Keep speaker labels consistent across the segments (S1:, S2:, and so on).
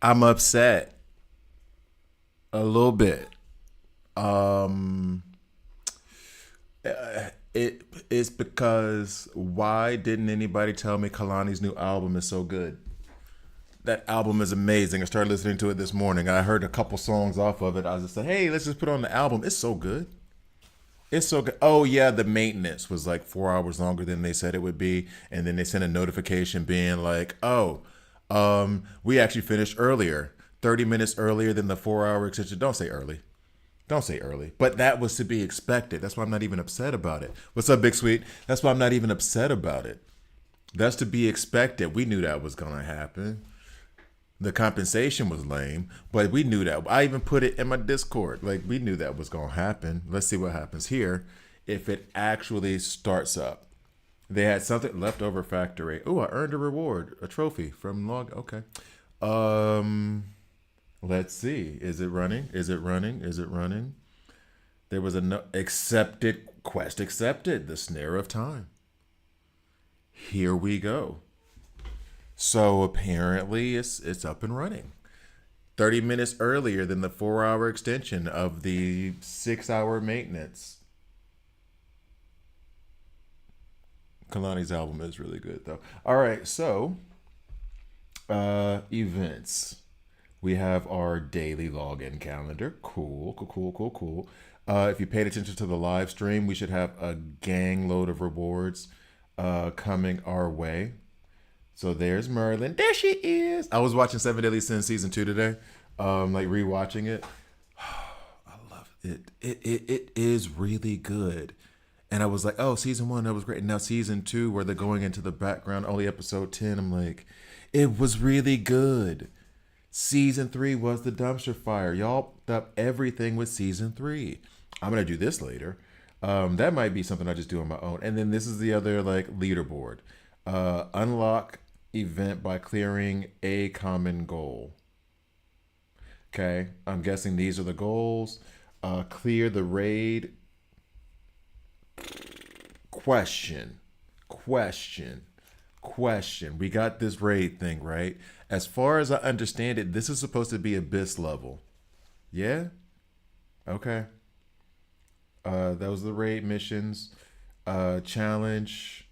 S1: I'm upset a little bit. Um, it is because why didn't anybody tell me Kalani's new album is so good? That album is amazing. I started listening to it this morning. I heard a couple songs off of it. I was just like, hey, let's just put on the album. It's so good. It's so good. Oh yeah, the maintenance was like 4 hours longer than they said it would be, and then they sent a notification being like, "Oh, we actually finished earlier, 30 minutes earlier than the 4 hour extension." Don't say early. Don't say early. But that was to be expected. That's why I'm not even upset about it. What's up, Big Sweet? That's why I'm not even upset about it. That's to be expected. We knew that was gonna happen. The compensation was lame, but we knew that. I even put it in my Discord. Like, we knew that was going to happen. Let's see what happens here if it actually starts up. They had something leftover factory. Oh, I earned a reward, a trophy from log. Okay. Um, let's see. Is it running? Is it running? Is it running? There was a no- accepted quest accepted. The snare of time. Here we go. So apparently it's up and running. 30 minutes earlier than the 4 hour extension of the 6 hour maintenance. Kalani's album is really good though. All right, so events. We have our daily login calendar. Cool, cool, cool, cool, cool. If you paid attention to the live stream, we should have a gang load of rewards coming our way. So there's Merlin. There she is. I was watching Seven Deadly Sins season 2 today, like rewatching it. I love it. It is really good. And I was like, oh, season 1, that was great. And now season 2, where they're going into the background, only episode 10, I'm like, it was really good. Season 3 was the dumpster fire. Y'all up everything with season 3. I'm gonna do this later. That might be something I just do on my own. And then this is the other like leaderboard. Unlock event by clearing a common goal. Okay, I'm guessing these are the goals. Clear the raid. Question, question, question. We got this raid thing, right? As far as I understand it, this is supposed to be abyss level. Yeah? Okay. That was the raid missions. Challenge.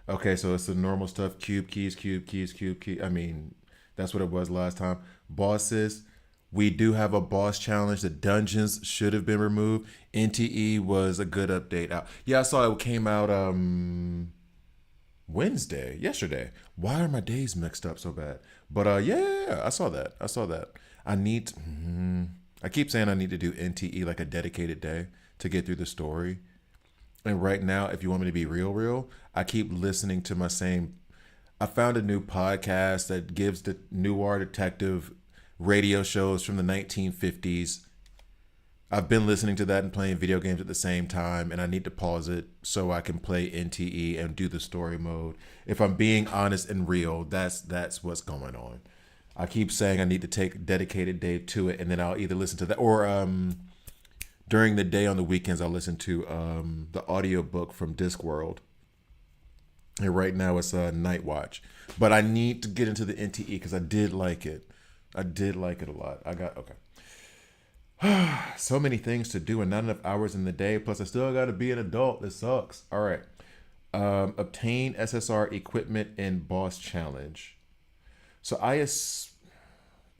S1: Okay, so it's the normal stuff. Cube keys, cube keys, cube key. I mean, that's what it was last time. Bosses. We do have a boss challenge. The dungeons should have been removed. NTE was a good update out. Yeah, I saw it came out Wednesday, yesterday. Why are my days mixed up so bad? But yeah, I saw that. I saw that. I need. I keep saying I need to do NTE like a dedicated day to get through the story. And right now, if you want me to be real, I keep listening to my same. I found a new podcast that gives the noir detective radio shows from the 1950s. I've been listening to that and playing video games at the same time, and I need to pause it so I can play NTE and do the story mode. If I'm being honest and real, that's what's going on. I keep saying I need to take a dedicated day to it, and then I'll either listen to that or during the day on the weekends I'll listen to the audiobook from Discworld. And right now it's Night Watch. But I need to get into the NTE because I did like it. I did like it a lot. I got okay. So many things to do and not enough hours in the day. Plus, I still got to be an adult. This sucks. All right. Obtain SSR equipment in boss challenge. So I'm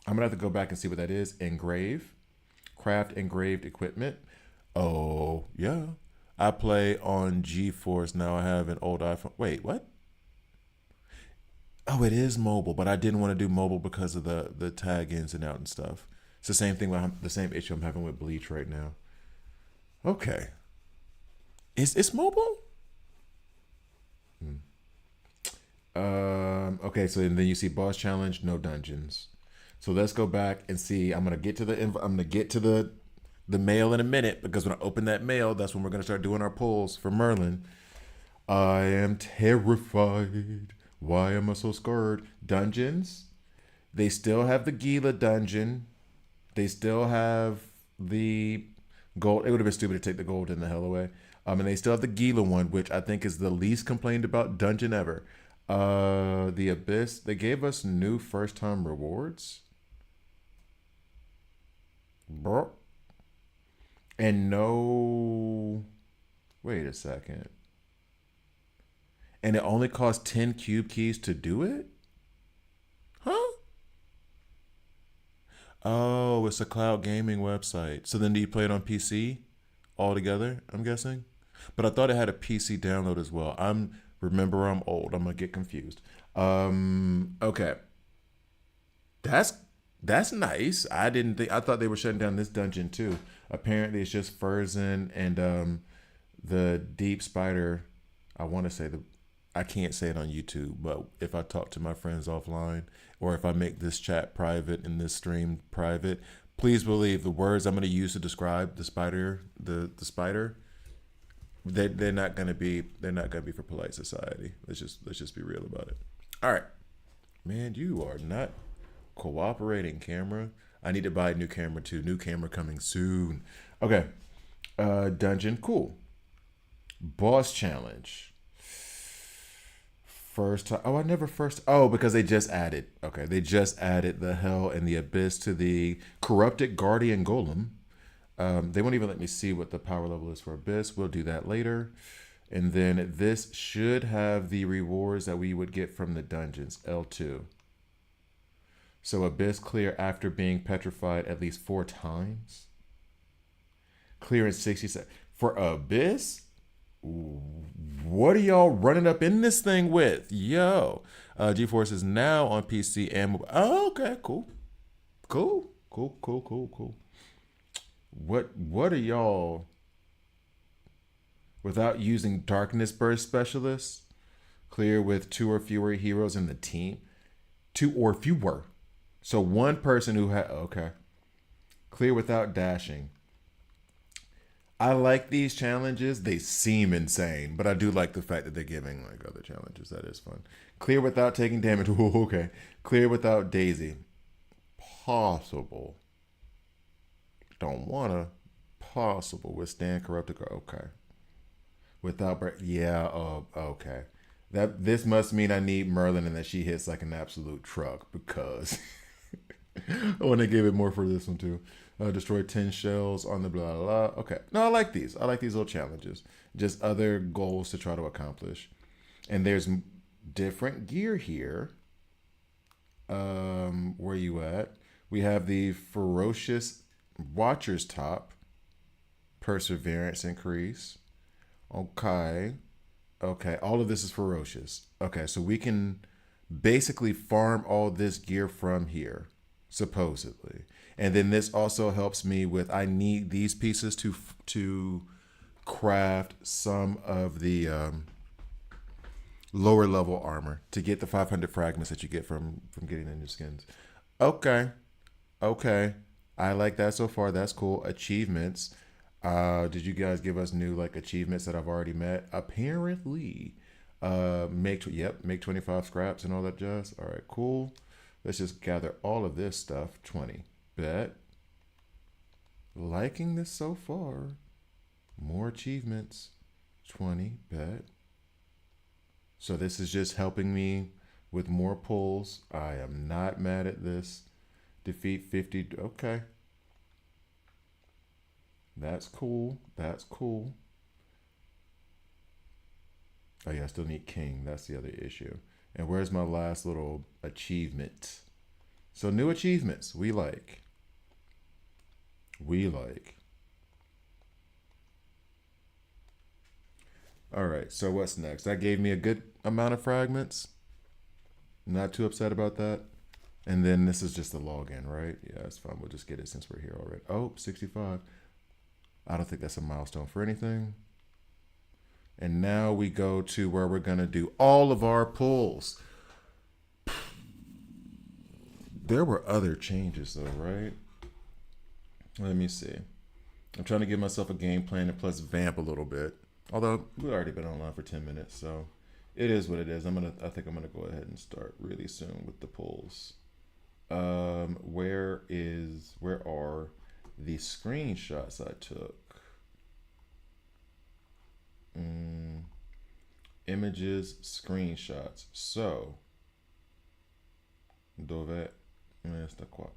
S1: gonna have to go back and see what that is. Engrave, craft engraved equipment. Oh yeah, I play on GeForce now. I have an old iPhone. Wait, what? Oh, it is mobile, but I didn't want to do mobile because of the tag ins and out and stuff. It's the same thing. The same issue I'm having with Bleach right now. Okay, it's mobile. Okay, so then you see boss challenge, no dungeons. So let's go back and see. I'm gonna get to the mail in a minute because when I open that mail, that's when we're gonna start doing our polls for Merlin. I am terrified. Why am I so scared? Dungeons. They still have the Gila dungeon. They still have the gold. It would have been stupid to take the gold in the hell away. And they still have the Gila one, which I think is the least complained about dungeon ever. The Abyss. They gave us new first time rewards. Bro. And no, wait a second. And it only costs 10 cube keys to do it? Huh? Oh, it's a cloud gaming website. So then do you play it on PC altogether, I'm guessing? But I thought it had a PC download as well. Remember I'm old. I'm gonna get confused. Okay. That's that's nice. I thought they were shutting down this dungeon too. Apparently it's just Furzin and the deep spider. I want to say I can't say it on YouTube, but if I talk to my friends offline or if I make this chat private and this stream private, please believe the words I'm going to use to describe the spider, the spider, they're not going to be for polite society. Let's just be real about it. All right. Man, you are not cooperating, camera. I need to buy a new camera too. New camera coming soon. Okay. Dungeon, cool. Boss challenge. First time. Oh, I never first. Oh, because they just added. Okay, they just added the Hell and the Abyss to the corrupted Guardian Golem. They won't even let me see what the power level is for Abyss. We'll do that later. And then this should have the rewards that we would get from the dungeons. L2. So Abyss clear after being petrified at least 4 times. Clear in 60 seconds. For Abyss? What are y'all running up in this thing with? Yo. GeForce is now on PC and mobile. Oh, okay, cool. Cool. What are y'all without using darkness burst specialists? Clear with 2 or fewer heroes in the team. 2 or fewer. So one person who had okay. Clear without dashing. I like these challenges. They seem insane, but I do like the fact that they're giving like other challenges. That is fun. Clear without taking damage. Ooh, okay. Clear without Daisy. Possible. Don't wanna. Possible. Withstand corrupted. Okay. Without break. Yeah. Okay. This must mean I need Merlin and that she hits like an absolute truck because I want to give it more for this one too. Destroy 10 shells on the blah, blah, blah. Okay. No, I like these. I like these little challenges. Just other goals to try to accomplish. And there's different gear here. Where you at? We have the Ferocious Watcher's Top. Perseverance increase. Okay. Okay. All of this is Ferocious. Okay. So we can basically farm all this gear from here. Supposedly. And then this also helps me with I need these pieces to craft some of the lower level armor to get the 500 fragments that you get from getting the new skins. Okay. I like that so far. That's cool. Achievements. Did you guys give us new like achievements that I've already met? Apparently. Make 25 scraps and all that jazz. All right, cool. Let's just gather all of this stuff. 20. Bet. Liking this so far. More achievements. 20. Bet. So this is just helping me with more pulls. I am not mad at this. Defeat 50. Okay. That's cool. Oh yeah, I still need King. That's the other issue. And where's my last little achievement? So new achievements. We like. All right. So what's next? That gave me a good amount of fragments. Not too upset about that. And then this is just the login, right? Yeah, it's fine. We'll just get it since we're here already. Oh, 65. I don't think that's a milestone for anything. And now we go to where we're going to do all of our pulls. There were other changes though, right? Let me see. I'm trying to give myself a game plan and plus vamp a little bit. Although we've already been online for 10 minutes, so it is what it is. I think I'm gonna go ahead and start really soon with the pulls. Where are the screenshots I took? Images, screenshots. So, dove è sta qua?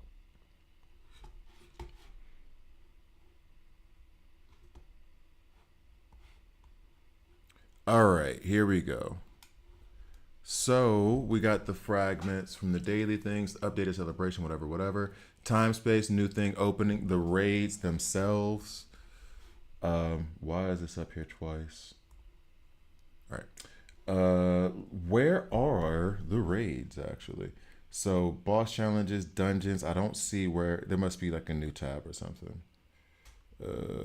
S1: All right, here we go. So we got the fragments from the daily things, updated celebration, whatever, whatever. Time space, new thing, opening, the raids themselves. Why is this up here twice? All right. Where are the raids actually? So boss challenges, dungeons. I don't see where. There must be like a new tab or something.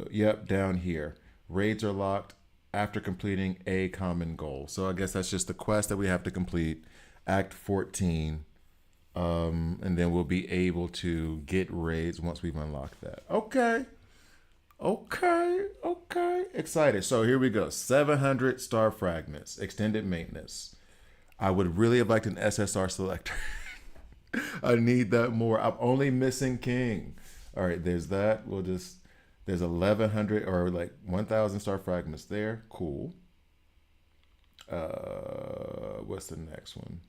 S1: Yep, down here. Raids are locked after completing a common goal. So I guess that's just the quest that we have to complete. Act 14. And then we'll be able to get raids once we've unlocked that. Okay. Okay. Excited. So here we go. 700 star fragments. Extended maintenance. I would really have liked an SSR selector. I need that more. I'm only missing King. All right, there's that. There's 1,100 or like 1,000 star fragments there. Cool. What's the next one?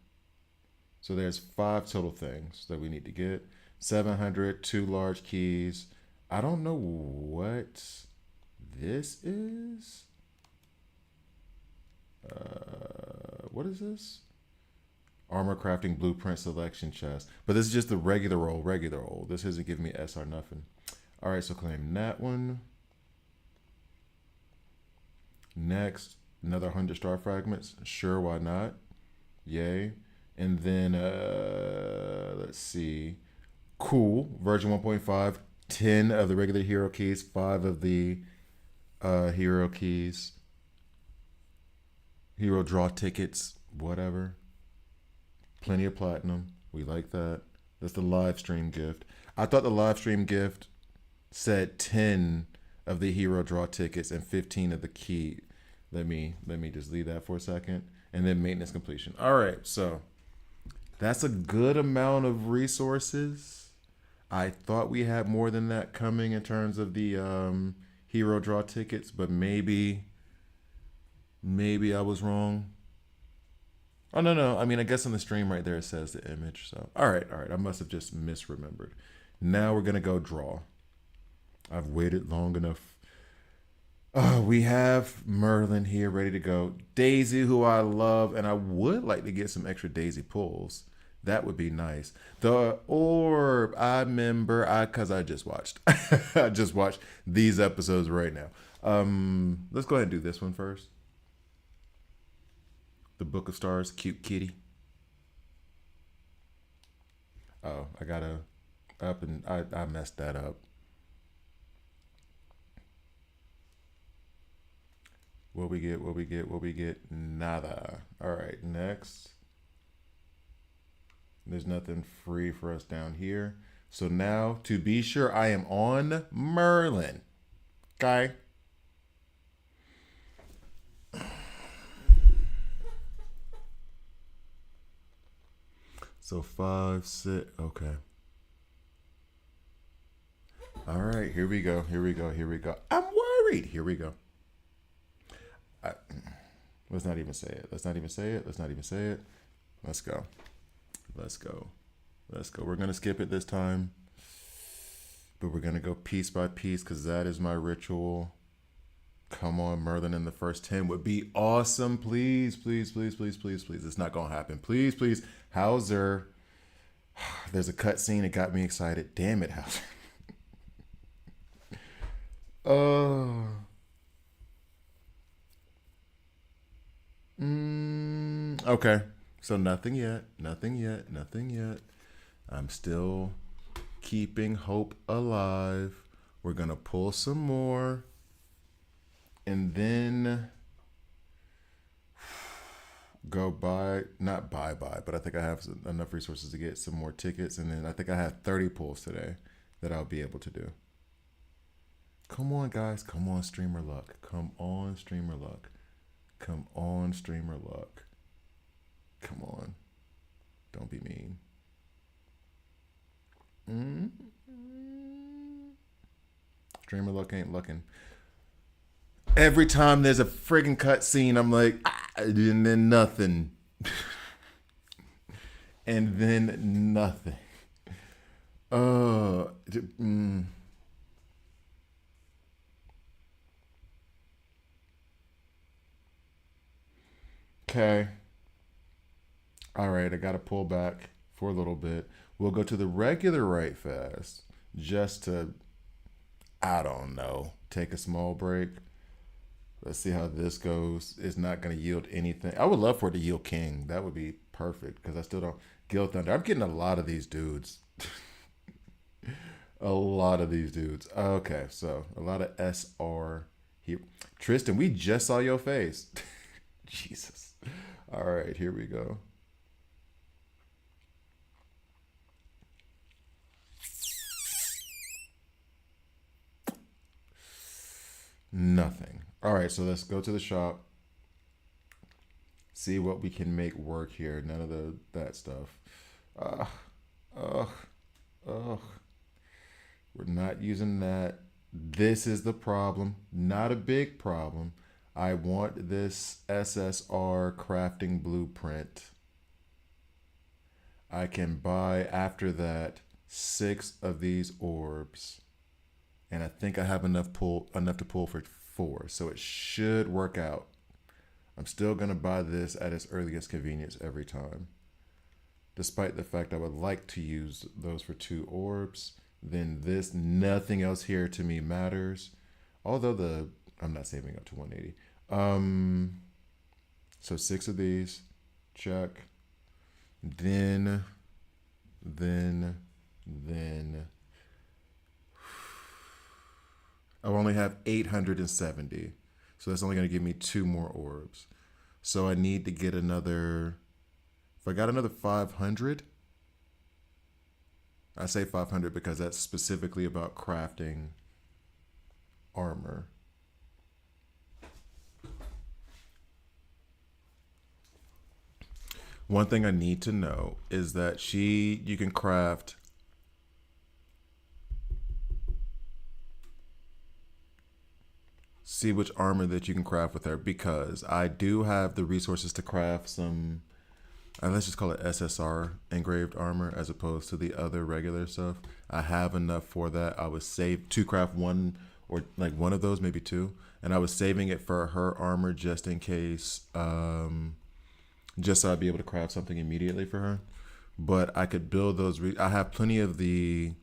S1: So there's 5 total things that we need to get. 700, 2 large keys. I don't know what this is. What is this? Armor crafting blueprint selection chest. But this is just the regular roll. This isn't giving me S or nothing. All right, so claim that one. Next, another 100 star fragments. Sure, why not? Yay. And then, let's see. Cool, version 1.5. 10 of the regular hero keys. 5 of the hero keys. Hero draw tickets, whatever. Plenty of platinum. We like that. That's the live stream gift. I thought the live stream gift said 10 of the hero draw tickets and 15 of the key. Let me just leave that for a second. And then maintenance completion. All right, so that's a good amount of resources. I thought we had more than that coming in terms of the hero draw tickets, but maybe I was wrong. Oh, no. I mean, I guess on the stream right there it says the image. So, all right. I must have just misremembered. Now we're going to go draw. I've waited long enough. We have Merlin here ready to go. Daisy, who I love, and I would like to get some extra Daisy pulls. That would be nice. The orb, I remember, because I just watched. I just watched these episodes right now. Let's go ahead and do this one first. The Book of Stars, cute kitty. Oh, I gotta up and I messed that up. What we get? Nada. All right, next. There's nothing free for us down here. So now, to be sure, I am on Merlin. Okay. So 5, 6, okay. All right, here we go. I'm worried. Here we go. Let's not even say it. Let's go. We're going to skip it this time. But we're going to go piece by piece because that is my ritual. Come on, Merlin in the first 10 would be awesome. Please. It's not going to happen. Please. Hauser. There's a cutscene. It got me excited. Damn it, Hauser. Okay. So nothing yet. I'm still keeping hope alive. We're going to pull some more. And then go not buy, but I think I have enough resources to get some more tickets. And then I think I have 30 pulls today that I'll be able to do. Come on, guys. Come on, streamer luck. Come on. Don't be mean. Streamer luck ain't looking. Every time there's a friggin' cutscene, I'm like, and then nothing. And then nothing. Okay. All right, I got to pull back for a little bit. We'll go to the regular right fast just to, I don't know, take a small break. Let's see how this goes. It's not going to yield anything. I would love for it to yield king. That would be perfect because I still don't. Guild Thunder. I'm getting a lot of these dudes. A lot of these dudes. Okay, so a lot of SR here. Tristan, we just saw your face. Jesus. All right, here we go. Nothing. All right, so let's go to the shop. See what we can make work here. None of that stuff. Ugh. Ugh. Ugh. We're not using that. This is the problem. Not a big problem. I want this SSR crafting blueprint. I can buy after that 6 of these orbs. And I think I have enough to pull for 4. So it should work out. I'm still going to buy this at its earliest convenience every time. Despite the fact I would like to use those for 2 orbs. Then this, nothing else here to me matters. Although I'm not saving up to 180. So 6 of these, check. Then I only have 870. So that's only going to give me 2 more orbs. So I need to get another, if I got another 500, I say 500 because that's specifically about crafting armor. One thing I need to know is that you can craft see which armor that you can craft with her, because I do have the resources to craft some, let's just call it SSR engraved armor as opposed to the other regular stuff. I have enough for that. I was saved to craft one, or like one of those, maybe 2. And I was saving it for her armor just in case, just so I'd be able to craft something immediately for her. But I could build those. I have plenty of the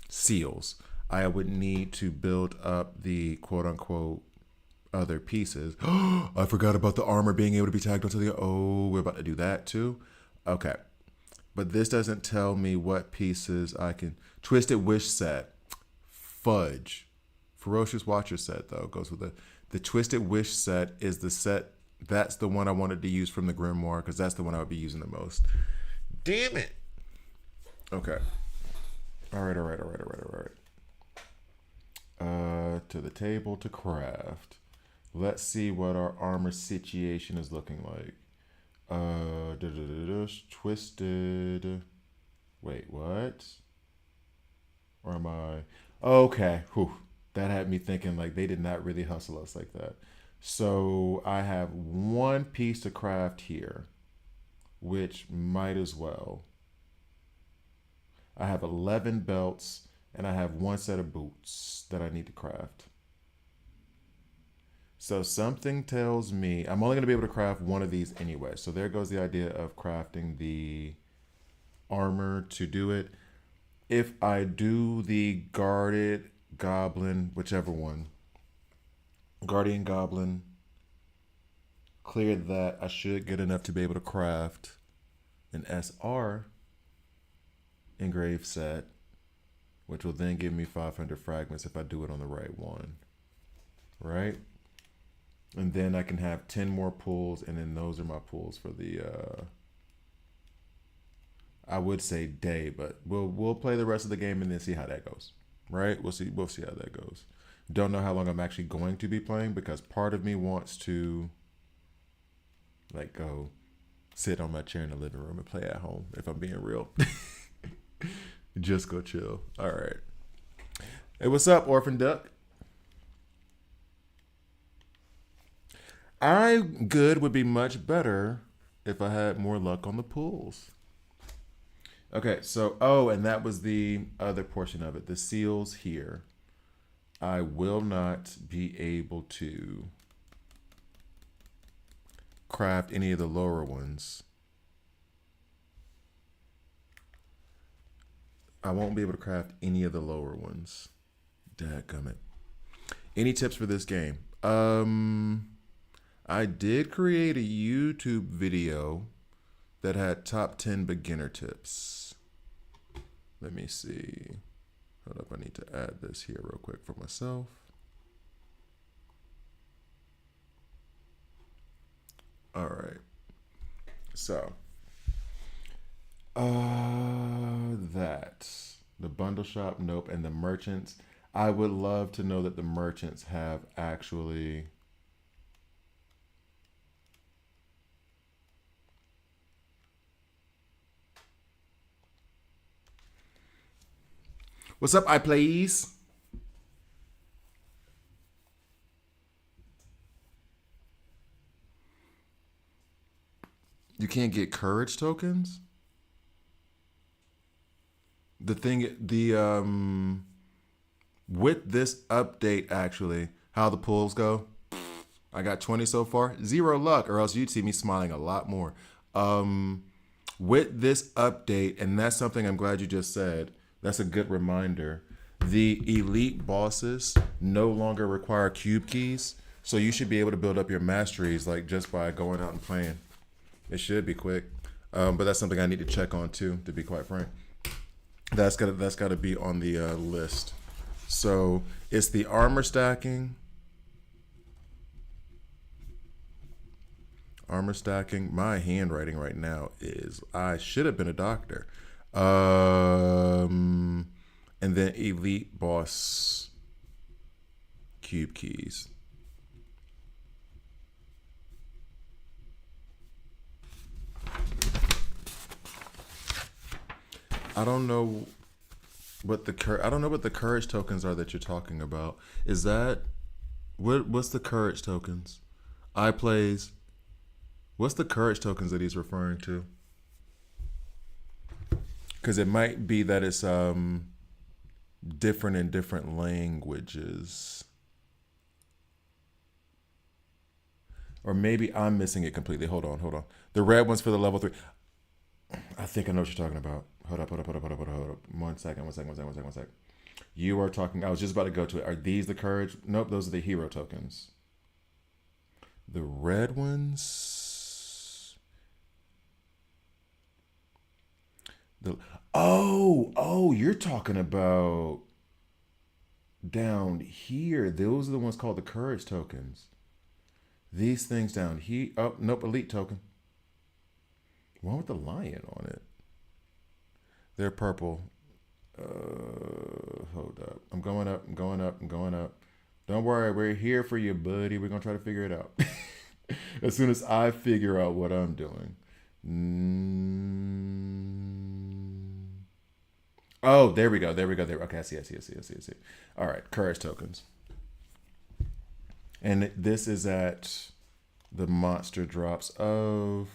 S1: seals. I would need to build up the quote unquote other pieces. I forgot about the armor being able to be tagged onto the, oh, we're about to do that too. Okay. But this doesn't tell me what pieces I can. Twisted Wish set. Fudge. Ferocious Watcher set though goes with the Twisted Wish set is the set. That's the one I wanted to use from the Grimoire because that's the one I would be using the most. Damn it. Okay. All right. To the table to craft. Let's see what our armor situation is looking like. Twisted. Wait, what? Or am I? Okay. Whew. That had me thinking like they did not really hustle us like that. So I have 1 piece to craft here, which might as well. I have 11 belts and I have 1 set of boots that I need to craft. So something tells me I'm only going to be able to craft 1 of these anyway. So there goes the idea of crafting the armor to do it. If I do the guarded goblin, whichever one, Guardian Goblin, clear that, I should get enough to be able to craft an SR engraved set, which will then give me 500 fragments if I do it on the right one, right? And then I can have 10 more pulls, and then those are my pulls for the, I would say day, but we'll play the rest of the game and then see how that goes, right? We'll see how that goes. Don't know how long I'm actually going to be playing because part of me wants to like go sit on my chair in the living room and play at home, if I'm being real. Just go chill. All right. Hey, what's up, Orphan Duck? Good would be much better if I had more luck on the pulls. Okay, so, and that was the other portion of it. The seals here. I will not be able to craft any of the lower ones. I won't be able to craft any of the lower ones. Dadgummit. Any tips for this game? I did create a YouTube video that had top 10 beginner tips. Let me see. Hold up, I need to add this here real quick for myself. All right. So, that. The bundle shop, nope. And the merchants. I would love to know that the merchants have actually... What's up, PLEEEEASE? You can't get courage tokens? With this update, actually, how the pulls go, I got 20 so far. 0 luck, or else you'd see me smiling a lot more. With this update, and that's something I'm glad you just said, that's a good reminder. The elite bosses no longer require cube keys, so you should be able to build up your masteries like just by going out and playing. It should be quick, but that's something I need to check on too, to be quite frank. That's gotta be on the list. So it's the armor stacking. Armor stacking. My handwriting right now is I should have been a doctor. And then elite boss cube keys. I don't know what the courage tokens are that you're talking about. Is that what's the courage tokens? iPlays. What's the courage tokens that he's referring to? Because it might be that it's different in different languages. Or maybe I'm missing it completely. Hold on. The red one's for the level 3. I think I know what you're talking about. Hold up. One second. You are talking, I was just about to go to it. Are these the courage? Nope, those are the hero tokens. The red ones. You're talking about down here. Those are the ones called the courage tokens. These things down here. Oh, nope, elite token. One with the lion on it. They're purple. Hold up. I'm going up. Don't worry, we're here for you, buddy. We're going to try to figure it out. As soon as I figure out what I'm doing. Oh, there we go. Okay, I see. All right, courage tokens. And this is at the monster drops of...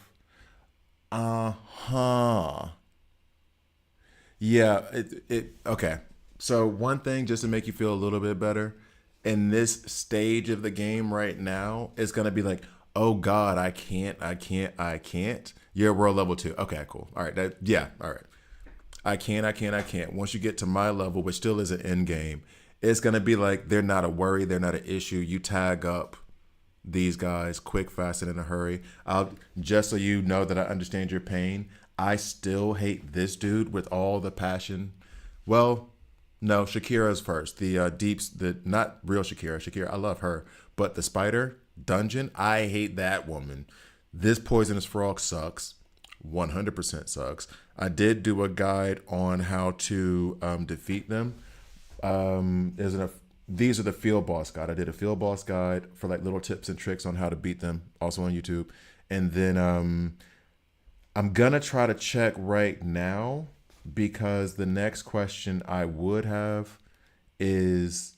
S1: Yeah, okay. So one thing, just to make you feel a little bit better, in this stage of the game right now, it's going to be like, oh God, I can't. You're world level 2. Okay, cool. All right. All right. I can't. Once you get to my level, which still is an end game, it's going to be like, they're not a worry. They're not an issue. You tag up these guys quick, fast, and in a hurry. Just so you know that I understand your pain, I still hate this dude with all the passion. Well, no, Shakira's first. Not real Shakira, I love her. But the spider dungeon, I hate that woman. This poisonous frog sucks. 100% sucks. I did do a guide on how to defeat them. These are the field boss guide. I did a field boss guide for like little tips and tricks on how to beat them, also on YouTube. And then I'm gonna try to check right now, because the next question I would have is,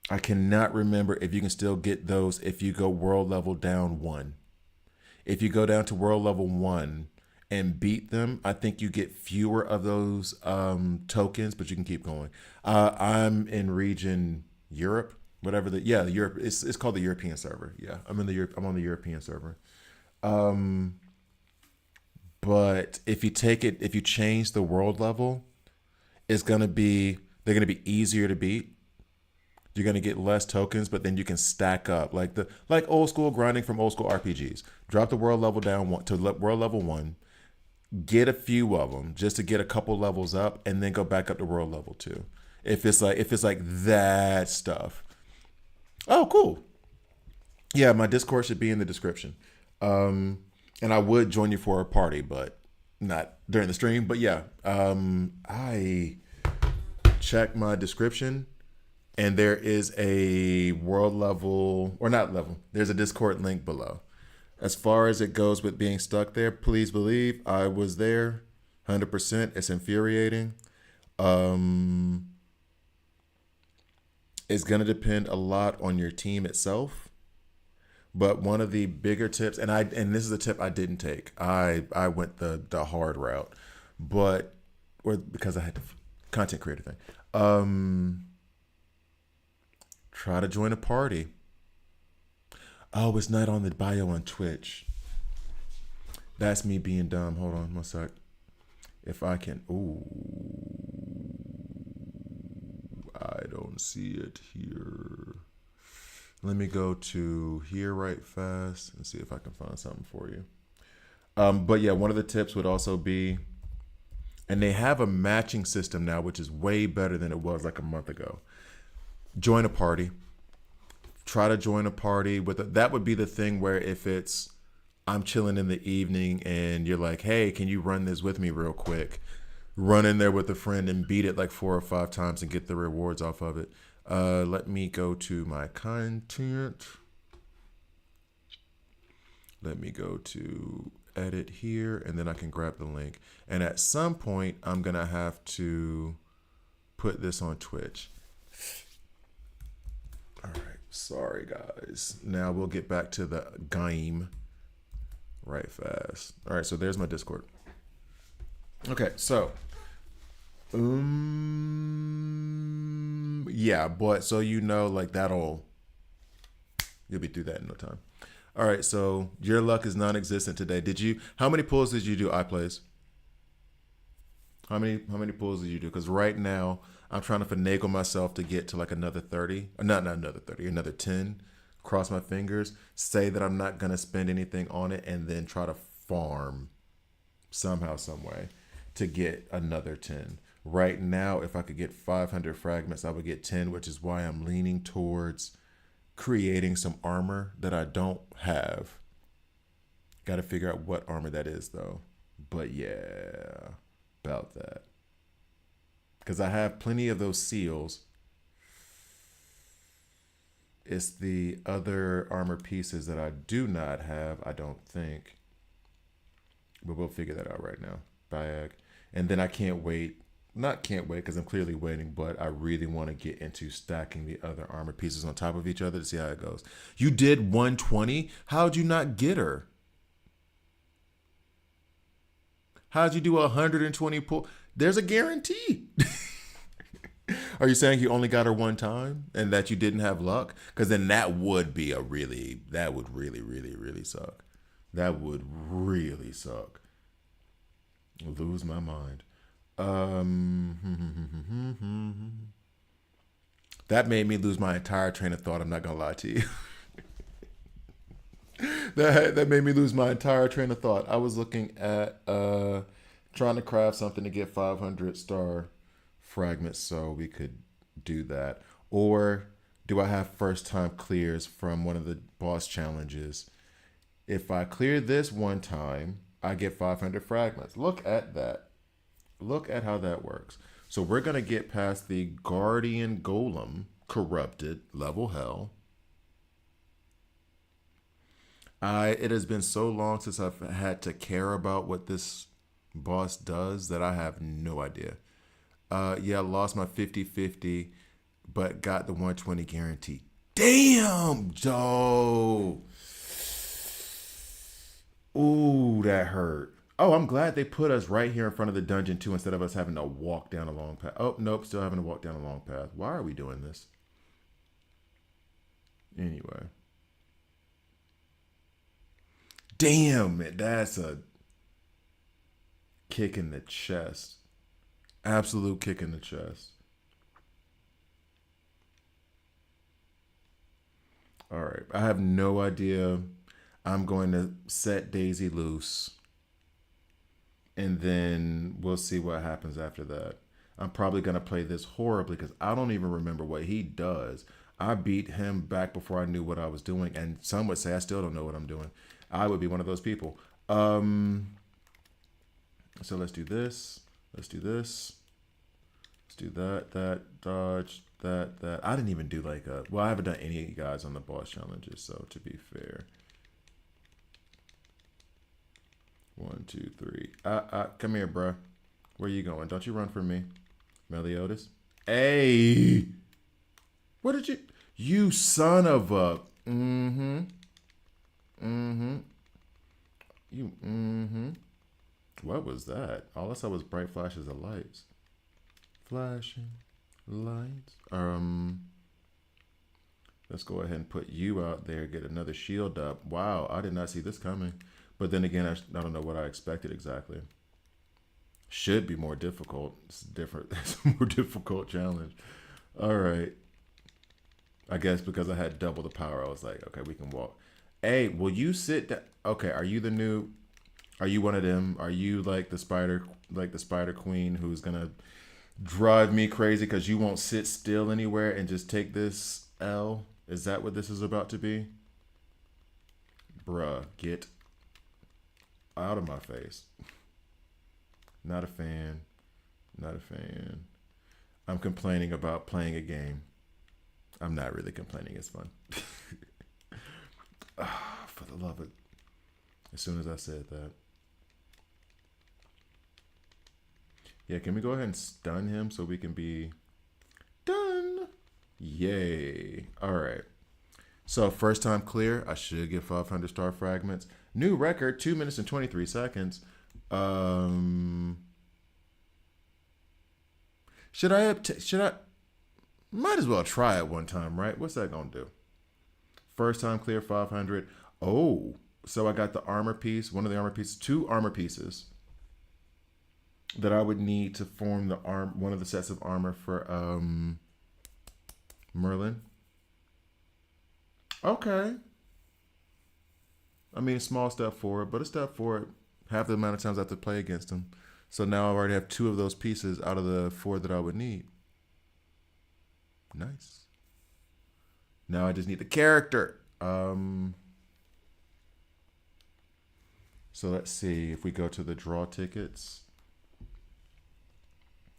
S1: I cannot remember if you can still get those if you go world level down 1. If you go down to world level 1 and beat them, I think you get fewer of those tokens, but you can keep going. I'm in region Europe, Whatever the yeah the Europe it's called the European server. Yeah, I'm in the Europe. I'm on the European server. Um, but if you change the world level, it's gonna be they're gonna be easier to beat. You're gonna get less tokens, but then you can stack up like old school grinding from old school RPGs. Drop the world level down world level one, get a few of them just to get a couple levels up, and then go back up to world level two. If it's like that stuff. Oh, cool. Yeah, my Discord should be in the description. And I would join you for a party, but not during the stream. But yeah, I check my description, and there is a world level or not level. There's a Discord link below. As far as it goes with being stuck there, please believe I was there, 100%. It's infuriating. Um, it's gonna depend a lot on your team itself. But one of the bigger tips, and this is a tip I didn't take. I went the hard route, but or because I had the content creator thing. Try to join a party. Oh, it's not on the bio on Twitch. That's me being dumb. Hold on one sec. If I can, ooh, I don't see it here. Let me go to here right fast and see if I can find something for you. But yeah, one of the tips would also be, and they have a matching system now, which is way better than it was like a month ago. Join a party. Try to join a party that would be the thing where if it's I'm chilling in the evening and you're like, hey, can you run this with me real quick? Run in there with a friend and beat it like 4 or 5 times and get the rewards off of it. Let me go to my content. Let me go to edit here, and then I can grab the link. And at some point, I'm going to have to put this on Twitch. All right. Sorry, guys. Now we'll get back to the game right fast. All right. So there's my Discord. Okay. So, yeah, but so like you'll be through that in no time. All right, so your luck is non-existent today. How many pulls did you do, iPlays? How many pulls did you do? Because right now I'm trying to finagle myself to get to like another 30, not another 30, another 10. Cross my fingers, say that I'm not gonna spend anything on it, and then try to farm somehow, some way to get another 10. Right now, if I could get 500 fragments, I would get 10, which is why I'm leaning towards creating some armor that I don't have. Got to figure out what armor that is, though. But yeah, about that. Because I have plenty of those seals. It's the other armor pieces that I do not have, I don't think. But we'll figure that out right now. Bag. And then I can't wait. Not can't wait because I'm clearly waiting, but I really want to get into stacking the other armor pieces on top of each other to see how it goes. You did 120? How'd you not get her? How'd you do 120 pull? There's a guarantee. Are you saying you only got her one time and that you didn't have luck? Because then that would really, really suck. That would really suck. Lose my mind. That made me lose my entire train of thought. I'm not gonna lie to you. that made me lose my entire train of thought. I was looking at trying to craft something to get 500 star fragments so we could do that. Or do I have first time clears from one of the boss challenges? If I clear this one time, I get 500 fragments. Look at that. Look at how that works. So we're going to get past the Guardian Golem, corrupted, level hell. It has been so long since I've had to care about what this boss does that I have no idea. Yeah, I lost my 50-50, but got the 120 guarantee. Damn, Joe. Ooh, that hurt. Oh, I'm glad they put us right here in front of the dungeon too, instead of us having to walk down a long path. Oh, nope, still having to walk down a long path. Why are we doing this? Anyway. Damn, that's a kick in the chest. Absolute kick in the chest. All right. I have no idea. I'm going to set Daisy loose. And then we'll see what happens after that. I'm probably going to play this horribly because I don't even remember what he does. I beat him back before I knew what I was doing. And some would say I still don't know what I'm doing. I would be one of those people. So let's do this. Let's do this. Let's do that, dodge, that. I didn't even do like a... Well, I haven't done any guys on the boss challenges, so to be fair. 1, 2, 3. Come here, bruh. Where you going? Don't you run from me. Meliodas. Hey! What did you... You son of a... Mm-hmm. Mm-hmm. You... Mm-hmm. What was that? All I saw was bright flashes of lights. Flashing lights. Let's go ahead and put you out there. Get another shield up. Wow, I did not see this coming. But then again, I don't know what I expected exactly. Should be more difficult. It's different. It's a more difficult challenge. All right. I guess because I had double the power, I was like, okay, we can walk. Hey, will you sit down? Okay, are you the new... Are you one of them? Are you like the spider queen who's gonna drive me crazy because you won't sit still anywhere and just take this L? Is that what this is about to be? Bruh, get out of my face. Not a fan. Not a fan. I'm complaining about playing a game. I'm not really complaining. It's fun. For the love of... As soon as I said that. Yeah, can we go ahead and stun him so we can be done? Yay. All right. So first time clear. I should get 500 star fragments. New record, 2 minutes and 23 seconds. Should I might as well try it one time, right? What's that gonna do? First time clear, 500. Oh, so I got the armor piece, one of the armor pieces, 2 armor pieces that I would need to form the one of the sets of armor for Merlin. Okay. I mean, small step forward, but a step forward. Half the amount of times I have to play against him. So now I already have 2 of those pieces out of the 4 that I would need. Nice. Now I just need the character. So let's see if we go to the draw tickets.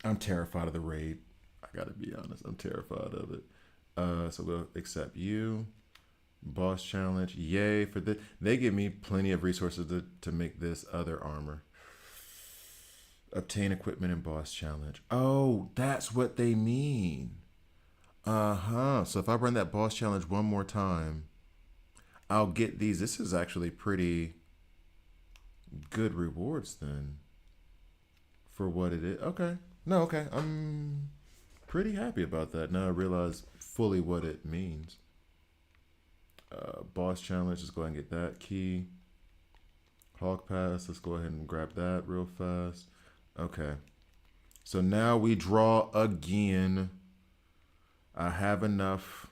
S1: I'm terrified of the raid. I gotta be honest. I'm terrified of it. So we'll accept you. Boss challenge. Yay for this. They give me plenty of resources to make this other armor. Obtain equipment and boss challenge. Oh, that's what they mean. So if I run that boss challenge one more time, I'll get these. This is actually pretty good rewards then for what it is. Okay. No, okay. I'm pretty happy about that. Now I realize fully what it means. Boss challenge. Let's go ahead and get that key. Hawk pass. Let's go ahead and grab that real fast. Okay. So now we draw again. I have enough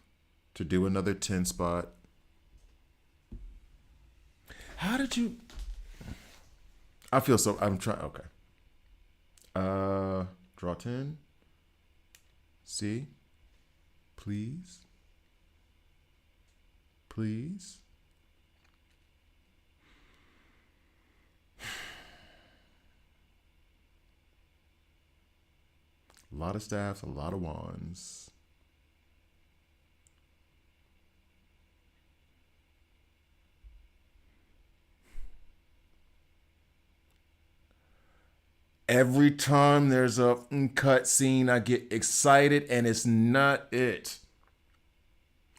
S1: to do another 10 spot. How did you... I feel so... I'm trying... Okay. Draw 10. See? Please. Please. A lot of staffs, a lot of wands. Every time there's a cut scene, I get excited, and it's not it.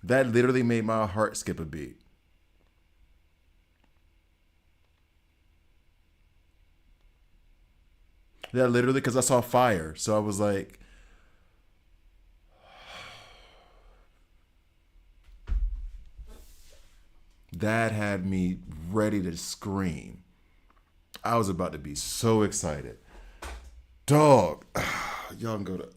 S1: That literally made my heart skip a beat. That literally, because I saw fire. So I was like, That had me ready to scream. I was about to be so excited. Dog. Y'all can go to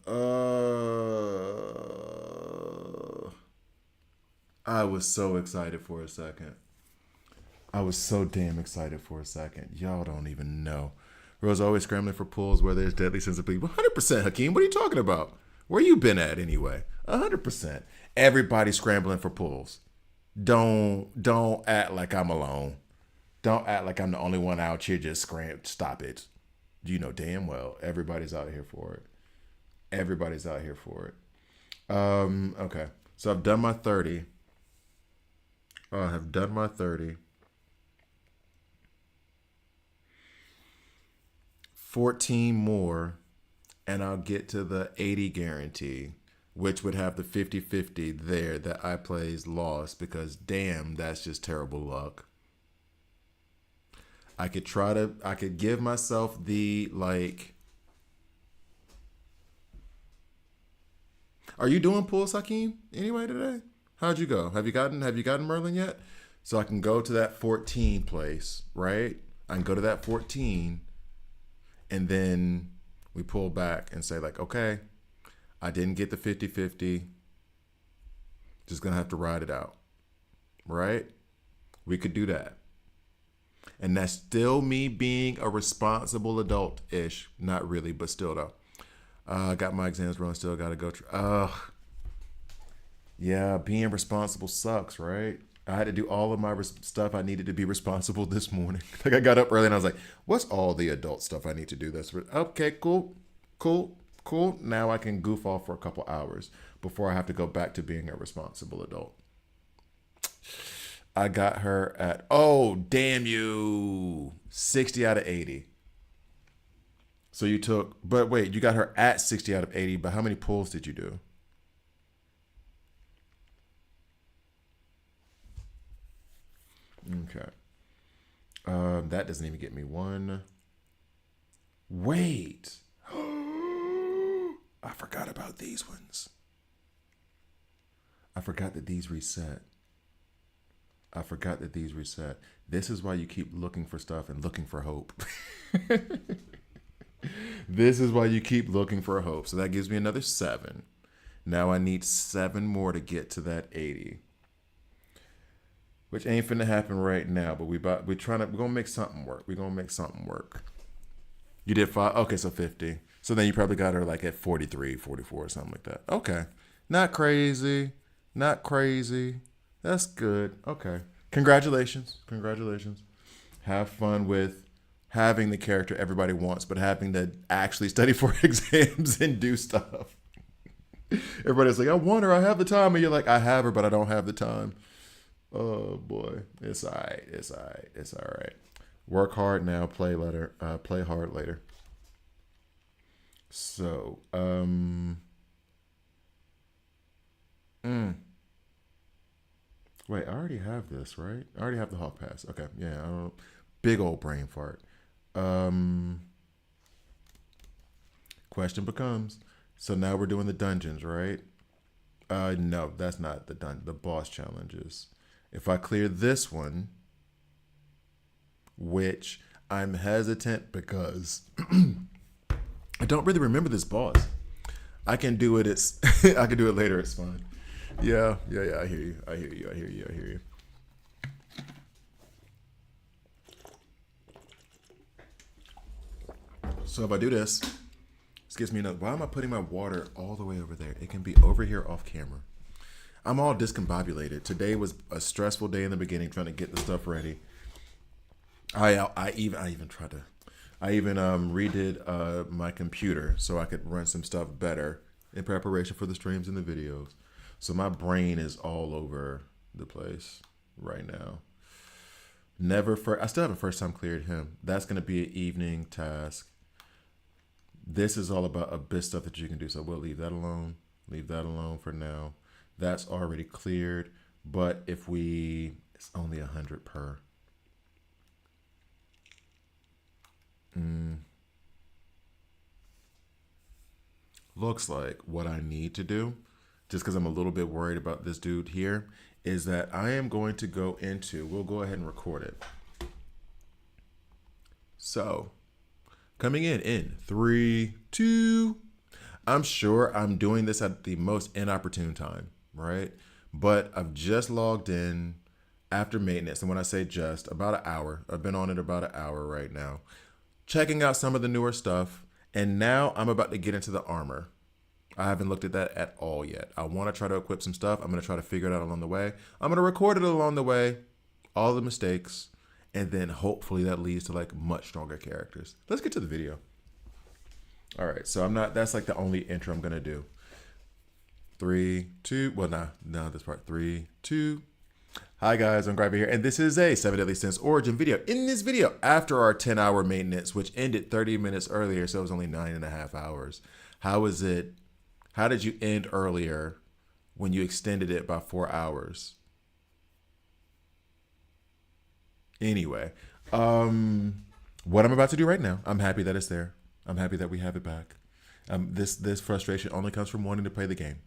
S1: I was so excited for a second. I was so damn excited for a second. Y'all don't even know. Rose always scrambling for pools where there's deadly sense of people. 100%, Hakeem. What are you talking about? Where you been at anyway? 100%. Everybody scrambling for pools. Don't act like I'm alone. Don't act like I'm the only one out here just scram. Stop it. You know damn well everybody's out here for it. Everybody's out here for it. Okay. So I've done my 30. I have done my 30. 14 more, and I'll get to the 80 guarantee, which would have the 50-50 there that I plays lost because damn, that's just terrible luck. I could give myself the like. Are you doing pulls, Hakeem? Anyway today? How'd you go? Have you gotten Merlin yet? So I can go to that 14 place, right? I can go to that 14, and then we pull back and say like, okay, I didn't get the 50-50. Just gonna have to ride it out, right? We could do that. And that's still me being a responsible adult-ish. Not really, but still though. I got my exams wrong, still got to go through. Yeah, being responsible sucks, right? I had to do all of my stuff I needed to be responsible this morning. Like I got up early and I was like, what's all the adult stuff I need to do this? Okay, cool. Now I can goof off for a couple hours before I have to go back to being a responsible adult. I got her at, oh, damn you, 60 out of 80. So you took, but wait, you got her at 60 out of 80, but how many pulls did you do? Okay. That doesn't even get me one. Wait. I forgot about these ones. I forgot that these reset. This is why you keep looking for stuff and looking for hope. This is why you keep looking for hope. So that gives me another 7. Now I need 7 more to get to that 80. Which ain't finna happen right now, but we're gonna make something work. You did 5. Okay, so 50. So then you probably got her like at 43, 44 or something like that. Okay. Not crazy. That's good. Okay. Congratulations. Have fun with having the character everybody wants, but having to actually study for exams and do stuff. Everybody's like, I want her, I have the time. And you're like, I have her, but I don't have the time. Oh boy. It's all right. Work hard now, play hard later. So, wait, I already have this, right? I already have the Hawk Pass. Okay, yeah, big old brain fart. Question becomes, so now we're doing the dungeons, right? No, that's not the boss challenges. If I clear this one, which I'm hesitant because I don't really remember this boss. I can do it. I can do it later. It's fine. Yeah. I hear you. So if I do this gives me another. Why am I putting my water all the way over there? It can be over here off camera. I'm all discombobulated. Today was a stressful day in the beginning trying to get the stuff ready. I even redid my computer so I could run some stuff better in preparation for the streams and the videos. So my brain is all over the place right now. I still haven't first time cleared him. That's going to be an evening task. This is all about abyss stuff that you can do. So we'll leave that alone. Leave that alone for now. That's already cleared. But it's only 100 per. Looks like what I need to do just because I'm a little bit worried about this dude here, is that I am going to go into, we'll go ahead and record it. So, coming in 3, 2, I'm sure I'm doing this at the most inopportune time, right? But I've just logged in after maintenance. And when I say just, about an hour. I've been on it about an hour right now, checking out some of the newer stuff. And now I'm about to get into the armor. I haven't looked at that at all yet. I want to try to equip some stuff. I'm going to try to figure it out along the way. I'm going to record it along the way, all the mistakes, and then hopefully that leads to like much stronger characters. Let's get to the video. All right, so that's like the only intro I'm going to do. 3, 2, well, no, this part. 3, 2. Hi guys, I'm Gryber here, and this is a 7 Deadly Sins origin video. In this video, after our 10-hour maintenance, which ended 30 minutes earlier, so it was only 9.5 hours. How did you end earlier when you extended it by 4 hours? Anyway, what I'm about to do right now, I'm happy that it's there. I'm happy that we have it back. This frustration only comes from wanting to play the game.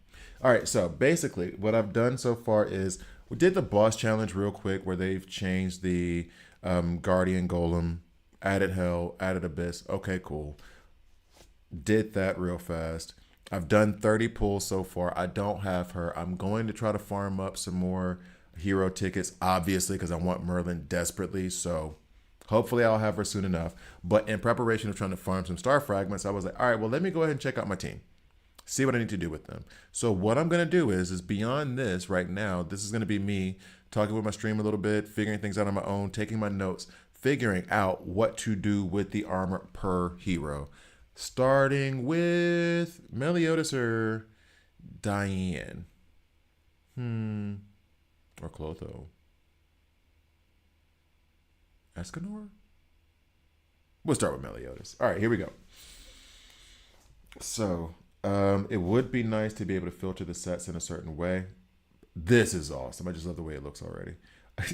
S1: All right, so basically what I've done so far is we did the boss challenge real quick where they've changed the Guardian Golem, added Hell, added Abyss. Okay, cool. Did that real fast. I've done 30 pulls so far. I don't have her. I'm going to try to farm up some more hero tickets, obviously, because I want Merlin desperately. So hopefully I'll have her soon enough. But in preparation of trying to farm some star fragments, I was like, all right, well, let me go ahead and check out my team. See what I need to do with them. So what I'm going to do is beyond this right now, this is going to be me talking with my stream a little bit, figuring things out on my own, taking my notes, figuring out what to do with the armor per hero. Starting with Meliodas or Diane. Or Clotho. Escanor? We'll start with Meliodas. All right, here we go. So, it would be nice to be able to filter the sets in a certain way. This is awesome. I just love the way it looks already.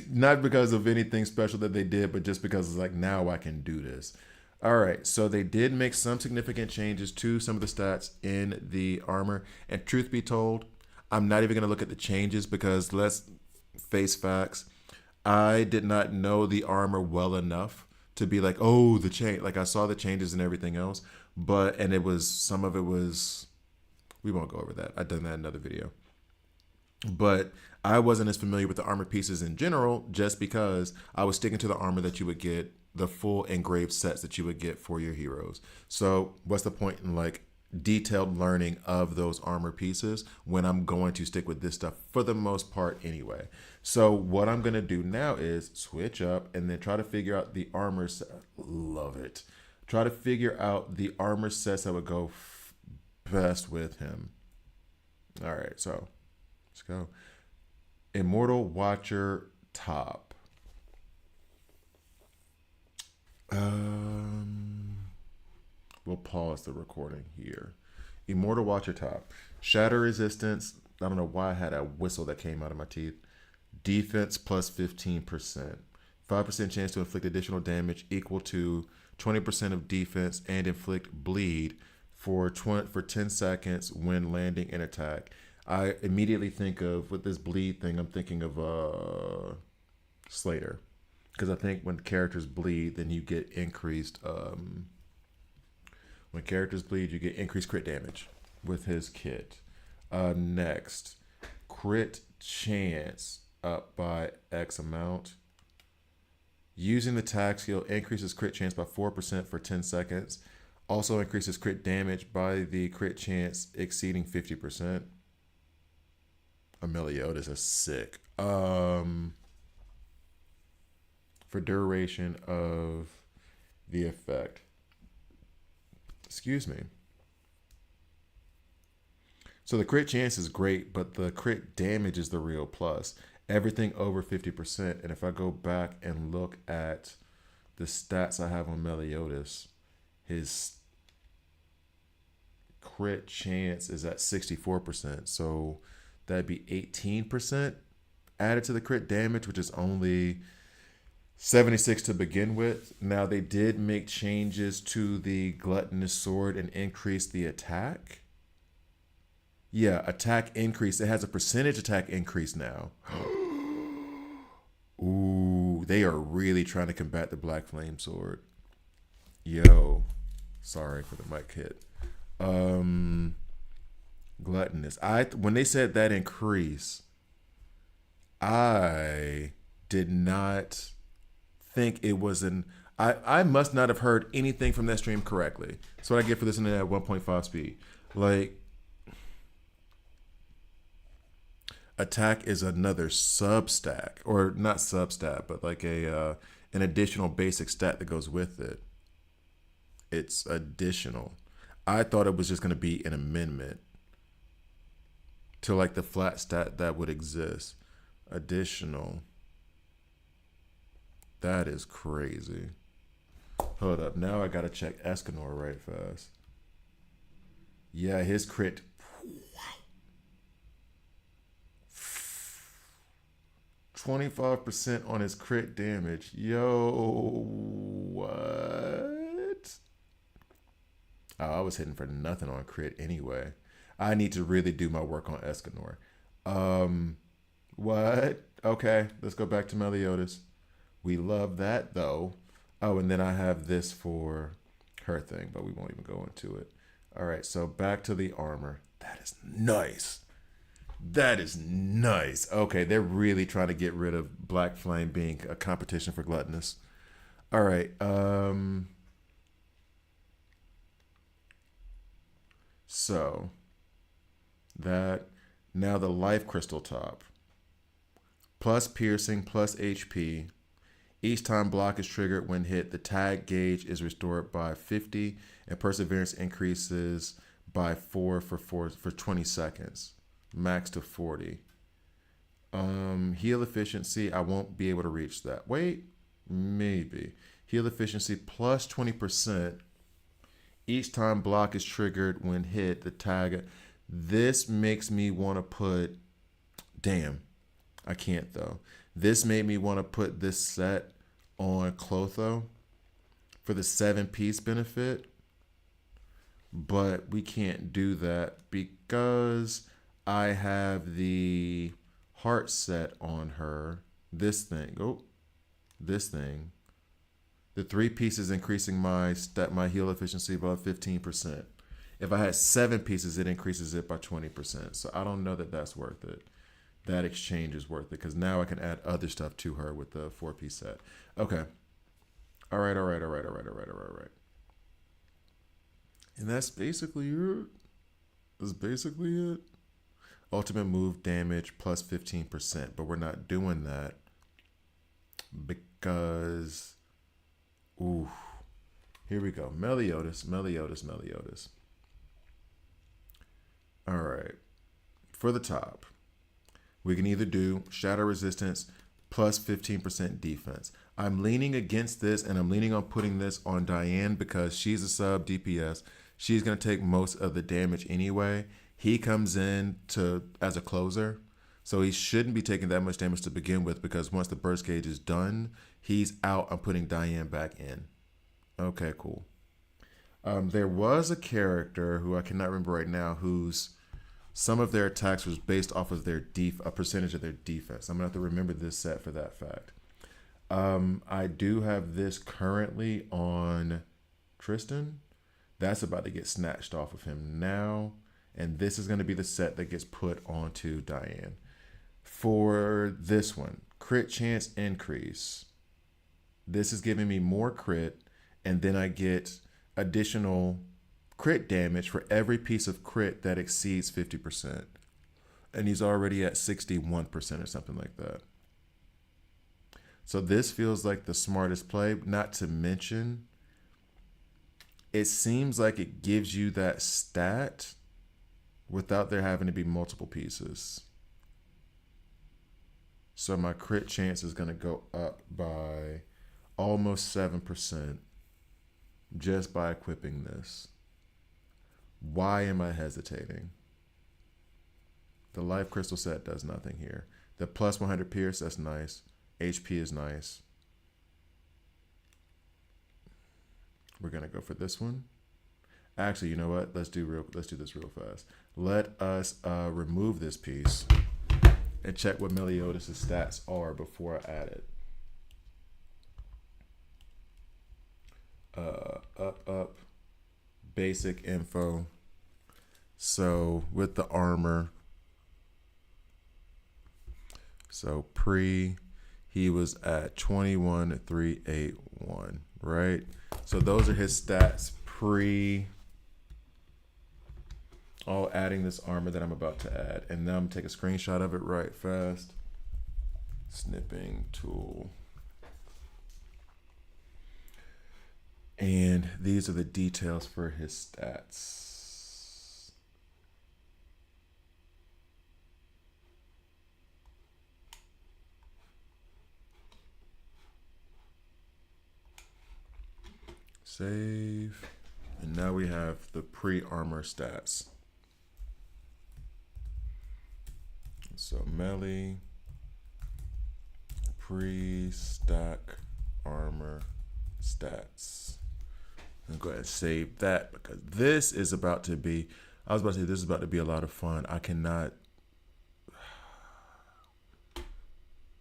S1: Not because of anything special that they did, but just because it's like, now I can do this. All right, so they did make some significant changes to some of the stats in the armor. And truth be told, I'm not even going to look at the changes because let's face facts. I did not know the armor well enough to be like, oh, the change. Like I saw the changes and everything else, and some of it was, we won't go over that. I've done that in another video. But I wasn't as familiar with the armor pieces in general just because I was sticking to the armor that you would get, the full engraved sets that you would get for your heroes. So what's the point in like detailed learning of those armor pieces when I'm going to stick with this stuff for the most part anyway? So what I'm going to do now is switch up and then try to figure out the armor set. Love it. Try to figure out the armor sets that would go best with him. All right, so let's go. Immortal Watcher top. We'll pause the recording here. Immortal Watcher top. Shatter resistance. I don't know why I had a whistle that came out of my teeth. Defense plus 15%. 5% chance to inflict additional damage equal to 20% of defense and inflict bleed for 10 seconds when landing an attack. I immediately think of, with this bleed thing, I'm thinking of Slater. Because I think when characters bleed, then you get increased, when characters bleed, you get increased crit damage with his kit. Next, crit chance up by X amount. Using the tag skill increases crit chance by 4% for 10 seconds. Also increases crit damage by the crit chance exceeding 50%. Meliodas is sick. For duration of the effect. Excuse me. So the crit chance is great, but the crit damage is the real plus. Everything over 50%. And if I go back and look at the stats I have on Meliodas, his crit chance is at 64%. So that'd be 18% added to the crit damage, which is only 76 to begin with. Now they did make changes to the gluttonous sword and increase the attack. Yeah, attack increase. It has a percentage attack increase now. Ooh, they are really trying to combat the Black Flame Sword. Yo, sorry for the mic hit. Um, Gluttonous. When they said that increase, I did not think it was an. I must not have heard anything from that stream correctly. That's what I get for listening at 1.5 speed. Like, attack is another sub stack, or not sub stat, but like a an additional basic stat that goes with it. It's additional. I thought it was just going to be an amendment to like the flat stat that would exist. Additional. That is crazy. Hold up. Now I got to check Escanor right fast. Yeah, his crit. 25% on his crit damage. Yo, what? Oh, I was hitting for nothing on crit anyway. I need to really do my work on Escanor. What? Okay, let's go back to Meliodas. We love that though. Oh, and then I have this for her thing, but we won't even go into it. All right, so back to the armor. That is nice. That is nice. Okay, they're really trying to get rid of Black Flame being a competition for Gluttonous. All right. So that now the life crystal top. Plus piercing, plus HP. Each time block is triggered when hit, the tag gauge is restored by 50 and perseverance increases by 4 for 20 seconds. Max to 40. Heal efficiency, I won't be able to reach that. Wait, maybe. Heal efficiency plus 20%. Each time block is triggered when hit, the tag. This makes me want to put. Damn, I can't though. This made me want to put this set on Clotho for the 7-piece benefit. But we can't do that because I have the heart set on her. This thing. Oh, this thing. The 3 pieces increasing my heal efficiency by 15%. If I had 7 pieces, it increases it by 20%. So I don't know that that's worth it. That exchange is worth it because now I can add other stuff to her with the 4-piece set. Okay. All right. And that's basically it. That's basically it. Ultimate move damage plus 15%, but we're not doing that because, ooh, here we go. Meliodas. All right. For the top, we can either do shadow resistance plus 15% defense. I'm leaning against this, and I'm leaning on putting this on Diane because she's a sub DPS. She's going to take most of the damage anyway. He comes in as a closer, so he shouldn't be taking that much damage to begin with because once the burst gauge is done, he's out. I'm putting Diane back in. Okay, cool. There was a character who I cannot remember right now whose some of their attacks was based off of a percentage of their defense. I'm going to have to remember this set for that fact. I do have this currently on Tristan. That's about to get snatched off of him now. And this is going to be the set that gets put onto Diane. For this one, crit chance increase. This is giving me more crit, and then I get additional crit damage for every piece of crit that exceeds 50%. And he's already at 61% or something like that. So this feels like the smartest play, not to mention, it seems like it gives you that stat without there having to be multiple pieces. So my crit chance is going to go up by almost 7% just by equipping this. Why am I hesitating? The life crystal set does nothing here. The plus 100 pierce, that's nice. HP is nice. We're going to go for this one. Actually, you know what? Let's do this real fast. Let us remove this piece and check what Meliodas' stats are before I add it. Up, basic info. So with the armor, so he was at 21,381, right? So those are his stats all adding this armor that I'm about to add. And now I'm gonna take a screenshot of it right fast. Snipping tool. And these are the details for his stats. Save. And now we have the pre-armor stats. So melee, pre-stack armor stats. I'm going to go ahead and save that because this is about to be, I was about to say this is about to be a lot of fun. I cannot,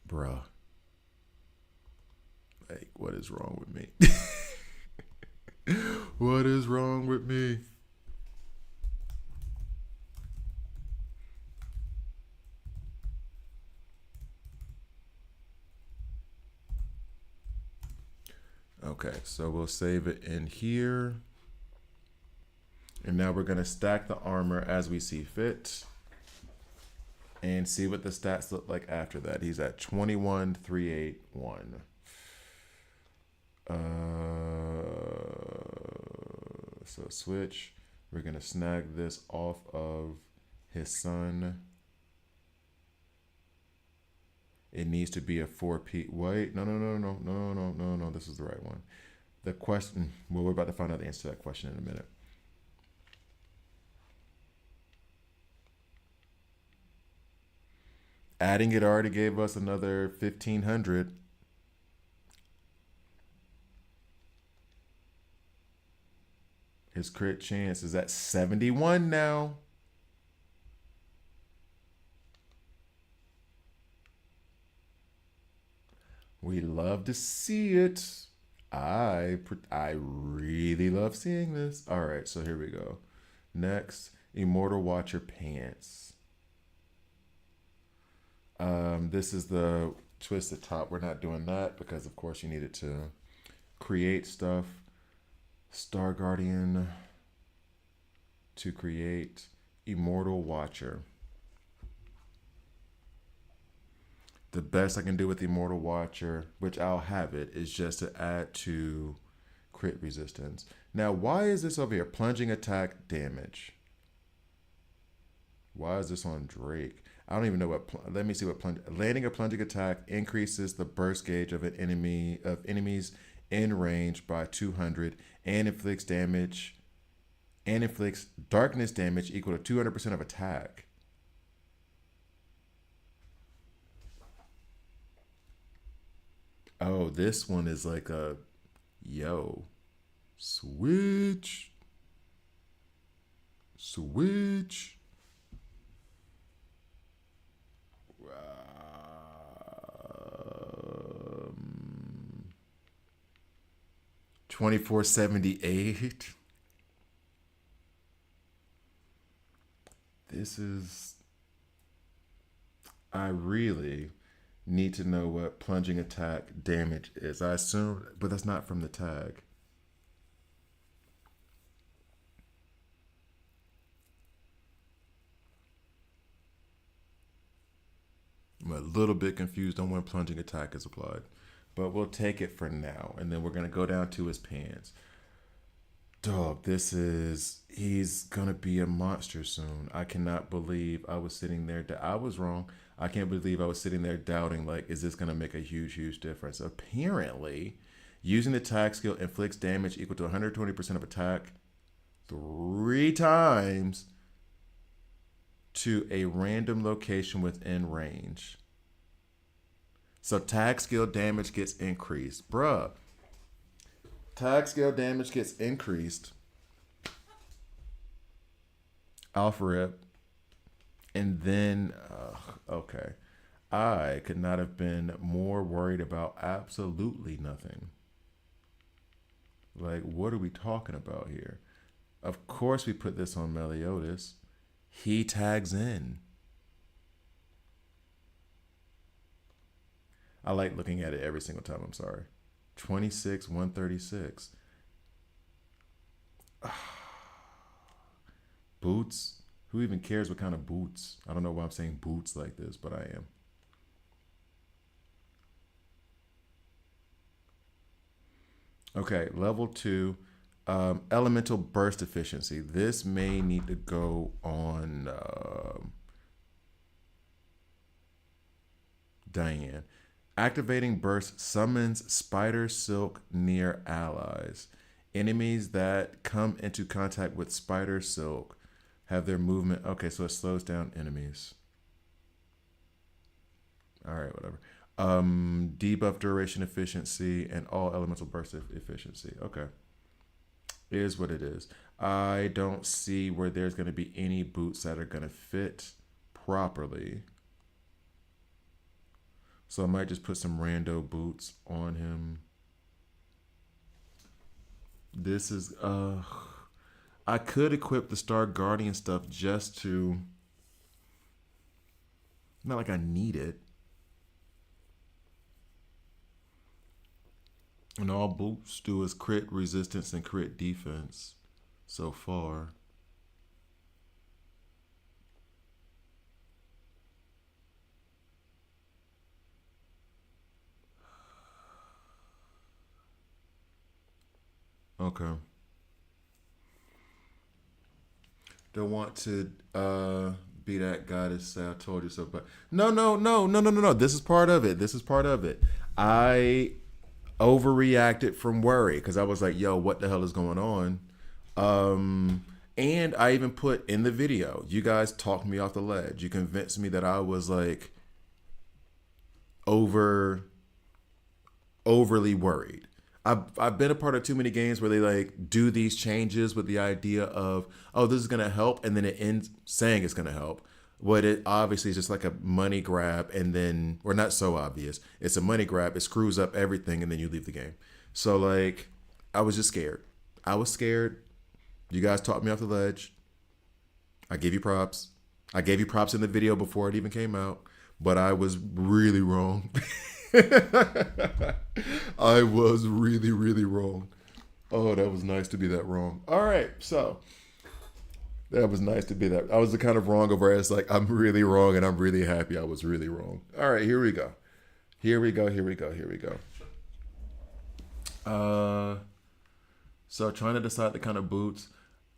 S1: bruh. Like, what is wrong with me? What is wrong with me? Okay, so we'll save it in here. And now we're going to stack the armor as we see fit and see what the stats look like after that. He's at 21,381. So switch. We're going to snag this off of his son. It needs to be a 4P. Wait, no. This is the right one. The question, well, we're about to find out the answer to that question in a minute. Adding it already gave us another 1,500. His crit chance is at 71 now. We love to see it. I really love seeing this. All right, so here we go. Next, Immortal Watcher pants. This is the twisted top. We're not doing that because, of course, you needed to create stuff. Star Guardian to create Immortal Watcher. The best I can do with the Immortal Watcher, which I'll have it, is just to add to crit resistance. Now, why is this over here? Plunging attack damage. Why is this on Drake? I don't even know what. Let me see what landing a plunging attack increases the burst gauge of enemies in range by 200 and inflicts darkness damage equal to 200% of attack. Oh, this one is like a switch. Switch. 2478. This is, I really need to know what plunging attack damage is. I assume, but that's not from the tag. I'm a little bit confused on when plunging attack is applied, but we'll take it for now. And then we're going to go down to his pants. Dog, he's going to be a monster soon. I cannot believe I was sitting there. I was wrong. I can't believe I was sitting there doubting, like, is this going to make a huge, huge difference? Apparently, using the tag skill inflicts damage equal to 120% of attack 3 times to a random location within range. So tag skill damage gets increased. Bruh. Tag skill damage gets increased Alpha and then, okay. I could not have been more worried about absolutely nothing. Like, what are we talking about here? Of course, we put this on Meliodas. He tags in. I like looking at it every single time. I'm sorry. 26, 136. Boots. Who even cares what kind of boots? I don't know why I'm saying boots like this, but I am. Okay, level 2. Elemental burst efficiency. This may need to go on Diane. Activating burst summons spider silk near allies. Enemies that come into contact with spider silk have their movement. Okay, so it slows down enemies. All right, whatever. Debuff duration efficiency and all elemental burst efficiency. Okay. It is what it is. I don't see where there's going to be any boots that are going to fit properly. So I might just put some rando boots on him. This is, I could equip the Star Guardian stuff just to, not like I need it. And all boots do is crit resistance and crit defense so far. Okay. Don't want to be that guy to say I told you so, but no. This is part of it. This is part of it. I overreacted from worry because I was like, yo, what the hell is going on? And I even put in the video, you guys talked me off the ledge. You convinced me that I was like overly worried. I've been a part of too many games where they like do these changes with the idea of, oh, this is going to help. And then it ends saying it's going to help. What it obviously is just like a money grab, and then, or not so obvious. It's a money grab. It screws up everything, and then you leave the game. So like, I was just scared. I was scared. You guys talked me off the ledge. I gave you props. I gave you props in the video before it even came out, but I was really wrong. I was really wrong. Oh, that was nice to be that wrong. All right, so. That was nice to be that. I was the kind of wrong over it's like, I'm really wrong and I'm really happy I was really wrong. All right, here we go. So trying to decide the kind of boots.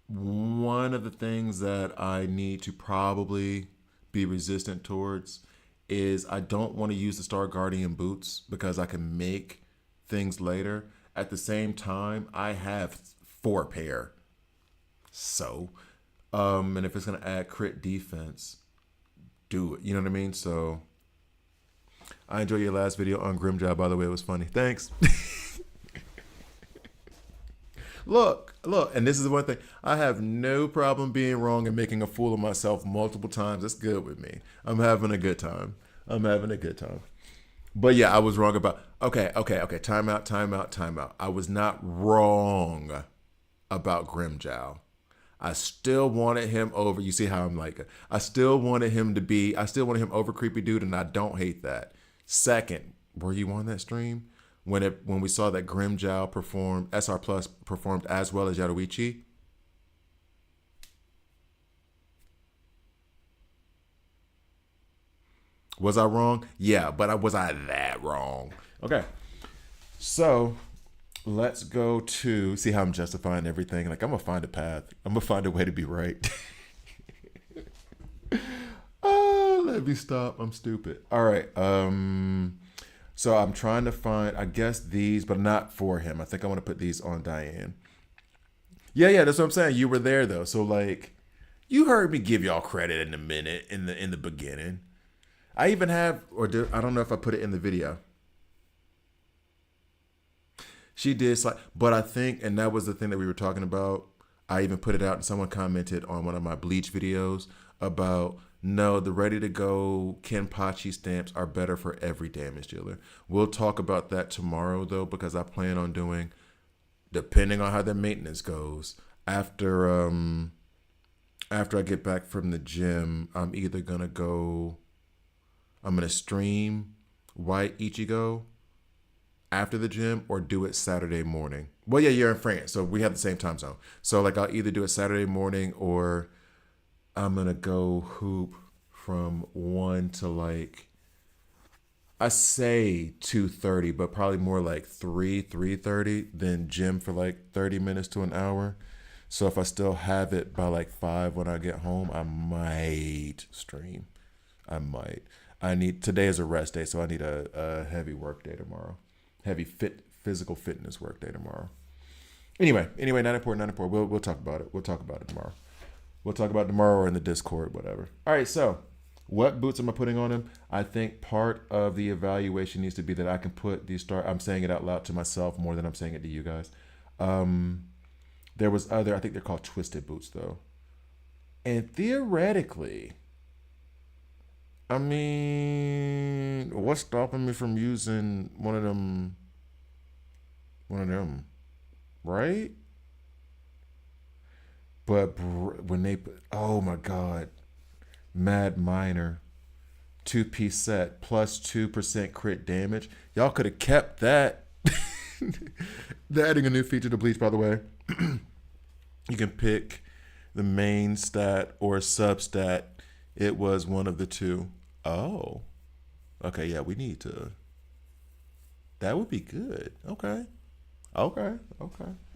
S1: One of the things that I need to probably be resistant towards is I don't want to use the Star Guardian boots because I can make things later. At the same time, I have 4 pair. So... and if it's going to add crit defense, do it. You know what I mean? So I enjoyed your last video on Grimjow, by the way. It was funny. Thanks. Look, and this is the one thing. I have no problem being wrong and making a fool of myself multiple times. It's good with me. I'm having a good time. But yeah, I was wrong about, okay. Time out. I was not wrong about Grimjow. I still wanted him over. You see how I'm like, I still wanted him over creepy dude, and I don't hate that. Second, were you on that stream when we saw that Grimjow performed, SR Plus performed as well as Yadoichi? Was I wrong? Yeah, but was I that wrong? Okay, so let's go to see how I'm justifying everything. Like, I'm gonna find a path. I'm gonna find a way to be right. Oh, let me stop. I'm stupid. All right. So I'm trying to find, I guess these, but not for him. I think I want to put these on Diane. Yeah. That's what I'm saying. You were there though, so like, you heard me give y'all credit in a minute in the beginning. I even have, I don't know if I put it in the video. She did, but I think, and that was the thing that we were talking about. I even put it out and someone commented on one of my bleach videos about, no, the ready to go Kenpachi stamps are better for every damage dealer. We'll talk about that tomorrow though, because I plan on doing, depending on how the maintenance goes, after I get back from the gym, I'm gonna stream White Ichigo after the gym or do it Saturday morning. Well, yeah, you're in France, so we have the same time zone. So like I'll either do it Saturday morning or I'm gonna go hoop from 1 to like, I say 2:30, but probably more like 3:30, then gym for like 30 minutes to an hour. So if I still have it by like 5 when I get home, I might stream. I might. Today is a rest day, so I need a heavy work day tomorrow. Heavy physical fitness work day tomorrow. Anyway, not important. We'll talk about it. We'll talk about it tomorrow. We'll talk about it tomorrow or in the Discord, whatever. All right, so what boots am I putting on him? I think part of the evaluation needs to be that I can put these I'm saying it out loud to myself more than I'm saying it to you guys. There was I think they're called twisted boots though. And theoretically, I mean, what's stopping me from using one of them, right? But when they put, oh my God, Mad Minor, 2-piece set plus 2% crit damage. Y'all could have kept that. They're adding a new feature to Bleach, by the way. You can pick the main stat or substat. It was one of the two. Oh, okay. Yeah, we need to. That would be good. Okay.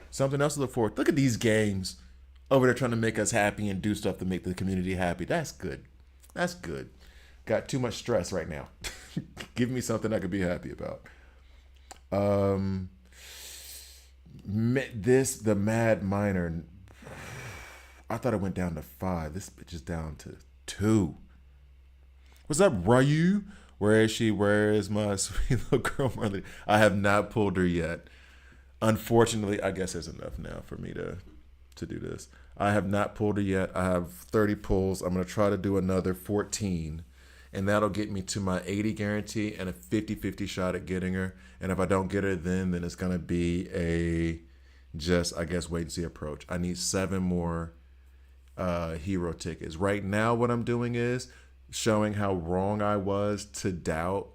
S1: Something else to look forward. Look at these games over there trying to make us happy and do stuff to make the community happy. That's good. Got too much stress right now. Give me something I could be happy about. The Mad Minor, I thought it went down to 5. This bitch is down to 2. What's up, Ryu? Where is she? Where is my sweet little girl, Merlin? I have not pulled her yet. Unfortunately, I guess there's enough now for me to do this. I have not pulled her yet. I have 30 pulls. I'm going to try to do another 14. And that'll get me to my 80 guarantee and a 50-50 shot at getting her. And if I don't get her then it's going to be a just, I guess, wait and see approach. I need 7 more hero tickets. Right now, what I'm doing is showing how wrong I was to doubt,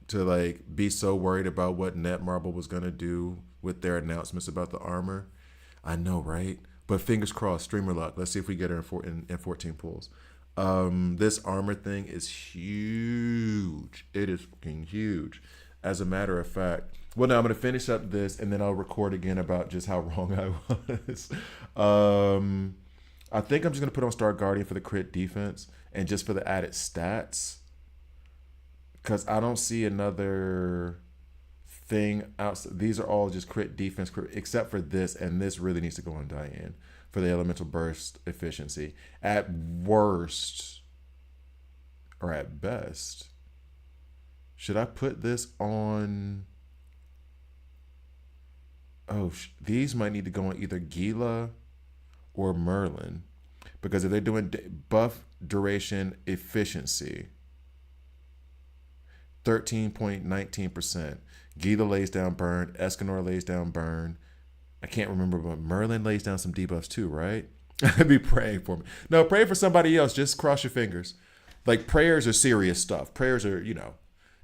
S1: to like be so worried about what Netmarble was going to do with their announcements about the armor. I know, right? But fingers crossed, streamer luck. Let's see if we get her in 14 pulls. This armor thing is huge. It is fucking huge. As a matter of fact, well, now I'm going to finish up this and then I'll record again about just how wrong I was. I think I'm just going to put on Star Guardian for the crit defense and just for the added stats. Because I don't see another thing outside. These are all just crit defense, except for this, and this really needs to go on Diane for the elemental burst efficiency. At worst, or at best, should I put this on? Oh, these might need to go on either Gila or Merlin, because if they're doing buff duration efficiency, 13.19%. Gila lays down burn. Escanor lays down burn. I can't remember, but Merlin lays down some debuffs too, right? I'd be praying for me. No, pray for somebody else. Just cross your fingers. Like, prayers are serious stuff. Prayers are,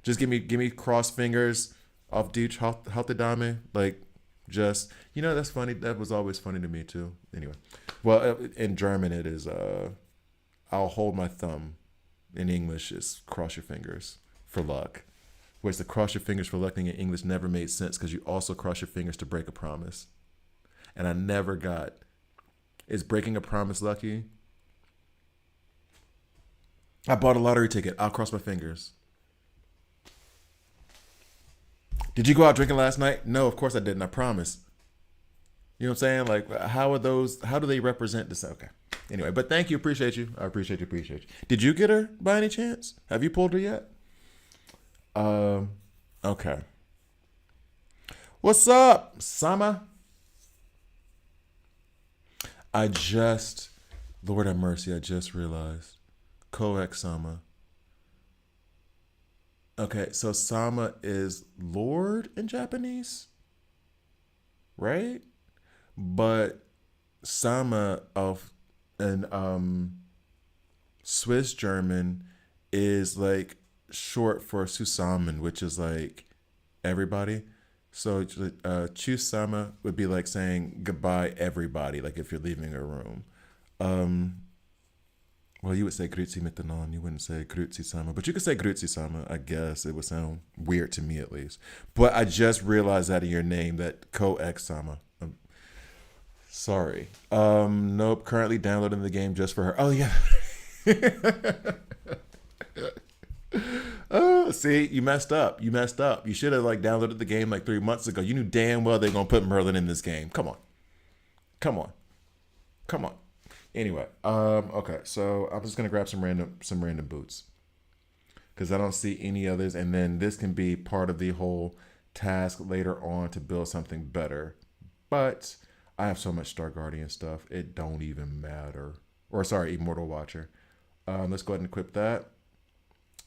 S1: just give me cross fingers off Deech Haltedame. Like, just, that's funny. That was always funny to me too. Anyway, well, in German it is, I'll hold my thumb. In English is cross your fingers for luck. Whereas the cross your fingers for luck thing in English never made sense because you also cross your fingers to break a promise. And I never got, is breaking a promise lucky? I bought a lottery ticket. I'll cross my fingers. Did you go out drinking last night? No, of course I didn't. I promise. You know what I'm saying? Like, how do they represent this? Okay. Anyway, but thank you. Appreciate you. I appreciate you. Did you get her by any chance? Have you pulled her yet? Okay. What's up, Sama? I just, Lord have mercy, I just realized. Koek Sama. Okay, so Sama is Lord in Japanese, right? But Sama of an Swiss German is like short for Susamen, which is like everybody. So Chusama would be like saying goodbye everybody, like if you're leaving a room. Um, well, you would say Grüezi miteinander. You wouldn't say Grüezi sama, but you could say Grüezi sama. I guess it would sound weird to me at least. But I just realized that in your name that Ko X sama. Sorry. Nope. Currently downloading the game just for her. Oh yeah. Oh, see, you messed up. You messed up. You should have like downloaded the game like 3 months ago. You knew damn well they're gonna put Merlin in this game. Come on. Come on. Come on. Anyway, okay, so I'm just gonna grab some random boots because I don't see any others, and then this can be part of the whole task later on to build something better. But I have so much Star Guardian stuff, it don't even matter. Or sorry, Immortal Watcher. Let's go ahead and equip that,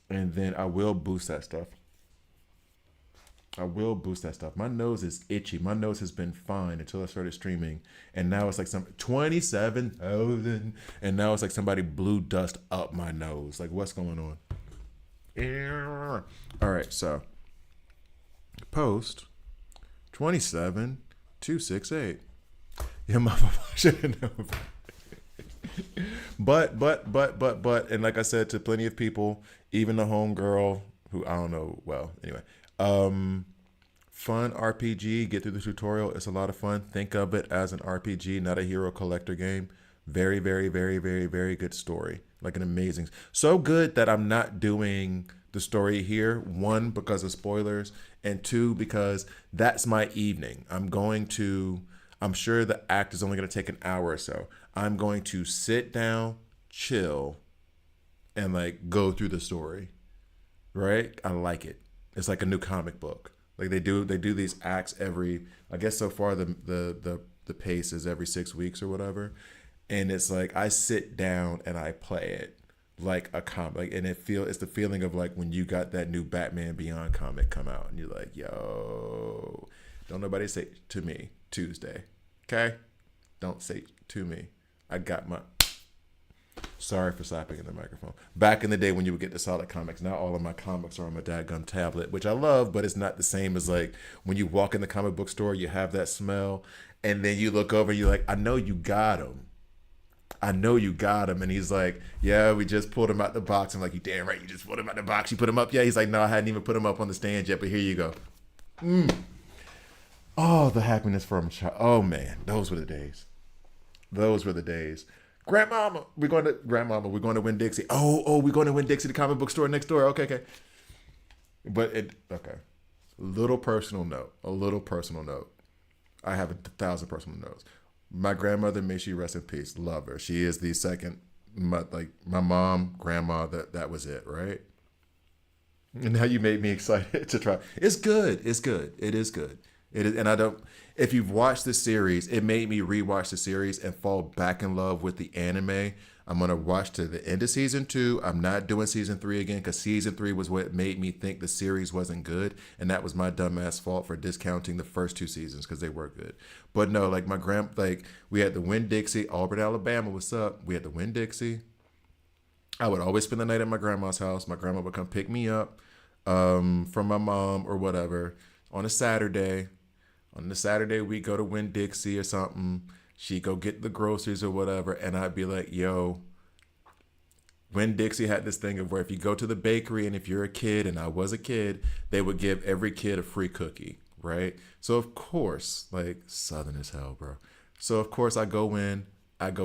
S1: and then I will boost that stuff. I will boost that stuff. My nose is itchy. My nose has been fine until I started streaming. And now it's like some 27,000. And now it's like somebody blew dust up my nose. Like, what's going on? All right, so post 27,268. Yeah, my should have known. But, and like I said to plenty of people, even the homegirl who I don't know, well, anyway. Fun RPG, get through the tutorial. It's a lot of fun. Think of it as an RPG, not a hero collector game. Very, very, very, very, very good story. Like an amazing, so good that I'm not doing the story here. One, because of spoilers, and two, because that's my evening. I'm sure the act is only going to take an hour or so. I'm going to sit down, chill, and like go through the story. Right? I like it. It's like a new comic book. Like they do these acts every, I guess so far the pace is every 6 weeks or whatever. And it's like I sit down and I play it like a comic. Like, and it's the feeling of like when you got that new Batman Beyond comic come out and you're like, yo, don't nobody say to me Tuesday. Okay? Don't say to me. I got my, sorry for slapping in the microphone. Back in the day when you would get the solid comics, now all of my comics are on my dadgum tablet, which I love, but it's not the same as like when you walk in the comic book store, you have that smell, and then you look over and you're like, I know you got him. I know you got him. And he's like, yeah, we just pulled him out the box. I'm like, you damn right, you just pulled him out the box. You put him up? Yeah. He's like, no, I hadn't even put him up on the stand yet, but here you go. Oh, the happiness from a child. Oh man, those were the days. Those were the days. Grandmama, we're going to Winn Dixie. We're going to Winn Dixie, the comic book store next door. Okay. Okay. A little personal note. I have 1,000 personal notes. My grandmother, may she rest in peace. Love her. She is the second, my mom, grandma, that was it, right? And now you made me excited to try. It's good. It is good. It is, and I don't. If you've watched the series, it made me rewatch the series and fall back in love with the anime. I'm gonna watch to the end of season 2. I'm not doing season 3 again because season 3 was what made me think the series wasn't good, and that was my dumbass fault for discounting the first 2 seasons because they were good. But no, like we had the Winn Dixie, Auburn, Alabama. What's up? We had the Winn Dixie. I would always spend the night at my grandma's house. My grandma would come pick me up from my mom or whatever on a Saturday. On the Saturday, we go to Winn Dixie or something. She go get the groceries or whatever, and I'd be like, yo, Winn Dixie had this thing of where if you go to the bakery and if you're a kid, and I was a kid, they would give every kid a free cookie, right? So, of course, like Southern as hell, bro. So, of course, I go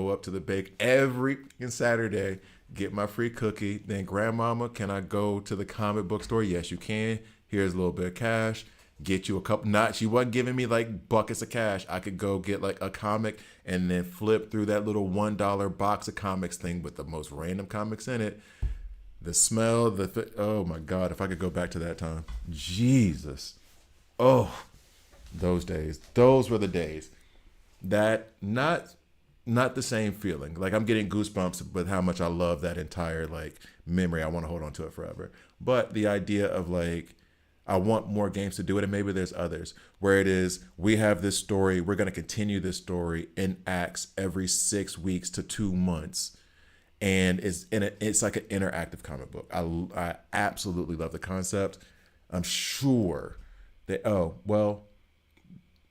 S1: up to the bake every Saturday, get my free cookie. Then, grandmama, can I go to the comic book store? Yes, you can. Here's a little bit of cash. Get you a couple, she wasn't giving me like buckets of cash. I could go get like a comic and then flip through that little $1 box of comics thing with the most random comics in it. The smell, oh my God, if I could go back to that time. Jesus. Oh, those days. Those were the days. That not not the same feeling. Like I'm getting goosebumps with how much I love that entire like memory. I want to hold on to it forever. But the idea of like I want more games to do it, and maybe there's others where it is we have this story, we're going to continue this story in acts every 6 weeks to 2 months, and it's like an interactive comic book. I absolutely love the concept. I'm sure that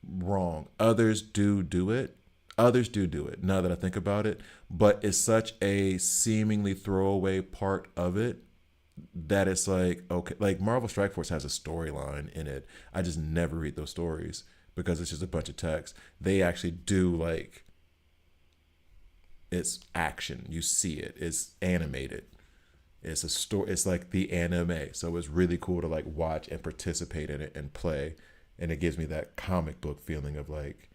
S1: wrong. Others do it. Others do it. Now that I think about it, but it's such a seemingly throwaway part of it that it's like, okay, like Marvel Strike Force has a storyline in it. I just never read those stories because it's just a bunch of text. They actually do like, it's action. You see it. It's animated. It's a story. It's like the anime. So it's really cool to like watch and participate in it and play. And it gives me that comic book feeling of like,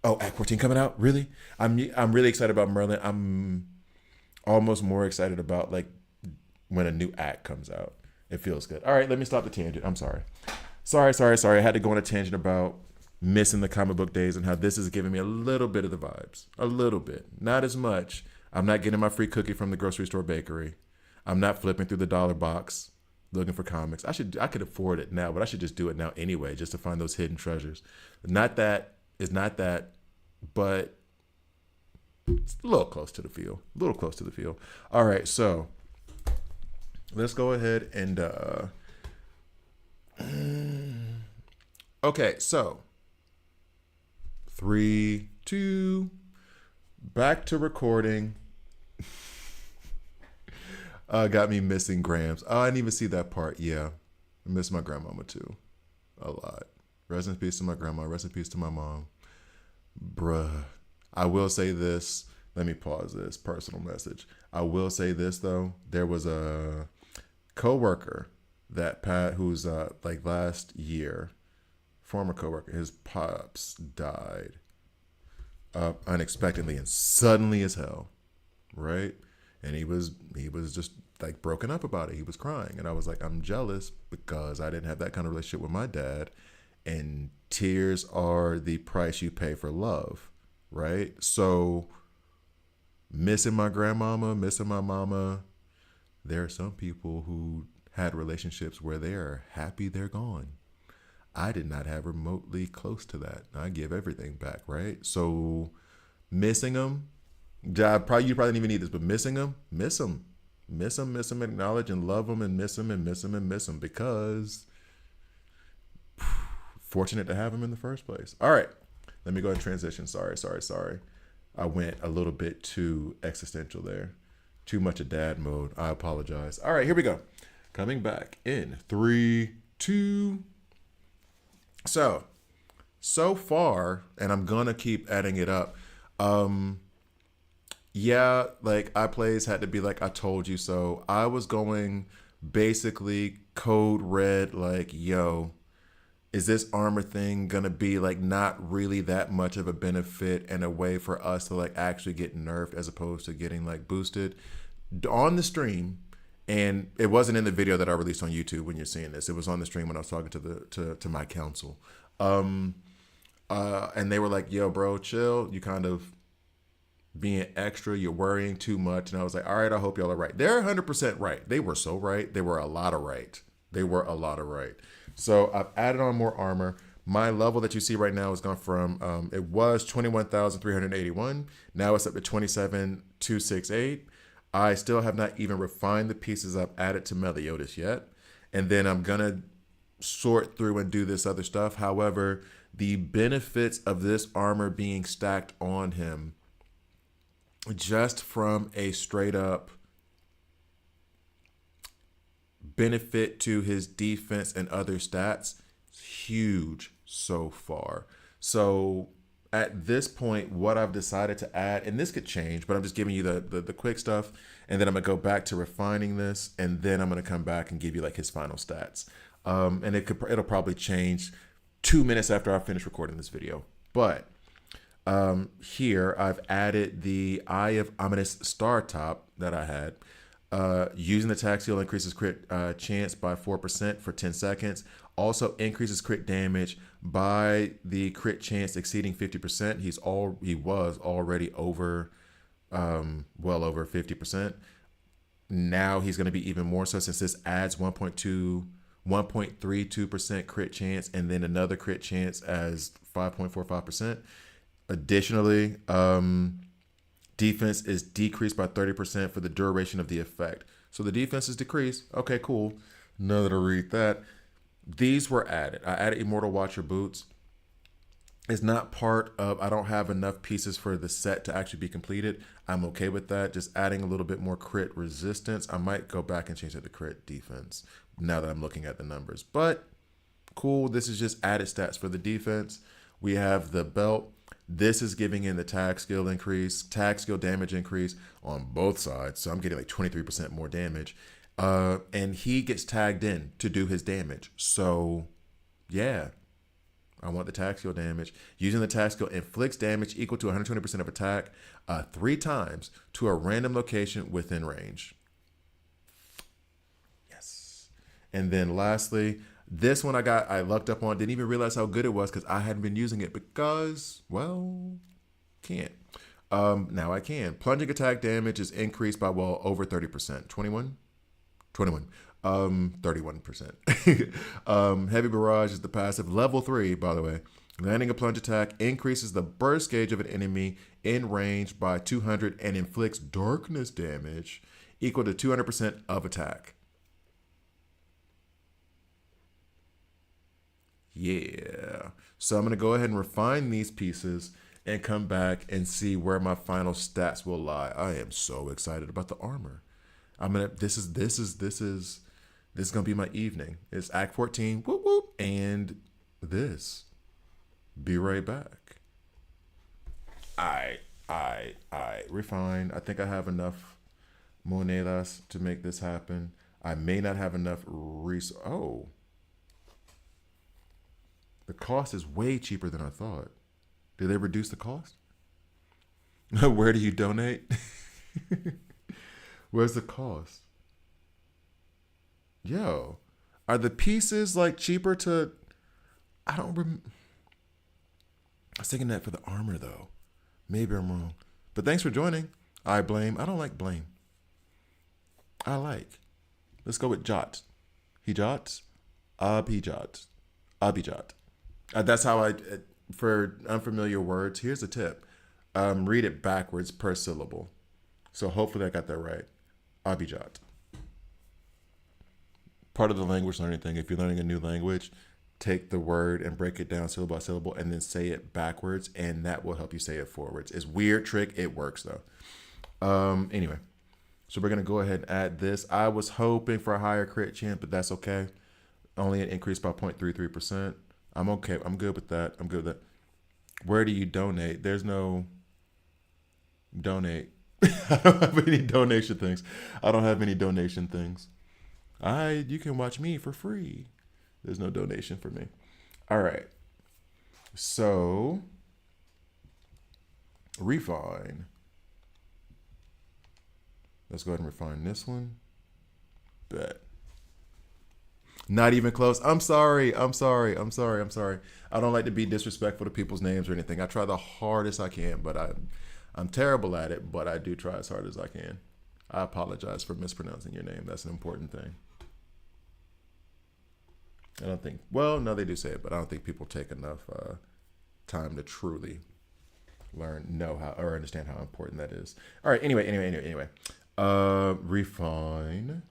S1: oh, Act 14 coming out? Really? I'm really excited about Merlin. I'm almost more excited about like when a new act comes out. It feels good. All right, let me stop the tangent. I'm sorry. Sorry. I had to go on a tangent about missing the comic book days and how this is giving me a little bit of the vibes. A little bit. Not as much. I'm not getting my free cookie from the grocery store bakery. I'm not flipping through the dollar box looking for comics. I could afford it now, but I should just do it now anyway, just to find those hidden treasures. Not that, but it's a little close to the feel. All right, so let's go ahead and okay, so 3, 2, back to recording. Got me missing Grams. Oh, I didn't even see that part. Yeah, I miss my grandmama too, a lot. Rest in peace to my grandma. Rest in peace to my mom. Bruh. I will say this. Let me pause this personal message. I will say this though. There was a coworker that who's like last year, former coworker. His pops died unexpectedly and suddenly as hell, right? And he was just like broken up about it. He was crying, and I was like, I'm jealous because I didn't have that kind of relationship with my dad. And tears are the price you pay for love, right? So missing my grandmama, missing my mama. There are some people who had relationships where they are happy they're gone. I did not have remotely close to that. I give everything back, right? So missing them, you probably didn't even need this, but missing them, miss them, acknowledge and love them, and miss them because fortunate to have them in the first place. All right, let me go ahead and transition. Sorry. I went a little bit too existential there. Too much of dad mode. I apologize. All right, here we go. Coming back in 3, 2. So far, and I'm gonna keep adding it up. Yeah, like iPlays had to be like, I told you so. I was going basically code red, like, yo, is this armor thing gonna be like not really that much of a benefit and a way for us to like actually get nerfed as opposed to getting like boosted on the stream? And it wasn't in the video that I released on YouTube when you're seeing this. It was on the stream when I was talking to my counsel. And they were like, yo, bro, chill. You kind of being extra, you're worrying too much. And I was like, all right, I hope y'all are right. They're 100% right. They were so right. They were a lot of right. So I've added on more armor. My level that you see right now has gone from, it was 21,381. Now it's up to 27,268. I still have not even refined the pieces I've added to Meliodas yet. And then I'm going to sort through and do this other stuff. However, the benefits of this armor being stacked on him just from a straight up benefit to his defense and other stats, huge so far. So at this point, what I've decided to add, and this could change, but I'm just giving you the quick stuff, and then I'm gonna go back to refining this, and then I'm gonna come back and give you like his final stats. And it'll probably change 2 minutes after I finish recording this video. But here I've added the Eye of Ominous Star Top that I had. Using the attack skill increases crit chance by 4% for 10 seconds. Also increases crit damage by the crit chance exceeding 50%. He was already over, well over 50%. Now he's going to be even more so, since this adds 1.32% crit chance and then another crit chance as 5.45%. Additionally, defense is decreased by 30% for the duration of the effect. So the defense is decreased. Okay, cool. Now that I read that, these were added. I added Immortal Watcher boots. It's not part of, I don't have enough pieces for the set to actually be completed. I'm okay with that. Just adding a little bit more crit resistance. I might go back and change it to crit defense now that I'm looking at the numbers. But cool, this is just added stats for the defense. We have the belt. This is giving in the tag skill increase, tag skill damage increase on both sides. So I'm getting like 23% more damage. And he gets tagged in to do his damage. So yeah, I want the tag skill damage. Using the tag skill inflicts damage equal to 120% of attack 3 times to a random location within range. Yes. And then lastly, this one I lucked up on. Didn't even realize how good it was because I hadn't been using it because, well, can't. Now I can. Plunging attack damage is increased by, well, over 30%. 21? 31%. Heavy Barrage is the passive. Level 3, by the way. Landing a plunge attack increases the burst gauge of an enemy in range by 200 and inflicts darkness damage equal to 200% of attack. Yeah. So I'm going to go ahead and refine these pieces and come back and see where my final stats will lie. I am so excited about the armor. This is gonna be my evening. It's Act 14, whoop whoop, and this. Be right back. I refine. I think I have enough monedas to make this happen. I may not have enough oh. The cost is way cheaper than I thought. Did they reduce the cost? Where do you donate? Where's the cost? Yo, are the pieces like cheaper to? I don't remember. I was thinking that for the armor though. Maybe I'm wrong. But thanks for joining. I don't like blame. I like. Let's go with jot. He jots. He jots. Abijot. That's how for unfamiliar words, here's a tip. Read it backwards per syllable. So hopefully I got that right. Abijot. Part of the language learning thing, if you're learning a new language, take the word and break it down syllable by syllable and then say it backwards, and that will help you say it forwards. It's a weird trick. It works though. Anyway, so we're going to go ahead and add this. I was hoping for a higher crit chance, but that's okay. Only an increase by 0.33%. I'm okay. I'm good with that. I'm good with that. Where do you donate? There's no donate. I don't have any donation things. You can watch me for free. There's no donation for me. All right. So, refine. Let's go ahead and refine this one. Bet. Not even close. I'm sorry. I don't like to be disrespectful to people's names or anything. I try the hardest I can, but I'm terrible at it, but I do try as hard as I can. I apologize for mispronouncing your name. That's an important thing. I don't think, well, no, they do say it, but I don't think people take enough time to truly know how or understand how important that is. All right, anyway. Refine.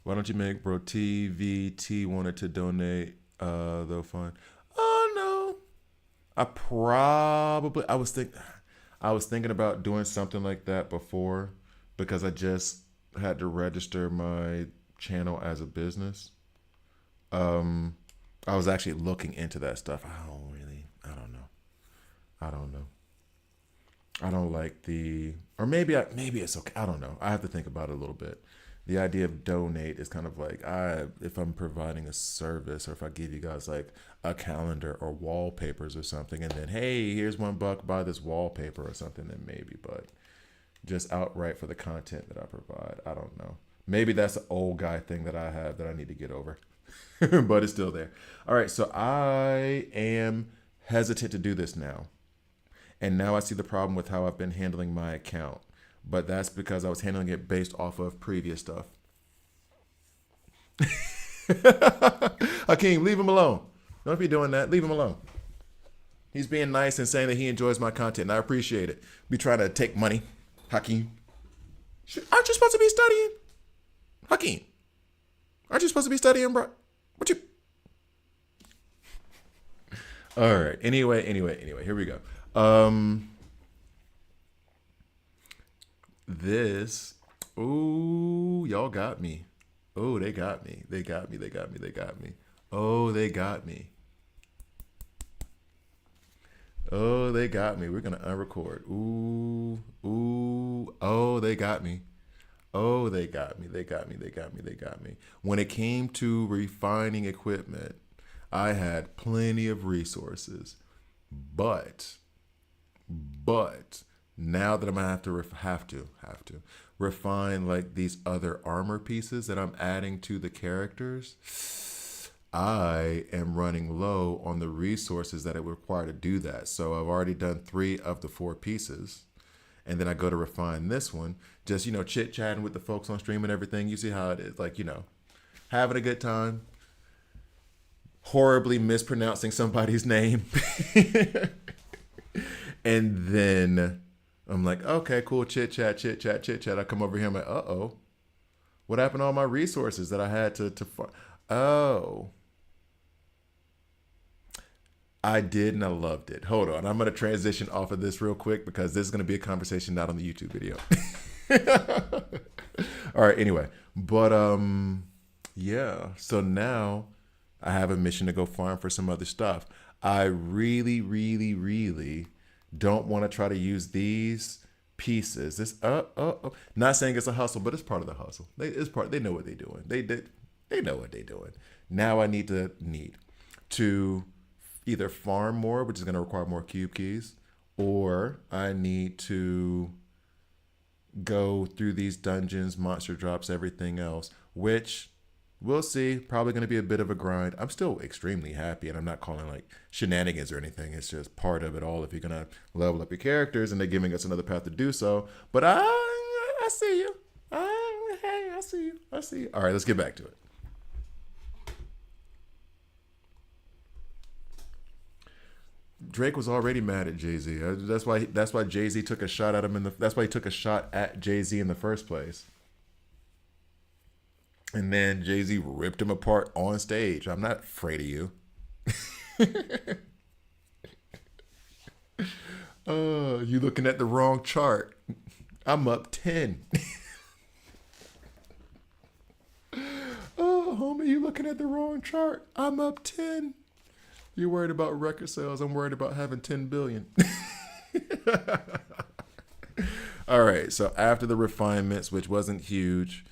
S1: Why don't you make bro TVT wanted to donate, though fine. Oh no. I was thinking about doing something like that before because I just had to register my channel as a business. I was actually looking into that stuff. I don't know. I don't like or maybe it's okay. I don't know. I have to think about it a little bit. The idea of donate is kind of like, if I'm providing a service or if I give you guys like a calendar or wallpapers or something, and then, hey, here's $1, buy this wallpaper or something, then maybe, but just outright for the content that I provide. I don't know. Maybe that's an old guy thing that I have that I need to get over, but it's still there. All right, so I am hesitant to do this now. And now I see the problem with how I've been handling my account. But that's because I was handling it based off of previous stuff. Hakeem, leave him alone. Don't be doing that. Leave him alone. He's being nice and saying that he enjoys my content, and I appreciate it. Be trying to take money. Hakeem. Aren't you supposed to be studying? Hakeem. Aren't you supposed to be studying, bro? What you... All right. Anyway, here we go. This, ooh, y'all got me. Oh, they got me. They got me. Oh, they got me. Oh, they got me. We're gonna unrecord. Ooh. Oh, they got me. Oh, they got me. They got me. When it came to refining equipment, I had plenty of resources, but now that I'm gonna have to refine like these other armor pieces that I'm adding to the characters, I am running low on the resources that it would require to do that. So I've already done 3 of the 4 pieces, and then I go to refine this one, just chit chatting with the folks on stream and everything. You see how it is, like having a good time, horribly mispronouncing somebody's name. And then I'm like, okay, cool, chit chat. I come over here, I'm like, uh-oh. What happened to all my resources that I had to find? Oh. I did, and I loved it. Hold on. I'm going to transition off of this real quick because this is going to be a conversation not on the YouTube video. All right, anyway. But, yeah. So now I have a mission to go farm for some other stuff. I really don't want to try to use these pieces. This not saying it's a hustle, but it's part of the hustle. They know what they're doing. They know what they're doing. Now I need to either farm more, which is going to require more cube keys, or I need to go through these dungeons, monster drops, everything else, which we'll see. Probably going to be a bit of a grind. I'm still extremely happy, and I'm not calling like shenanigans or anything. It's just part of it all. If you're going to level up your characters, and they're giving us another path to do so. But I see you. Hey, I see you. All right, let's get back to it. Drake was already mad at Jay-Z. That's why Jay-Z took a shot at him that's why he took a shot at Jay-Z in the first place. And then Jay-Z ripped him apart on stage. I'm not afraid of you. You looking at the wrong chart. I'm up 10. Oh, homie, you looking at the wrong chart. I'm up 10. You're worried about record sales. I'm worried about having 10 billion. All right. So after the refinements, which wasn't huge,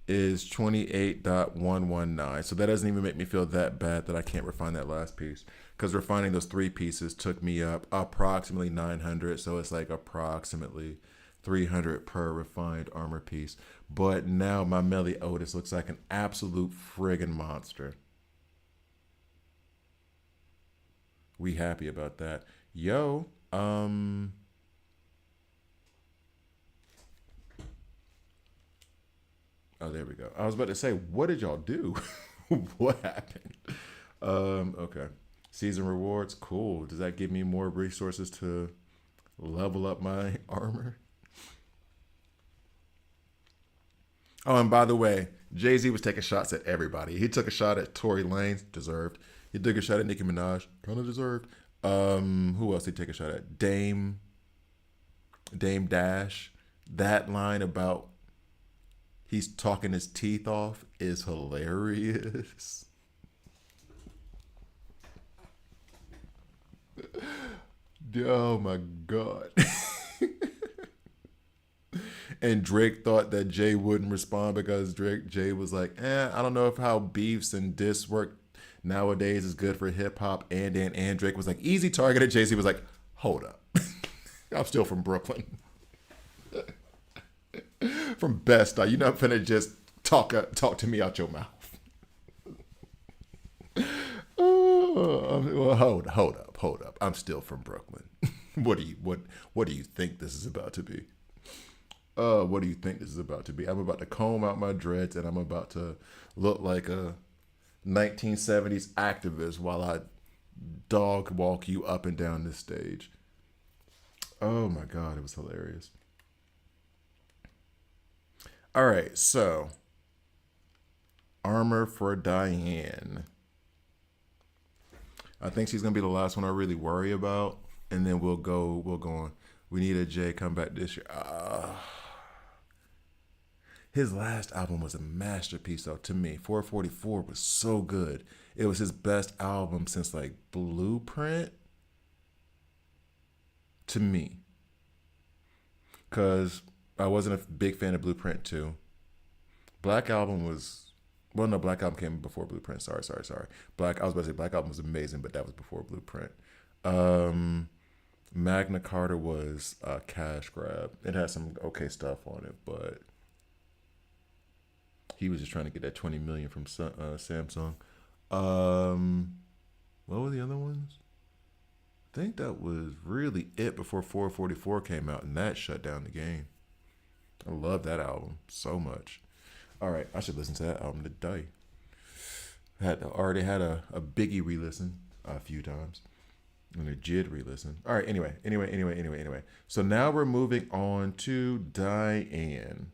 S1: is 28.119. So that doesn't even make me feel that bad that I can't refine that last piece, because refining those 3 pieces took me up approximately 900. So it's like approximately 300 per refined armor piece. But now my Meliodas looks like an absolute friggin' monster. We happy about that. Yo, oh, there we go. I was about to say, what did y'all do? What happened? Okay. Season rewards, cool. Does that give me more resources to level up my armor? Oh, and by the way, Jay-Z was taking shots at everybody. He took a shot at Tory Lanez, deserved. He took a shot at Nicki Minaj, kind of deserved. Who else did he take a shot at? Dame Dash. That line about he's talking his teeth off is hilarious. Oh my God. And Drake thought that Jay wouldn't respond because Jay was like, I don't know if how beefs and diss work. Nowadays is good for hip hop. And Drake was like easy targeted. Jay-Z was like, hold up. I'm still from Brooklyn. From Best. You're not finna just talk to me out your mouth. Well, hold up. I'm still from Brooklyn. What do you think this is about to be? What do you think this is about to be? I'm about to comb out my dreads and I'm about to look like a 1970s activist while I dog walk you up and down this stage. Oh my God, it was hilarious. All right, so armor for Diane. I think she's gonna be the last one I really worry about, and then we'll go on. We need a Jay come back this year. His last album was a masterpiece, though, to me. 444 was so good. It was his best album since like Blueprint to me. Cause I wasn't a big fan of Blueprint 2. Black Album was well, no, Black Album came before Blueprint. Sorry. I was about to say Black Album was amazing, but that was before Blueprint. Magna Carta was a cash grab. It had some okay stuff on it, but he was just trying to get that 20 million from Samsung. What were the other ones? I think that was really it before 444 came out, and that shut down the game. I love that album so much. All right, I should listen to that album today. Already had a Biggie re-listen a few times. And a Jid re-listen. All right, anyway. So now we're moving on to Diane.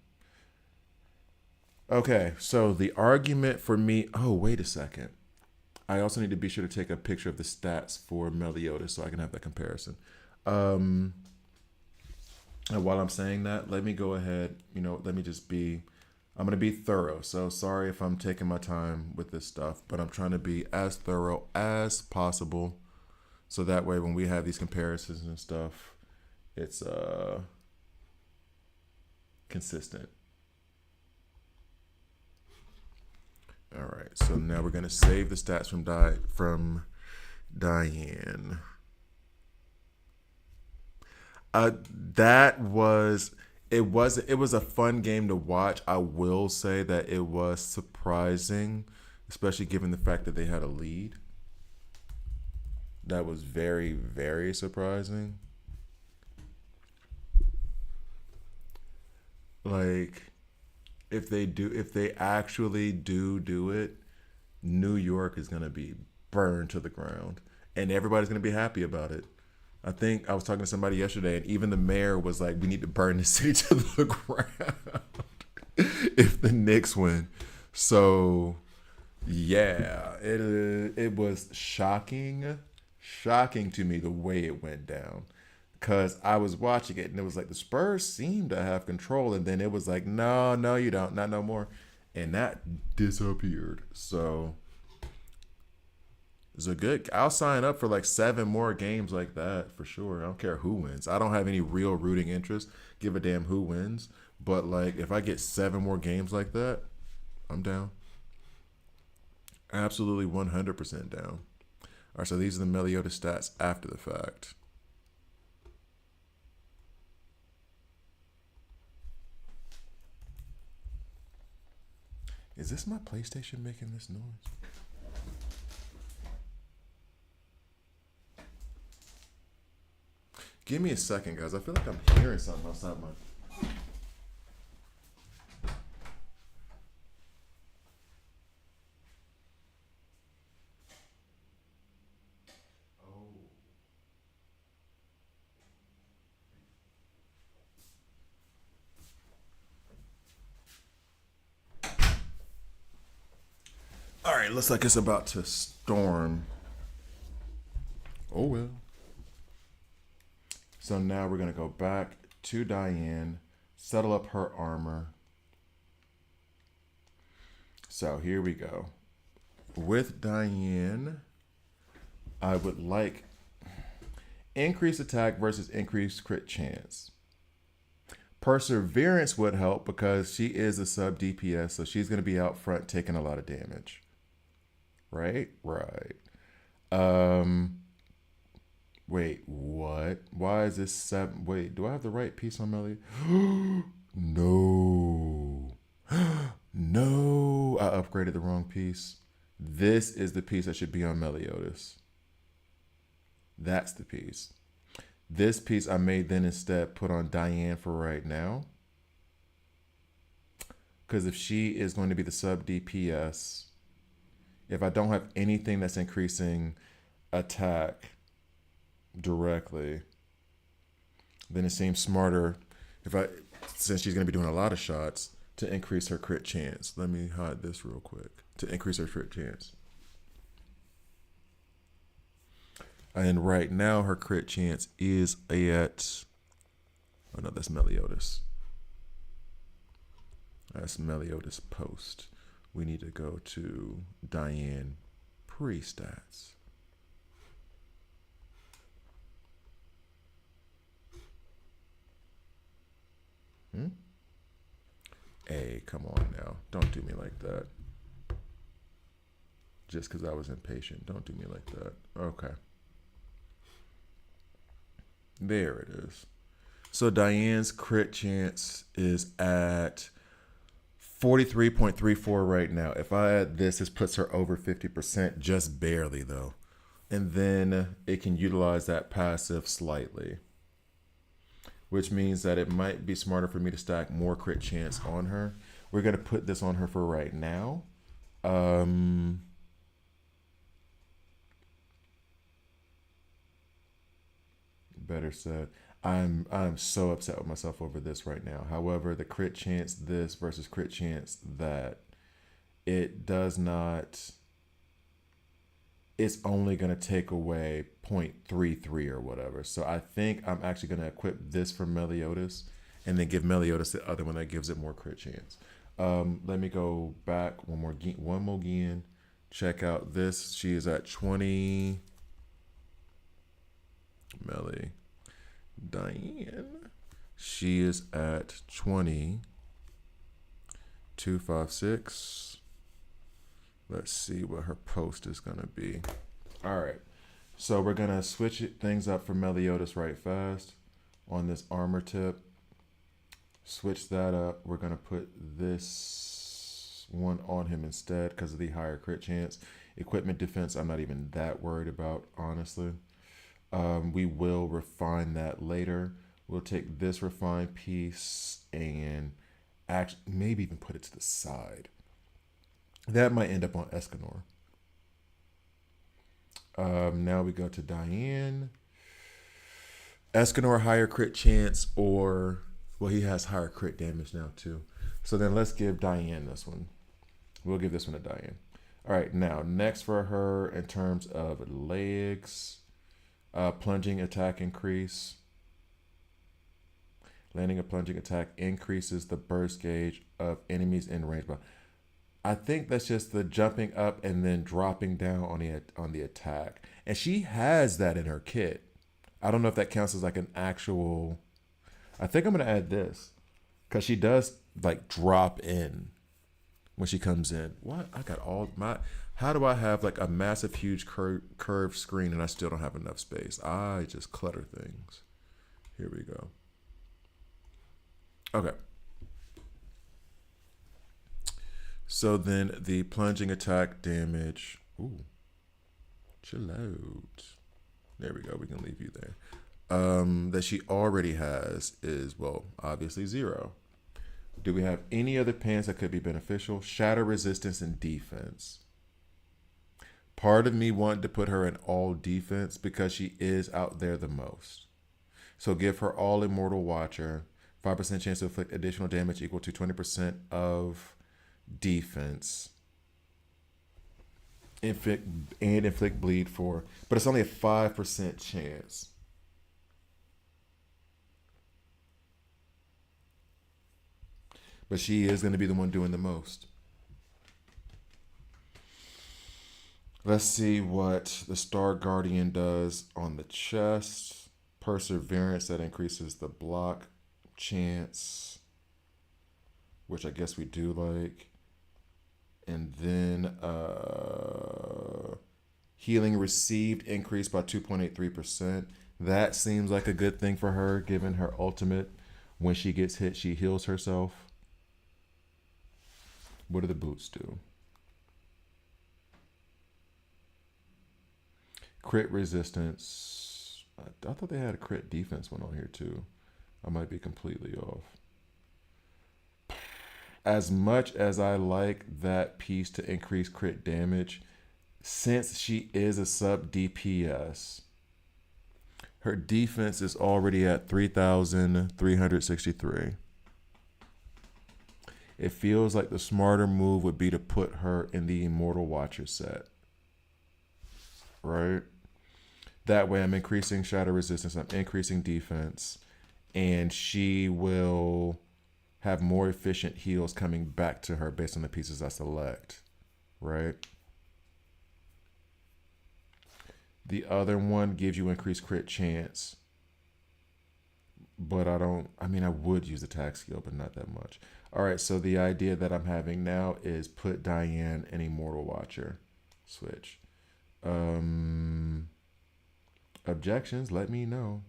S1: Okay, so the argument for me... Oh, wait a second. I also need to be sure to take a picture of the stats for Meliodas so I can have that comparison. And while I'm saying that, let me go ahead, let me just be... I'm going to be thorough. So sorry if I'm taking my time with this stuff, but I'm trying to be as thorough as possible. So that way when we have these comparisons and stuff, it's consistent. All right. So now we're going to save the stats from Diane. It was a fun game to watch. I will say that it was surprising, especially given the fact that they had a lead. That was very, very surprising. Like, if they actually do it, New York is gonna be burned to the ground, and everybody's gonna be happy about it. I think I was talking to somebody yesterday, and even the mayor was like, "We need to burn the city to the ground if the Knicks win." So, yeah, it was shocking to me the way it went down, because I was watching it and it was like the Spurs seemed to have control, and then it was like, no, you don't, not no more, and that disappeared. So. It's a good. I'll sign up for like 7 more games like that for sure. I don't care who wins. I don't have any real rooting interest. Give a damn who wins. But like, if I get 7 more games like that, I'm down. Absolutely 100% down. All right, so these are the Meliodas stats after the fact. Is this my PlayStation making this noise? Give me a second, guys. I feel like I'm hearing something outside my... All right, looks like it's about to storm. Oh, well. So now we're going to go back to Diane, settle up her armor. So here we go. With Diane, I would like increased attack versus increased crit chance. Perseverance would help because she is a sub DPS, so she's going to be out front taking a lot of damage. Right? Right. Um, wait, what? Why is this seven? Wait, do I have the right piece on Melly? No. No. I upgraded the wrong piece. This is the piece that should be on Meliodas. That's the piece. This piece I may then instead put on Diane for right now. Because if she is going to be the sub DPS, if I don't have anything that's increasing attack directly, then it seems smarter if I, since she's going to be doing a lot of shots, to increase her crit chance. Let me hide this real quick. To increase her crit chance. And right now her crit chance is at, oh no, that's Meliodas. That's Meliodas post. We need to go to Diane pre-stats. Hey, come on now. Don't do me like that. Just because I was impatient. Don't do me like that. Okay. There it is. So Diane's crit chance is at 43.34 right now. If I add this puts her over 50%, just barely though. And then it can utilize that passive slightly, which means that it might be smarter for me to stack more crit chance on her. We're going to put this on her for right now. Better said. I'm so upset with myself over this right now. However, the crit chance this versus crit chance that, it does not, it's only going to take away 0.33 or whatever. So I think I'm actually going to equip this for Meliodas and then give Meliodas the other one that gives it more crit chance. Let me go back one more again. Check out this. She is at 20. Melly. Diane. She is at 20. 256. Let's see what her post is going to be. All right. So we're going to switch things up for Meliodas right fast on this armor tip. Switch that up. We're going to put this one on him instead because of the higher crit chance. Equipment defense, I'm not even that worried about, honestly. We will refine that later. We'll take this refined piece and actually maybe even put it to the side. That might end up on Escanor. Now we go to Diane. Escanor higher crit chance, or well, he has higher crit damage now too. So then let's give Diane this one. We'll give this one to Diane. All right, now next for her in terms of legs, plunging attack increase. Landing a plunging attack increases the burst gauge of enemies in range. I think that's just the jumping up and then dropping down on the attack. And she has that in her kit. I don't know if that counts as like an actual. I think I'm gonna add this because she does like drop in when she comes in. What? I got all my. How do I have like a massive, huge curved screen and I still don't have enough space? I just clutter things. Here we go. Okay. So then the plunging attack damage. Ooh. Chill out. There we go. We can leave you there. That she already has is, well, obviously 0. Do we have any other pants that could be beneficial? Shatter resistance and defense. Part of me wanted to put her in all defense because she is out there the most. So give her all Immortal Watcher. 5% chance to inflict additional damage equal to 20% of defense. Inflict bleed for, but it's only a 5% chance. But she is going to be the one doing the most. Let's see what the Star Guardian does on the chest. Perseverance, that increases the block chance, which I guess we do like. And then Healing received increased by 2.83%. That seems like a good thing for her, given her ultimate. When she gets hit, she heals herself. What do the boots do? Crit resistance. I thought they had a crit defense one on here too. I might be completely off. As much as I like that piece to increase crit damage, since she is a sub DPS, her defense is already at 3,363. It feels like the smarter move would be to put her in the Immortal Watcher set. Right? That way I'm increasing shatter resistance, I'm increasing defense, and she will have more efficient heals coming back to her based on the pieces I select. Right? The other one gives you increased crit chance. But I would use the attack skill, but not that much. All right, so the idea that I'm having now is put Diane in Immortal Watcher. Switch. Objections, let me know.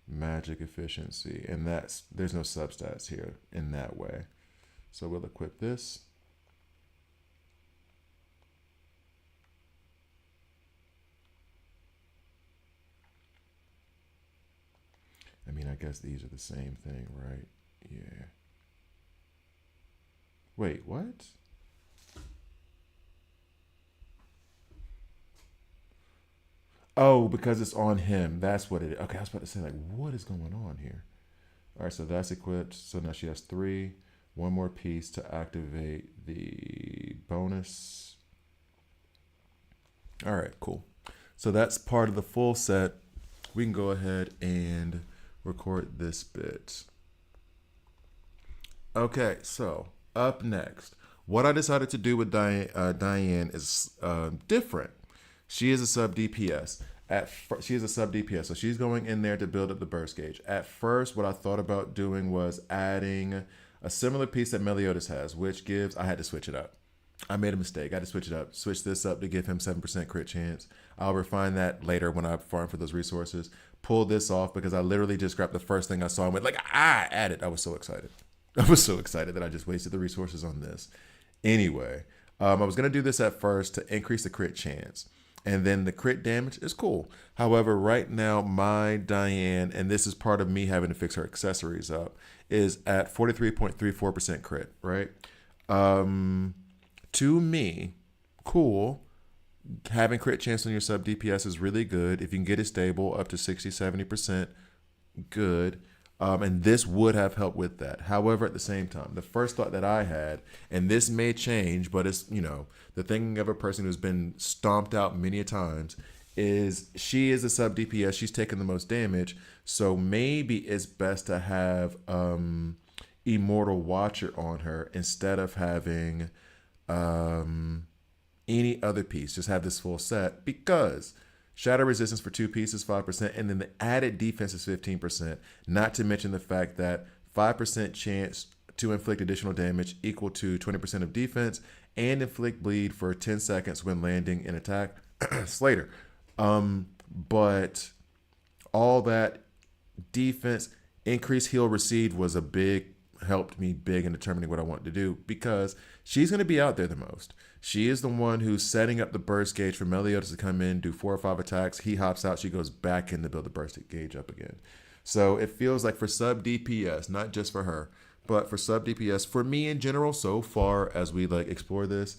S1: Magic efficiency. And there's no substats here in that way. So we'll equip this. I guess these are the same thing, right? Yeah. Wait, what? Oh, because it's on him. That's what it is. Okay, I was about to say, like, what is going on here? All right, so that's equipped. So now she has 3. One more piece to activate the bonus. All right, cool. So that's part of the full set. We can go ahead and record this bit. Okay, so up next, what I decided to do with Diane is different. She is a sub DPS. She is a sub DPS, so she's going in there to build up the burst gauge. At first, what I thought about doing was adding a similar piece that Meliodas has, which gives, I had to switch it up. I made a mistake. I had to switch it up. Switch this up to give him 7% crit chance. I'll refine that later when I farm for those resources. Pull this off because I literally just grabbed the first thing I saw and went like, add it. I was so excited. I was so excited that I just wasted the resources on this. Anyway, I was going to do this at first to increase the crit chance. And then the crit damage is cool. However, right now, my Diane, and this is part of me having to fix her accessories up, is at 43.34% crit, right? To me, cool. Having crit chance on your sub DPS is really good. If you can get it stable up to 60-70%, good. And this would have helped with that. However, at the same time, the first thought that I had, and this may change, but it's, the thinking of a person who's been stomped out many times, is she is a sub DPS. She's taking the most damage. So maybe it's best to have Immortal Watcher on her instead of having any other piece. Just have this full set because shatter resistance for 2 pieces, 5%, and then the added defense is 15%, not to mention the fact that 5% chance to inflict additional damage equal to 20% of defense and inflict bleed for 10 seconds when landing an attack. Slater. But all that defense, increased heal received helped me big in determining what I want to do because she's going to be out there the most. She is the one who's setting up the burst gauge for Meliodas to come in, do 4 or 5 attacks. He hops out. She goes back in to build the burst gauge up again. So it feels like for sub DPS, not just for her, but for sub DPS, for me in general, so far as we explore this,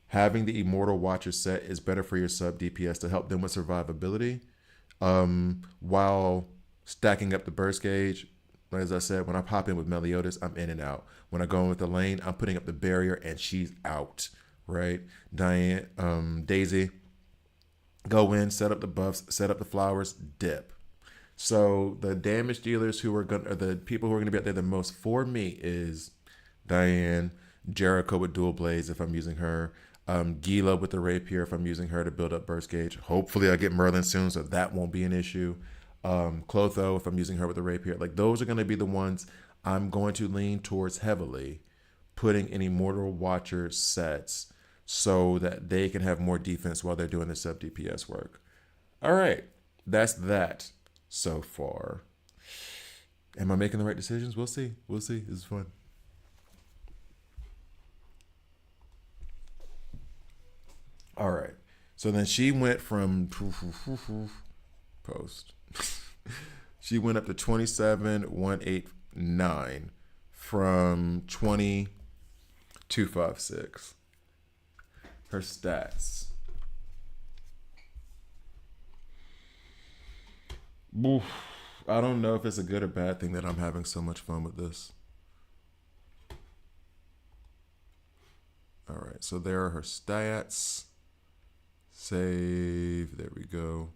S1: having the Immortal Watcher set is better for your sub DPS to help them with survivability while stacking up the burst gauge. As I said, when I pop in with Meliodas, I'm in and out. When I go in with the lane, I'm putting up the barrier and she's out, right? Diane, Daisy, go in, set up the buffs, set up the flowers, dip. So the damage dealers or the people who are going to be out there the most for me is Diane, Jericho with dual blades if I'm using her, Gila with the rapier if I'm using her to build up burst gauge. Hopefully I get Merlin soon, so that won't be an issue. Clotho if I'm using her with the rapier. Those are going to be the ones I'm going to lean towards heavily, putting in Immortal Watcher sets so that they can have more defense while they're doing the sub DPS work. All right, that's that so far. Am I making the right decisions? We'll see. We'll see. This is fun. All right. So then she went from post. She went up to 27,189 from 20,256. Her stats. Oof. I don't know if it's a good or bad thing that I'm having so much fun with this. All right, so there are her stats. Save. There we go.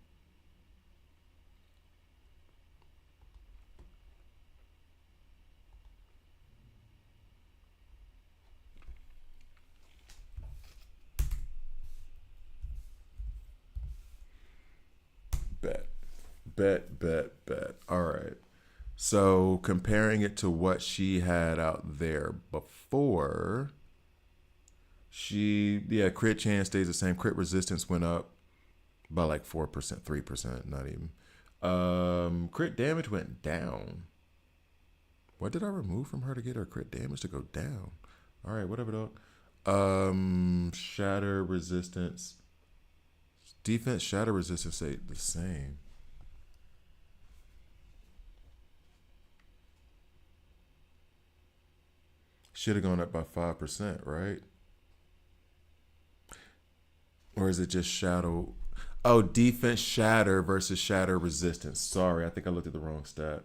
S1: Bet. Bet. All right. So comparing it to what she had out there before, crit chance stays the same. Crit resistance went up by like 4%, 3%, not even. Crit damage went down. What did I remove from her to get her crit damage to go down? All right, whatever, dog. Shatter resistance. Defense shatter resistance stayed the same. Should have gone up by 5%, right? Or is it just shadow? Oh, defense shatter versus shatter resistance. Sorry, I think I looked at the wrong stat.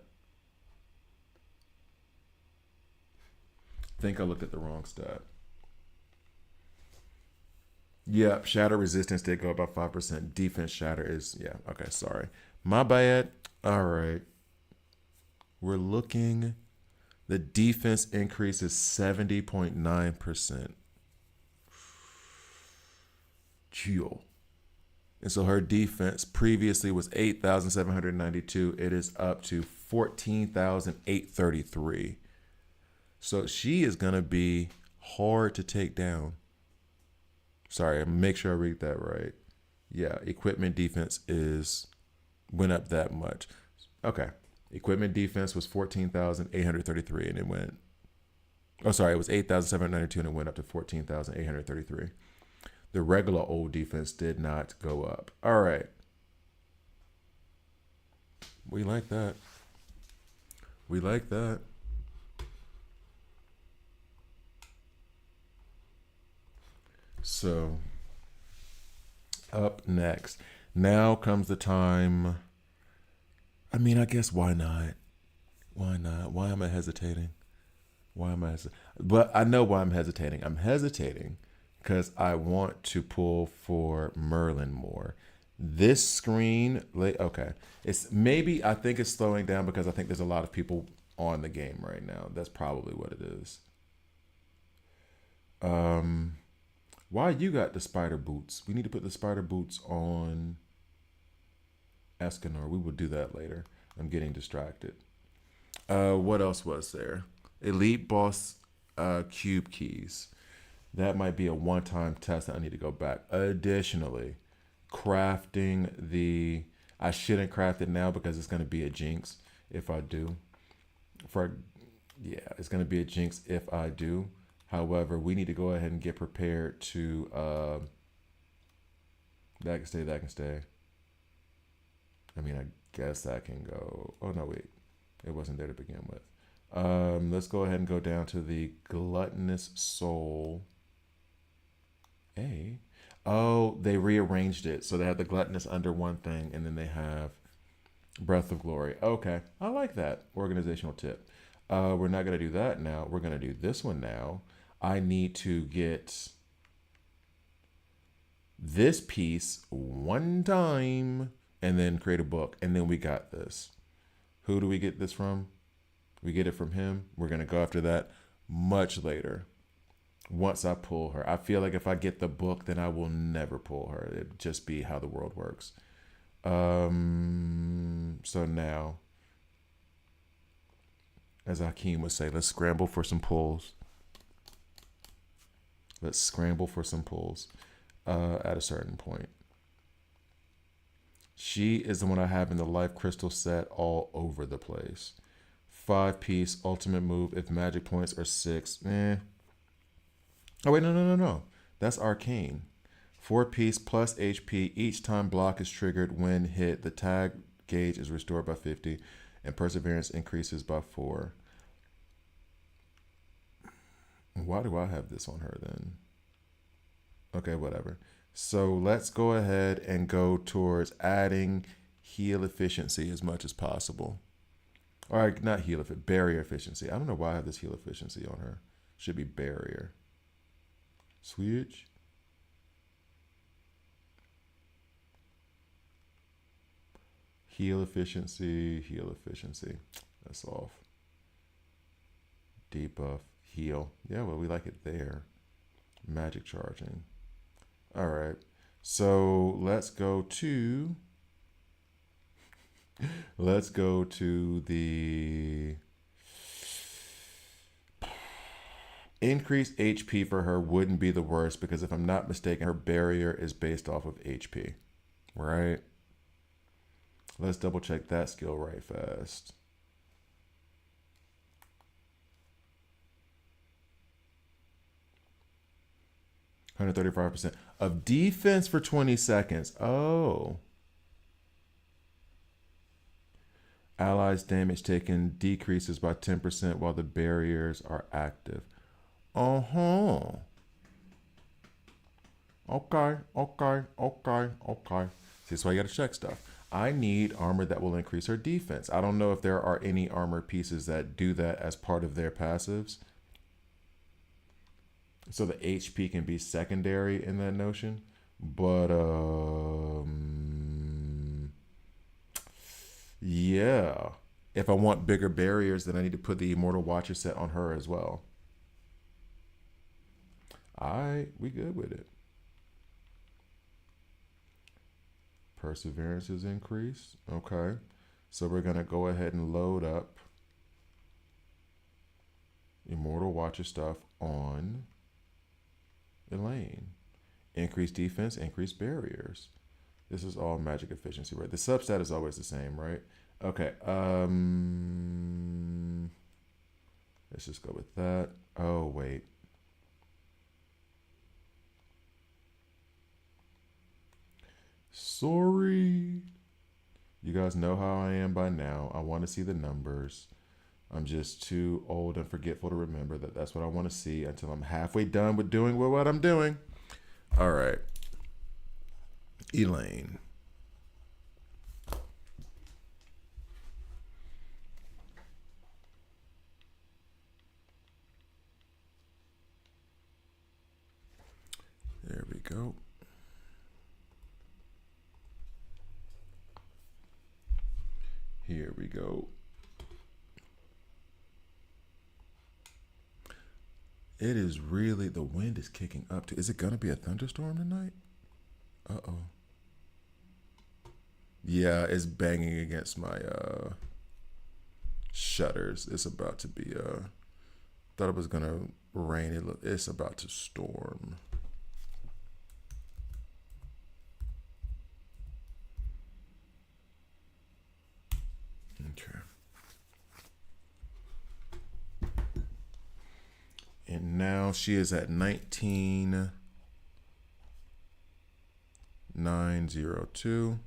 S1: Yep, shatter resistance did go up by 5%. Defense shatter is, yeah, okay, sorry. My bad. All right. We're looking, the defense increase is 70.9%. Chill. And so her defense previously was 8,792. It is up to 14,833. So she is going to be hard to take down. Sorry, make sure I read that right. Yeah, equipment defense went up that much. Okay. Equipment defense was 14,833 and it went, it was 8,792 and it went up to 14,833. The regular old defense did not go up. All right. We like that. So, up next. Now comes the time. I mean, I guess why not? Why am I hesitating? But I know why I'm hesitating. I'm hesitating because I want to pull for Merlin more. This screen, okay. I think it's slowing down because I think there's a lot of people on the game right now. That's probably what it is. Why you got the spider boots? We need to put the spider boots on Escanor. We will do that later. I'm getting distracted. What else was there? Elite boss cube keys. That might be a one-time test that I need to go back. Additionally, crafting I shouldn't craft it now because it's going to be a jinx if I do. It's going to be a jinx if I do. However, we need to go ahead and get prepared to that can stay. I mean, I guess that can go. Oh no, wait. It wasn't there to begin with. Let's go ahead and go down to the gluttonous soul. Oh, they rearranged it. So they have the gluttonous under one thing, and then they have breath of glory. Okay, I like that organizational tip. We're not going to do that now. We're going to do this one now. I need to get this piece one time and then create a book. And then we got this. Who do we get this from? We get it from him. We're going to go after that much later. Once I pull her. I feel like if I get the book, then I will never pull her. It'd just be how the world works. So now, as Hakeem would say, let's scramble for some pulls. Let's scramble for some pulls at a certain point. She is the one I have in the life crystal set all over the place. 5-piece ultimate move. If magic points are 6, Oh wait, no. That's arcane. 4-piece plus HP. Each time block is triggered when hit, the tag gauge is restored by 50, and perseverance increases by 4. Why do I have this on her then? Okay, whatever. So let's go ahead and go towards adding heal efficiency as much as possible. All right, not heal efficiency, barrier efficiency. I don't know why I have this heal efficiency on her. Should be barrier. Switch. Heal efficiency, heal efficiency. That's off. Debuff, heal. Yeah, well, we like it there. Magic charging. All right. So let's go to the increased HP for her wouldn't be the worst because if I'm not mistaken, her barrier is based off of HP, right? Let's double check that skill right fast. %135% of defense for 20 seconds. Oh. Allies' damage taken decreases by 10% while the barriers are active. Okay. See, so I gotta check stuff. I need armor that will increase her defense. I don't know if there are any armor pieces that do that as part of their passives. So the HP can be secondary in that notion. But yeah. If I want bigger barriers, then I need to put the Immortal Watcher set on her as well. We good with it. Perseverance is increased. Okay. So we're going to go ahead and load up Immortal Watcher stuff on Elaine. Increased defense, increased barriers. This is all magic efficiency, right? The substat is always the same, right? Okay. Let's just go with that. Oh, wait. Sorry. You guys know how I am by now. I want to see the numbers. I'm just too old and forgetful to remember that that's what I want to see until I'm halfway done with doing what I'm doing. All right. Elaine. There we go. Here we go. It is really, the wind is kicking up. Is it going to be a thunderstorm tonight? Uh-oh. Yeah, it's banging against my shutters. It's about to be, thought it was going to rain. It's about to storm. Okay. And now she is at 19,902.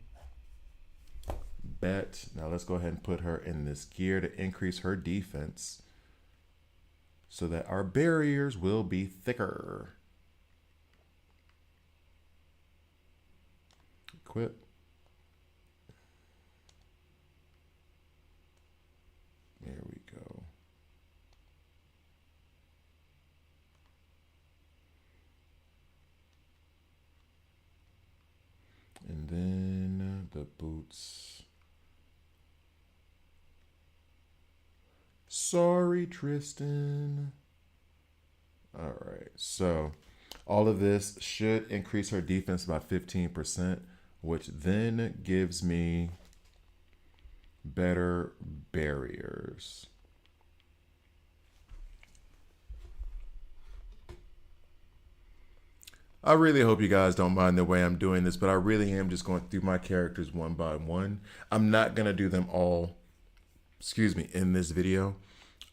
S1: Bet. Now let's go ahead and put her in this gear to increase her defense so that our barriers will be thicker. Equip. There we go. And then the boots. Sorry, Tristan. All right. So all of this should increase her defense by 15%, which then gives me better barriers. I really hope you guys don't mind the way I'm doing this, but I really am just going through my characters one by one. I'm not gonna do them all, excuse me, in this video.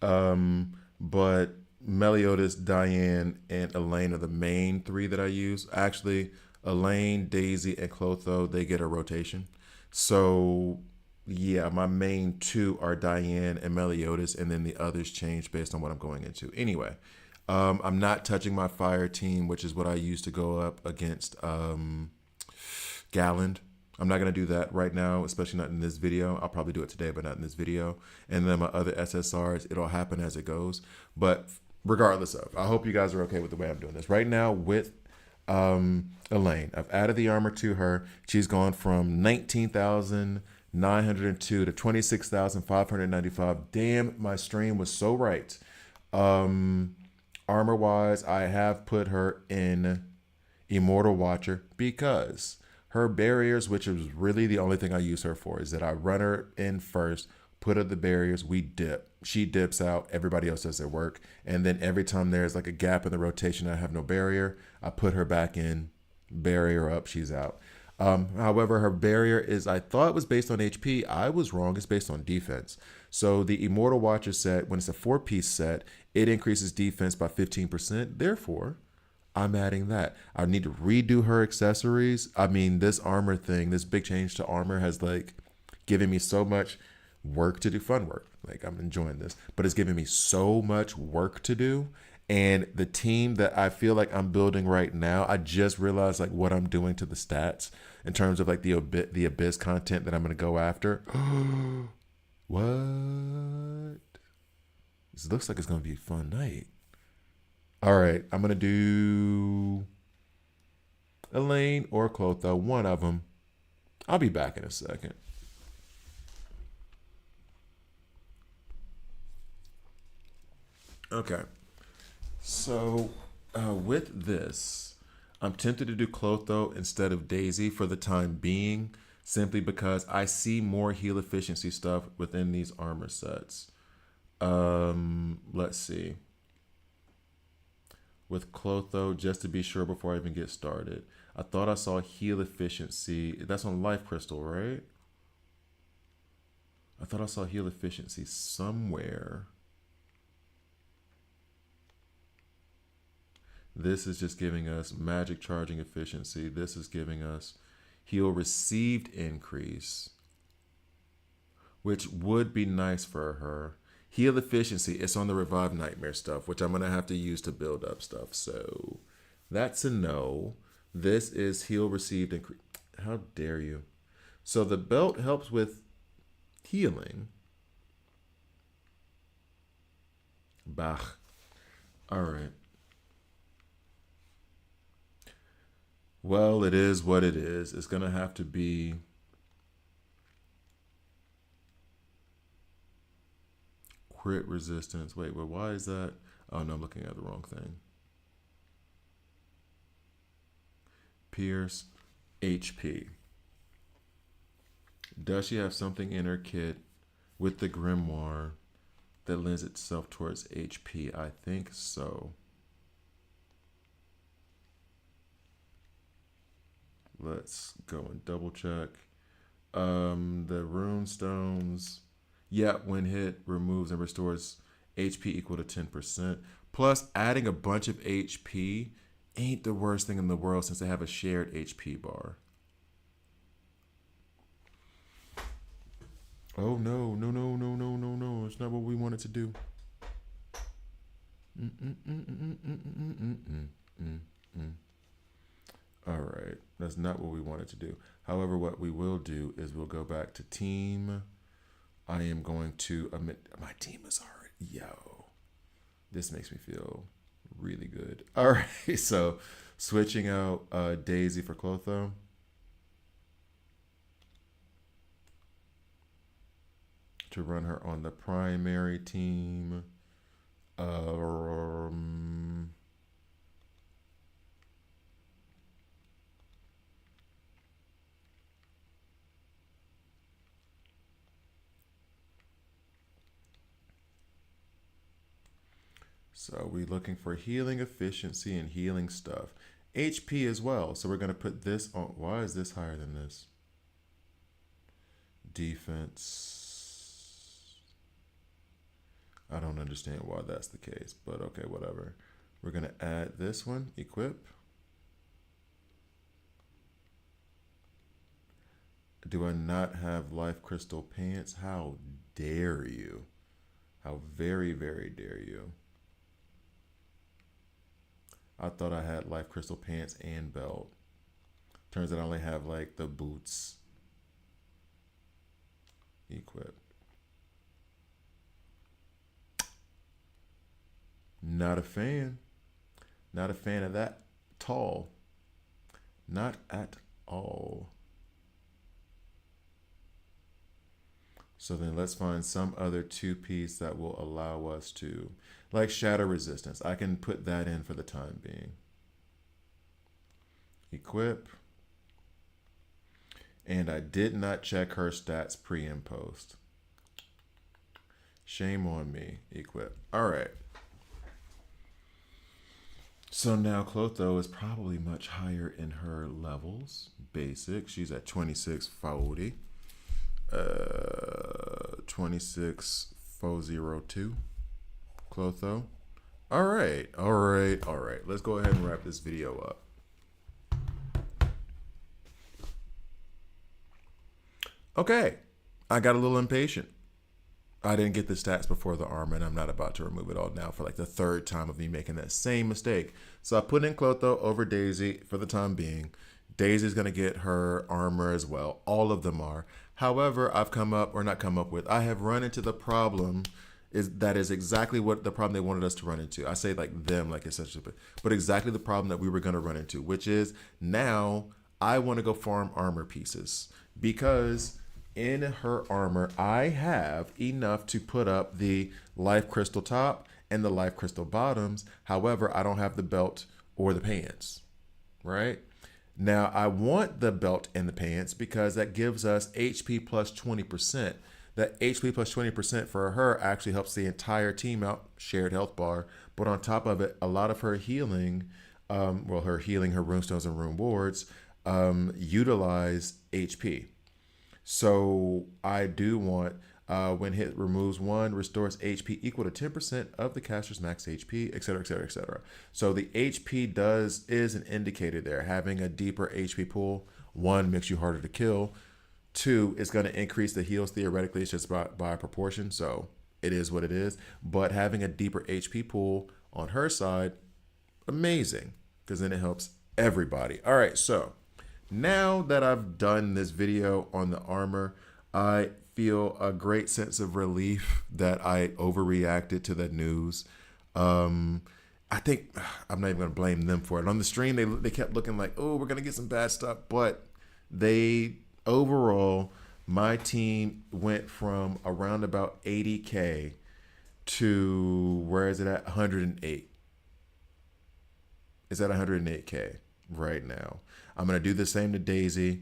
S1: But Meliodas, Diane, and Elaine are the main three that I use. Actually, Elaine, Daisy, and Clotho, they get a rotation. So yeah, my main two are Diane and Meliodas, and then the others change based on what I'm going into. Anyway, I'm not touching my fire team, which is what I used to go up against Galland. I'm not going to do that right now, especially not in this video. I'll probably do it today, but not in this video. And then my other SSRs, it'll happen as it goes. But regardless of, I hope you guys are okay with the way I'm doing this. Right now with Elaine, I've added the armor to her. She's gone from 19,902 to 26,595. Damn, my stream was so right. Armor wise, I have put her in Immortal Watcher because her barriers, which is really the only thing I use her for, is that I run her in first, put her the barriers, we dip. She dips out, everybody else does their work. And then every time there's like a gap in the rotation, I have no barrier, I put her back in, barrier up, she's out. However, her barrier is, I thought it was based on HP. I was wrong. It's based on defense. So the Immortal Watcher set, when it's a 4-piece set, it increases defense by 15%. Therefore, I'm adding that. I need to redo her accessories. I mean, this armor thing, this big change to armor has like given me so much work to do, fun work. Like I'm enjoying this, but it's giving me so much work to do. And the team that I feel like I'm building right now, I just realized like what I'm doing to the stats in terms of like the Abyss content that I'm going to go after. What? This looks like it's going to be a fun night. All right, I'm going to do Elaine or Clotho, one of them. I'll be back in a second. Okay. So with this, I'm tempted to do Clotho instead of Daisy for the time being, simply because I see more heal efficiency stuff within these armor sets. Let's see. With Clotho, just to be sure before I even get started, I thought I saw heal efficiency. That's on Life Crystal, right? I thought I saw heal efficiency somewhere. This is just giving us magic charging efficiency. This is giving us heal received increase, which would be nice for her. Heal efficiency, it's on the Revive Nightmare stuff, which I'm going to have to use to build up stuff. So that's a no. This is heal received increase. How dare you? So the belt helps with healing. Bah. All right. Well, it is what it is. It's going to have to be crit resistance. Wait, well, why is that? Oh, no, I'm looking at the wrong thing. Pierce, HP. Does she have something in her kit with the grimoire that lends itself towards HP? I think so. Let's go and double check. The rune stones, yeah, when hit, removes and restores HP equal to 10%. Plus, adding a bunch of HP ain't the worst thing in the world since they have a shared HP bar. Oh no, no, no, no, no, no, no. It's not what we wanted to do. All right, that's not what we wanted to do. However, what we will do is we'll go back to team. I am going to omit, my team is already, yo, this makes me feel really good. All right, so switching out Daisy for Clotho. To run her on the primary team. So we're looking for healing efficiency and healing stuff. HP as well. So we're going to put this on. Why is this higher than this? Defense. I don't understand why that's the case, but okay, whatever. We're going to add this one, equip. Do I not have life crystal pants? How dare you? How very, very dare you? I thought I had life crystal pants and belt. Turns out I only have like the boots. Equip. Not a fan. Not a fan of that tall. Not at all. So then let's find some other two-piece that will allow us to, like shatter resistance. I can put that in for the time being. Equip. And I did not check her stats pre and post. Shame on me. Equip. All right. So now Clotho is probably much higher in her levels. Basic. She's at 2640. 26402. Clotho. All right. Let's go ahead and wrap this video up. Okay. I got a little impatient. I didn't get the stats before the armor, and I'm not about to remove it all now for like the third time of me making that same mistake. So I put in Clotho over Daisy for the time being. Daisy's going to get her armor as well. All of them are. However, I have run into the problem that is exactly what the problem they wanted us to run into. I say like them, like essentially, but exactly the problem that we were going to run into, which is now I want to go farm armor pieces because in her armor, I have enough to put up the life crystal top and the life crystal bottoms. However, I don't have the belt or the pants, right? Now, I want the belt and the pants because that gives us HP plus 20%. That HP plus 20% for her actually helps the entire team out, shared health bar. But on top of it, a lot of her healing, her runestones and rune wards, utilize HP. So I do want when hit removes 1, restores HP equal to 10% of the caster's max HP, etc., etc., etc. So the HP is an indicator there. Having a deeper HP pool, 1, makes you harder to kill. 2, it's going to increase the heals theoretically. It's just by proportion. So it is what it is. But having a deeper HP pool on her side, amazing, because then it helps everybody. All right, so now that I've done this video on the armor, I feel a great sense of relief that I overreacted to the news. I think I'm not even going to blame them for it. On the stream, they kept looking like, oh, we're going to get some bad stuff. But overall, my team went from around about 80K to, where is it at? 108. It's at 108K right now. I'm going to do the same to Daisy.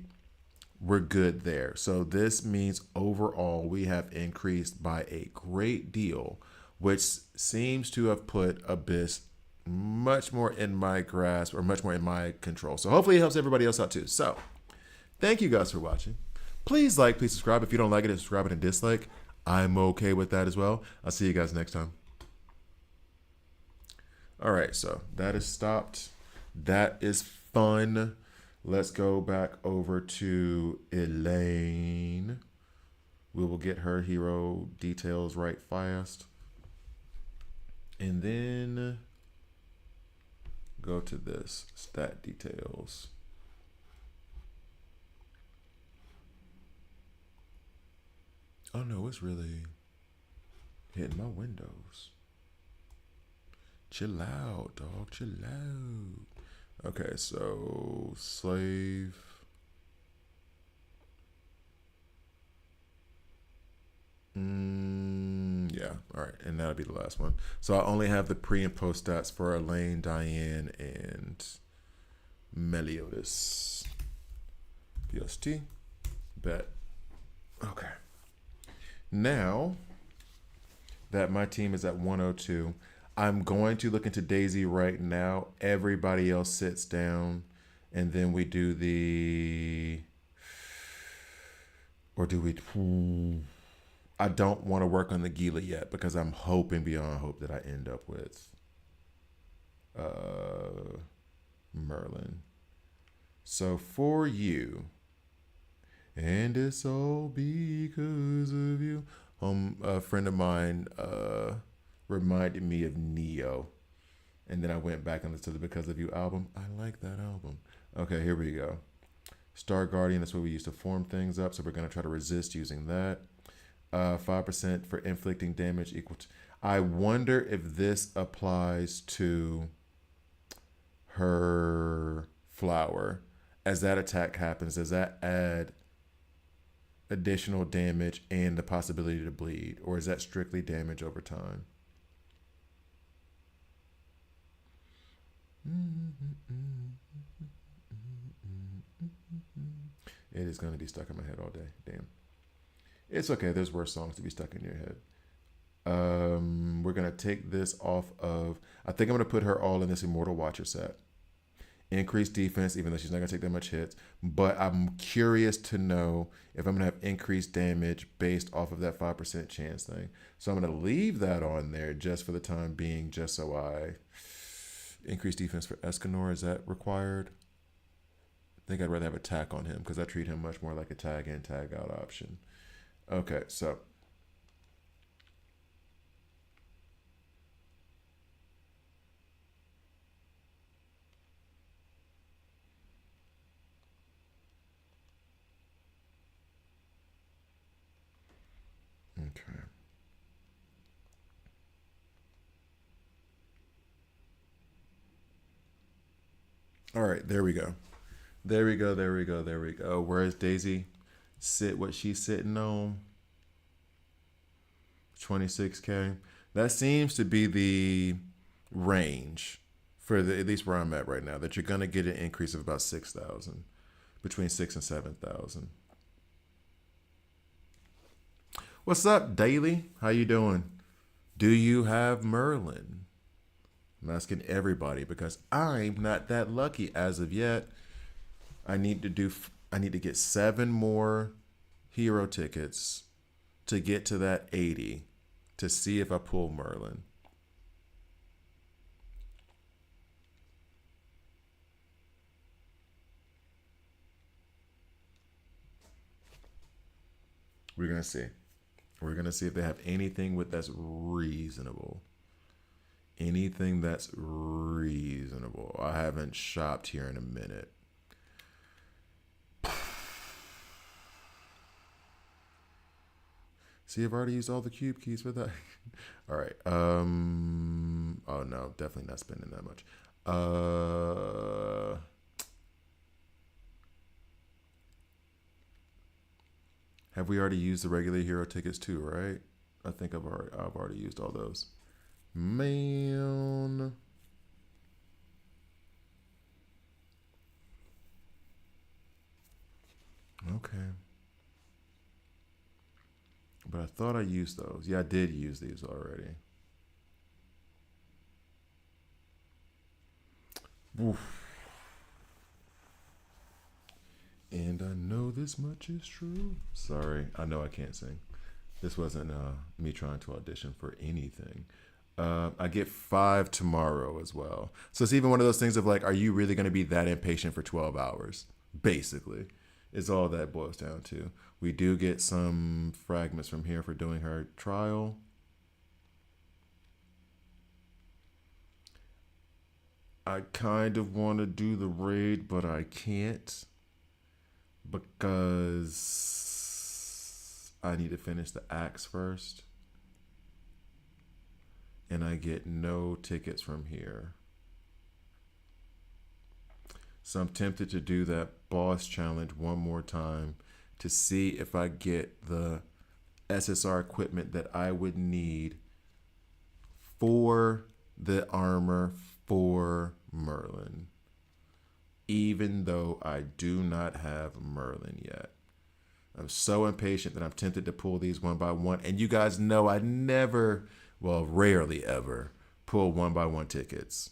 S1: We're good there. So this means overall we have increased by a great deal, which seems to have put Abyss much more in my grasp or much more in my control. So hopefully it helps everybody else out too. So thank you guys for watching. Please like, please subscribe. If you don't like it, subscribe and dislike. I'm okay with that as well. I'll see you guys next time. All right, so that is stopped. That is fun. Let's go back over to Elaine. We will get her hero details right fast. And then go to this, stat details. Oh no, it's really hitting my windows. Chill out, dog, chill out. Okay, so slave. Yeah, all right, and that'll be the last one. So I only have the pre and post stats for Elaine, Diane, and Meliodas. BST, bet. Okay. Now that my team is at 102, I'm going to look into Daisy right now. Everybody else sits down, and then we do the. Or do we? I don't want to work on the Gila yet because I'm hoping beyond hope that I end up with Merlin. So for you, and it's all because of you. A friend of mine reminded me of Neo, and then I went back and listened to the Because of You album. I like that album. Okay, here we go. Star Guardian, that's what we use to form things up. So we're going to try to resist using that. 5% for inflicting damage equal to. I wonder if this applies to her flower. As that attack happens, does that add additional damage and the possibility to bleed? Or is that strictly damage over time? It is going to be stuck in my head all day. Damn. It's okay. There's worse songs to be stuck in your head. We're going to take this off of... I think I'm going to put her all in this Immortal Watcher set. Increased defense, even though she's not going to take that much hits. But I'm curious to know if I'm going to have increased damage based off of that 5% chance thing. So I'm going to leave that on there just for the time being, just so I... Increased defense for Escanor, is that required? I think I'd rather have attack on him because I treat him much more like a tag in, tag out option. Okay, so. Okay. All right, there we go. There we go, there we go, there we go. Where's Daisy? Sit what she's sitting on. 26K. That seems to be the range for at least where I'm at right now, that you're going to get an increase of about 6,000, between 6 and 7,000. What's up, Daily? How you doing? Do you have Merlin? I'm asking everybody because I'm not that lucky as of yet. I need to get 7 more hero tickets to get to that 80 to see if I pull Merlin. We're going to see. We're going to see if they have anything with that's reasonable. Anything that's reasonable. I haven't shopped here in a minute. See, I've already used all the cube keys for that. All right. Oh no, definitely not spending that much. Have we already used the regular hero tickets too, right? I think I've already used all those. Man. Okay. But I thought I used those. Yeah, I did use these already. Oof. And I know this much is true. Sorry, I know I can't sing. This wasn't me trying to audition for anything. I get 5 tomorrow as well. So it's even one of those things of like, are you really going to be that impatient for 12 hours? Basically, is all that boils down to. We do get some fragments from here for doing her trial. I kind of want to do the raid, but I can't because I need to finish the axe first. And I get no tickets from here. So I'm tempted to do that boss challenge one more time to see if I get the SSR equipment that I would need for the armor for Merlin. Even though I do not have Merlin yet. I'm so impatient that I'm tempted to pull these one by one. And you guys know I never, well, rarely ever, pull 1x1 tickets.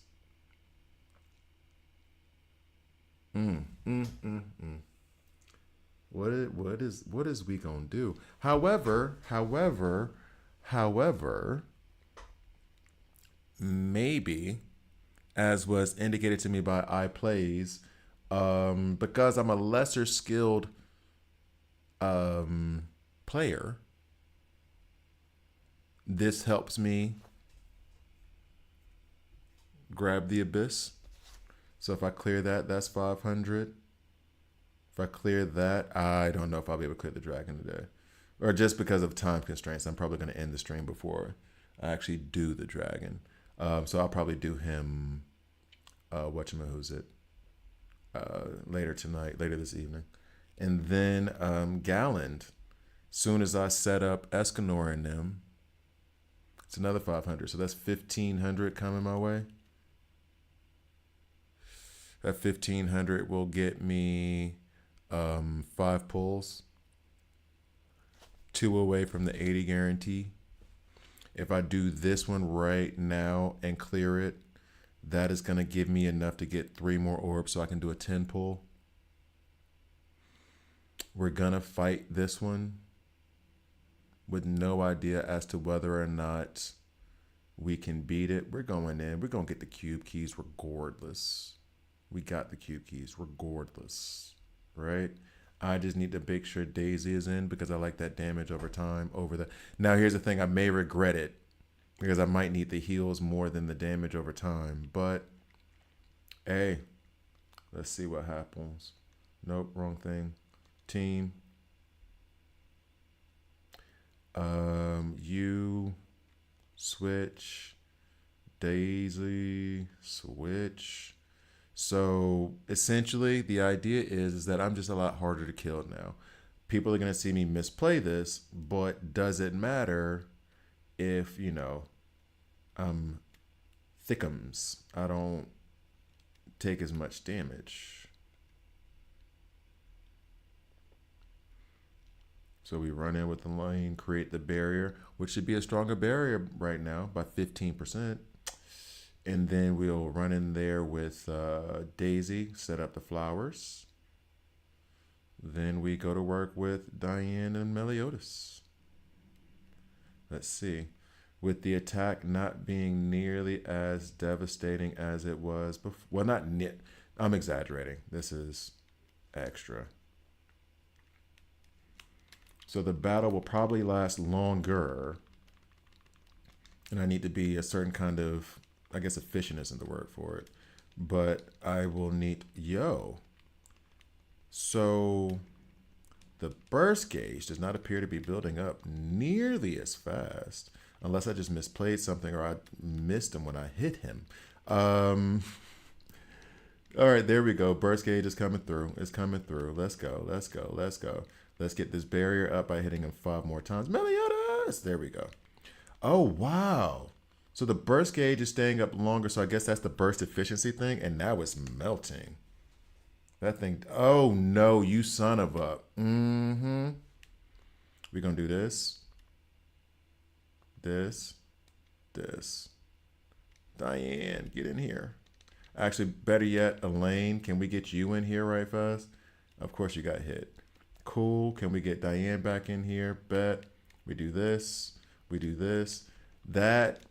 S1: What is we gonna do? However, maybe, as was indicated to me by iPlays, because I'm a lesser skilled player, this helps me grab the abyss. So if I clear that, that's 500. If I clear that, I don't know if I'll be able to clear the dragon today. Or just because of time constraints, I'm probably going to end the stream before I actually do the dragon. So I'll probably do him, later tonight, later this evening. And then Galland, soon as I set up Escanor in them, it's another 500. So that's 1,500 coming my way. That 1,500 will get me 5 pulls, 2 away from the 80 guarantee. If I do this one right now and clear it, that is going to give me enough to get 3 more orbs so I can do a 10 pull. We're going to fight this one with no idea as to whether or not we can beat it. We're going in. We're going to get the cube keys regardless. We got the cube keys regardless, right? I just need to make sure Daisy is in because I like that damage over time over the... Now, here's the thing. I may regret it because I might need the heals more than the damage over time. But, hey, let's see what happens. Nope, wrong thing. Team. You switch. Daisy switch. So essentially, the idea is that I'm just a lot harder to kill now. People are going to see me misplay this, but does it matter if, thickums? I don't take as much damage. So we run in with the lane, create the barrier, which should be a stronger barrier right now by 15%. And then we'll run in there with Daisy, set up the flowers. Then we go to work with Diane and Meliodas. Let's see. With the attack not being nearly as devastating as it was before. Well, not near. I'm exaggerating. This is extra. So the battle will probably last longer. And I need to be a certain kind of... I guess efficient isn't the word for it, but I will need, so the burst gauge does not appear to be building up nearly as fast, unless I just misplayed something or I missed him when I hit him. All right, there we go. Burst gauge is coming through. It's coming through. Let's go. Let's go. Let's go. Let's get this barrier up by hitting him 5 more times. Meliodas! There we go. Oh, wow. So the burst gauge is staying up longer, so I guess that's the burst efficiency thing, and now it's melting. That thing, oh no, you son of a, We're gonna do this. This. Diane, get in here. Actually, better yet, Elaine, can we get you in here right fast? Of course you got hit. Cool, can we get Diane back in here? Bet. We do this, we do this. That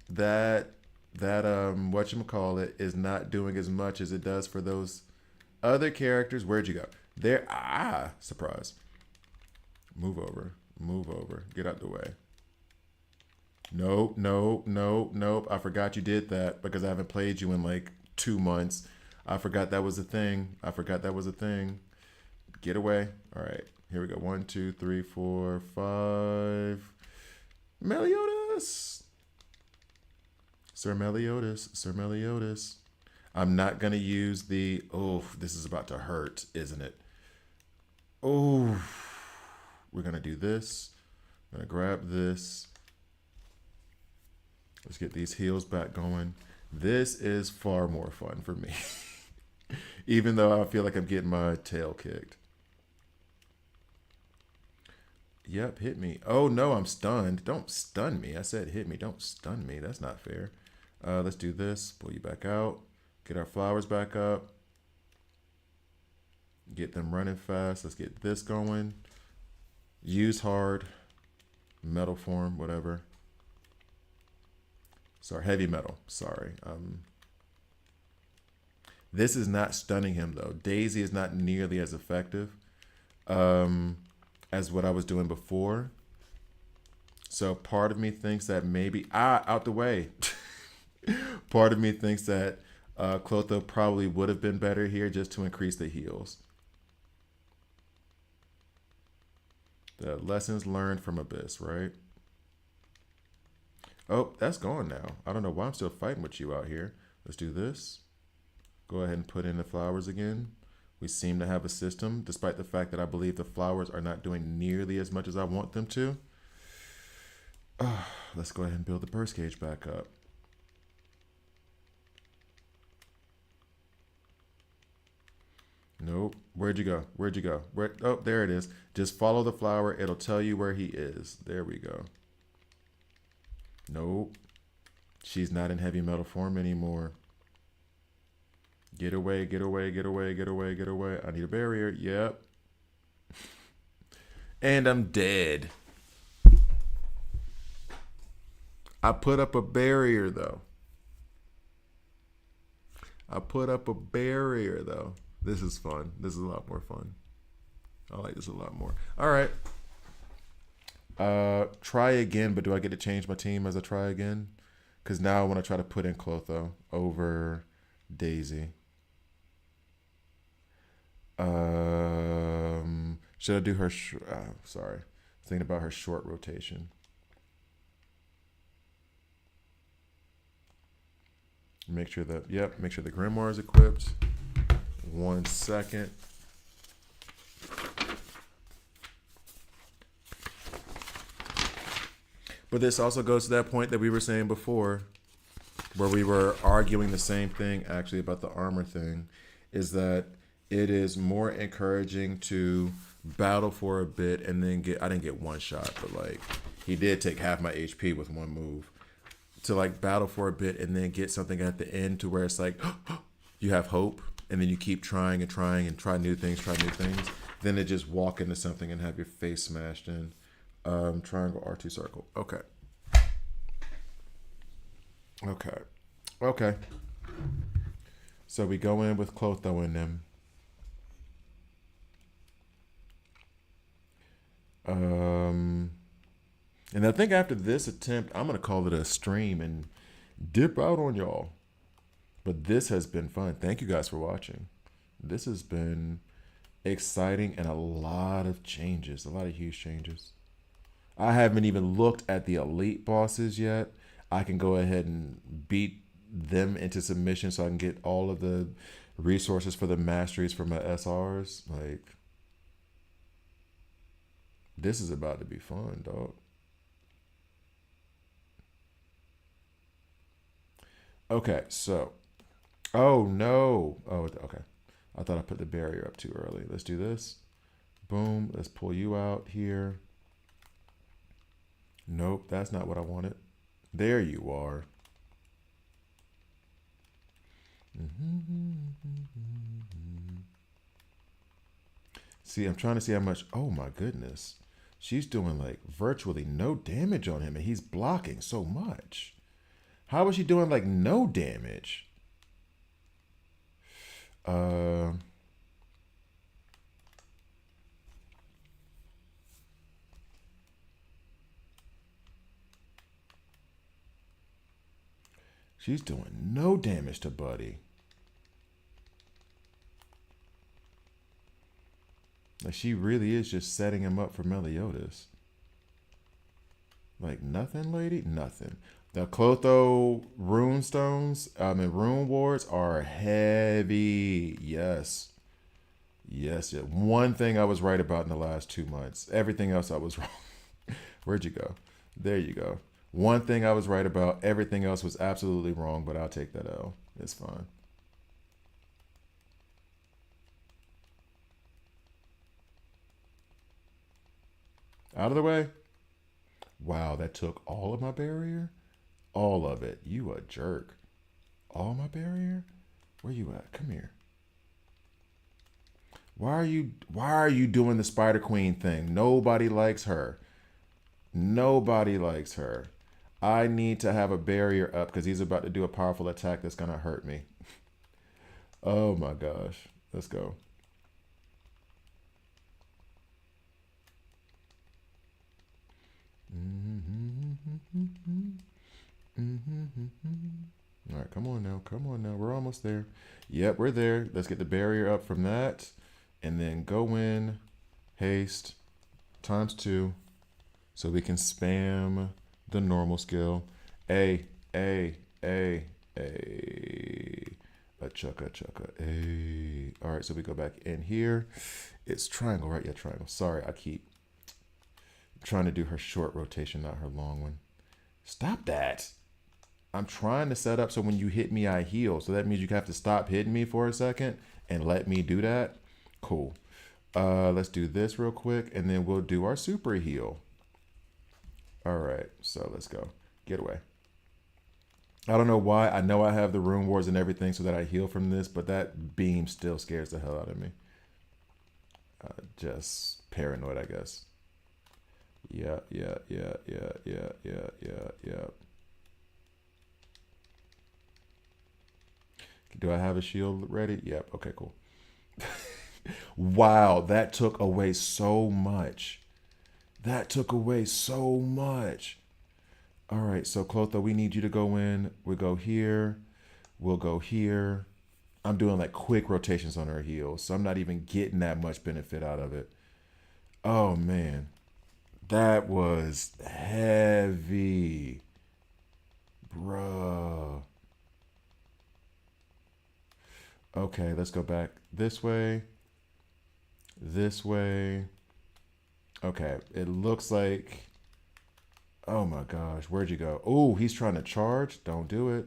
S1: whatchamacallit is not doing as much as it does for those other characters. Where'd you go? There, surprise. Move over, get out the way. Nope. I forgot you did that because I haven't played you in like 2 months. I forgot that was a thing. Get away. All right, here we go. 1, 2, 3, 4, 5. Meliodas. Sir Meliodas. I'm not going to use the... Oh, this is about to hurt, isn't it? Oh, we're going to do this. I'm going to grab this. Let's get these heals back going. This is far more fun for me. Even though I feel like I'm getting my tail kicked. Yep, hit me. Oh, no, I'm stunned. Don't stun me. I said hit me. Don't stun me. That's not fair. Let's do this. Pull you back out. Get our flowers back up. Get them running fast. Let's get this going. Use hard. Metal form, whatever. Sorry, heavy metal. Sorry. This is not stunning him though. Daisy is not nearly as effective as what I was doing before. So part of me thinks that maybe out the way. Part of me thinks that Clotho probably would have been better here just to increase the heals. The lessons learned from Abyss, right? Oh, that's gone now. I don't know why I'm still fighting with you out here. Let's do this. Go ahead and put in the flowers again. We seem to have a system, despite the fact that I believe the flowers are not doing nearly as much as I want them to. Let's go ahead and build the burst cage back up. Nope. Where'd you go? Where'd you go? Oh, there it is. Just follow the flower. It'll tell you where he is. There we go. Nope. She's not in heavy metal form anymore. Get away, get away, get away, get away, get away. I need a barrier. Yep. And I'm dead. I put up a barrier, though. This is fun. This is a lot more fun. I like this a lot more. All right. Try again, but do I get to change my team as I try again? Because now I want to try to put in Clotho over Daisy. Should I do her? Sorry, thinking about her short rotation. Make sure that make sure the Grimoire is equipped. 1 second. But this also goes to that point that we were saying before, where we were arguing the same thing actually about the armor thing, is that it is more encouraging to battle for a bit and then I didn't get one shot, but like he did take half my HP with one move. To like battle for a bit and then get something at the end to where it's like you have hope and then you keep trying and trying and try new things. Then to just walk into something and have your face smashed in. Triangle, R2, circle. Okay. So we go in with Clotho in them. And I think after this attempt, I'm going to call it a stream and dip out on y'all. But this has been fun. Thank you guys for watching. This has been exciting and a lot of changes, a lot of huge changes. I haven't even looked at the elite bosses yet. I can go ahead and beat them into submission so I can get all of the resources for the masteries for my SRs. Like, this is about to be fun, dog. Okay, so, oh no. Oh, okay. I thought I put the barrier up too early. Let's do this. Boom. Let's pull you out here. Nope, that's not what I wanted. There you are. See, I'm trying to see how much. Oh my goodness. She's doing like virtually no damage on him and he's blocking so much. How is she doing like no damage? She's doing no damage to Buddy. Like she really is just setting him up for Meliodas. Like nothing, lady? Nothing. The Clotho rune stones, and rune wards are heavy. Yes. Yes. One thing I was right about in the last 2 months. Everything else I was wrong. Where'd you go? There you go. One thing I was right about. Everything else was absolutely wrong, but I'll take that L. It's fine. Out of the way. Wow, that took all of my barrier? All of it. You a jerk. All my barrier? Where you at? Come here. Why are you doing the Spider Queen thing? Nobody likes her. Nobody likes her. I need to have a barrier up because he's about to do a powerful attack that's gonna hurt me. Oh my gosh. Let's go. All right, come on now. Come on now. We're almost there. Yep, we're there. Let's get the barrier up from that. And then go in, haste, ×2. So we can spam the normal skill. A. A chugga chugga. A. All right, so we go back in here. It's triangle, right? Yeah, triangle. Sorry, I keep trying to do her short rotation, not her long one. Stop that. I'm trying to set up so when you hit me, I heal. So that means you have to stop hitting me for a second and let me do that. Cool. Let's do this real quick, and then we'll do our super heal. All right, so let's go. Get away. I don't know why. I know I have the rune wards and everything so that I heal from this, but that beam still scares the hell out of me. Just paranoid, I guess. Yeah. Do I have a shield ready? Yep. Okay, cool. Wow, that took away so much. That took away so much. All right, so Clotho, we need you to go in. We'll go here. We'll go here. I'm doing like quick rotations on her heels, so I'm not even getting that much benefit out of it. Oh, man. That was heavy. Bruh. Okay, let's go back this way. This way. Okay, it looks like... Oh my gosh, where'd you go? Oh, he's trying to charge. Don't do it.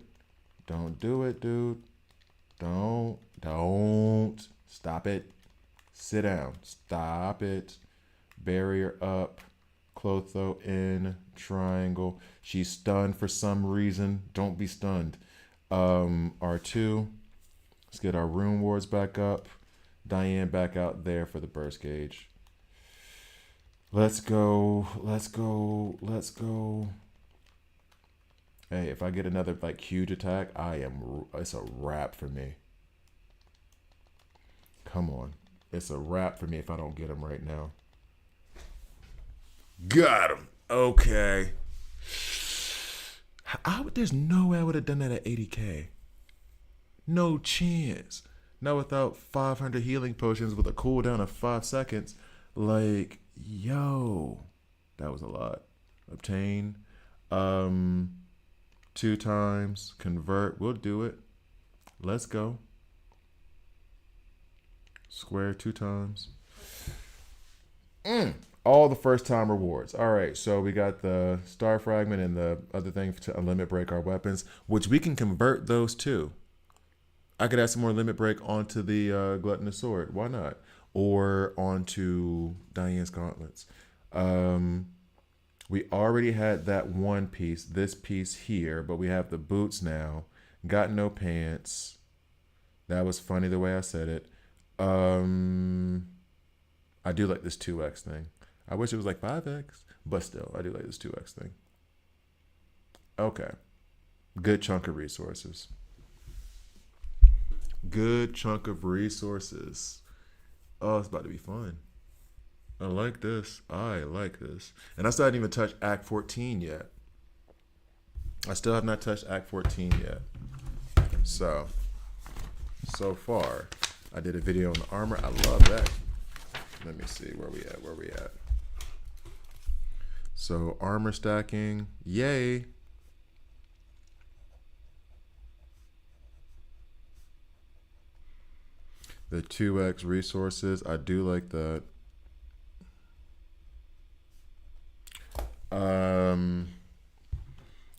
S1: Don't do it, dude. Don't. Stop it. Sit down. Stop it. Barrier up. Clotho in. Triangle. She's stunned for some reason. Don't be stunned. R2. Let's get our rune wards back up. Diane back out there for the burst gauge. Let's go. Hey, if I get another like huge attack, it's a wrap for me. Come on. It's a wrap for me if I don't get him right now. Got him. Okay. There's no way I would have done that at 80k. No chance. Not without 500 healing potions with a cooldown of 5 seconds. Like, yo, that was a lot. Obtain. 2 times. Convert. We'll do it. Let's go. Square 2 times. All the first time rewards. All right, so we got the star fragment and the other thing to limit break our weapons, which we can convert those too. I could add some more limit break onto the gluttonous sword. Why not? Or onto Diane's gauntlets. We already had that one piece, this piece here, but we have the boots now. Got no pants. That was funny the way I said it. I do like this 2x thing. I wish it was like 5x, but still, I do like this 2x thing. Okay. Good chunk of resources. Good chunk of resources. Oh, it's about to be fun. I like this. And I still haven't even touched Act 14 yet. I still have not touched Act 14 yet. So far, I did a video on the armor. I love that. Let me see where we at. So armor stacking, yay. The 2x resources, I do like that.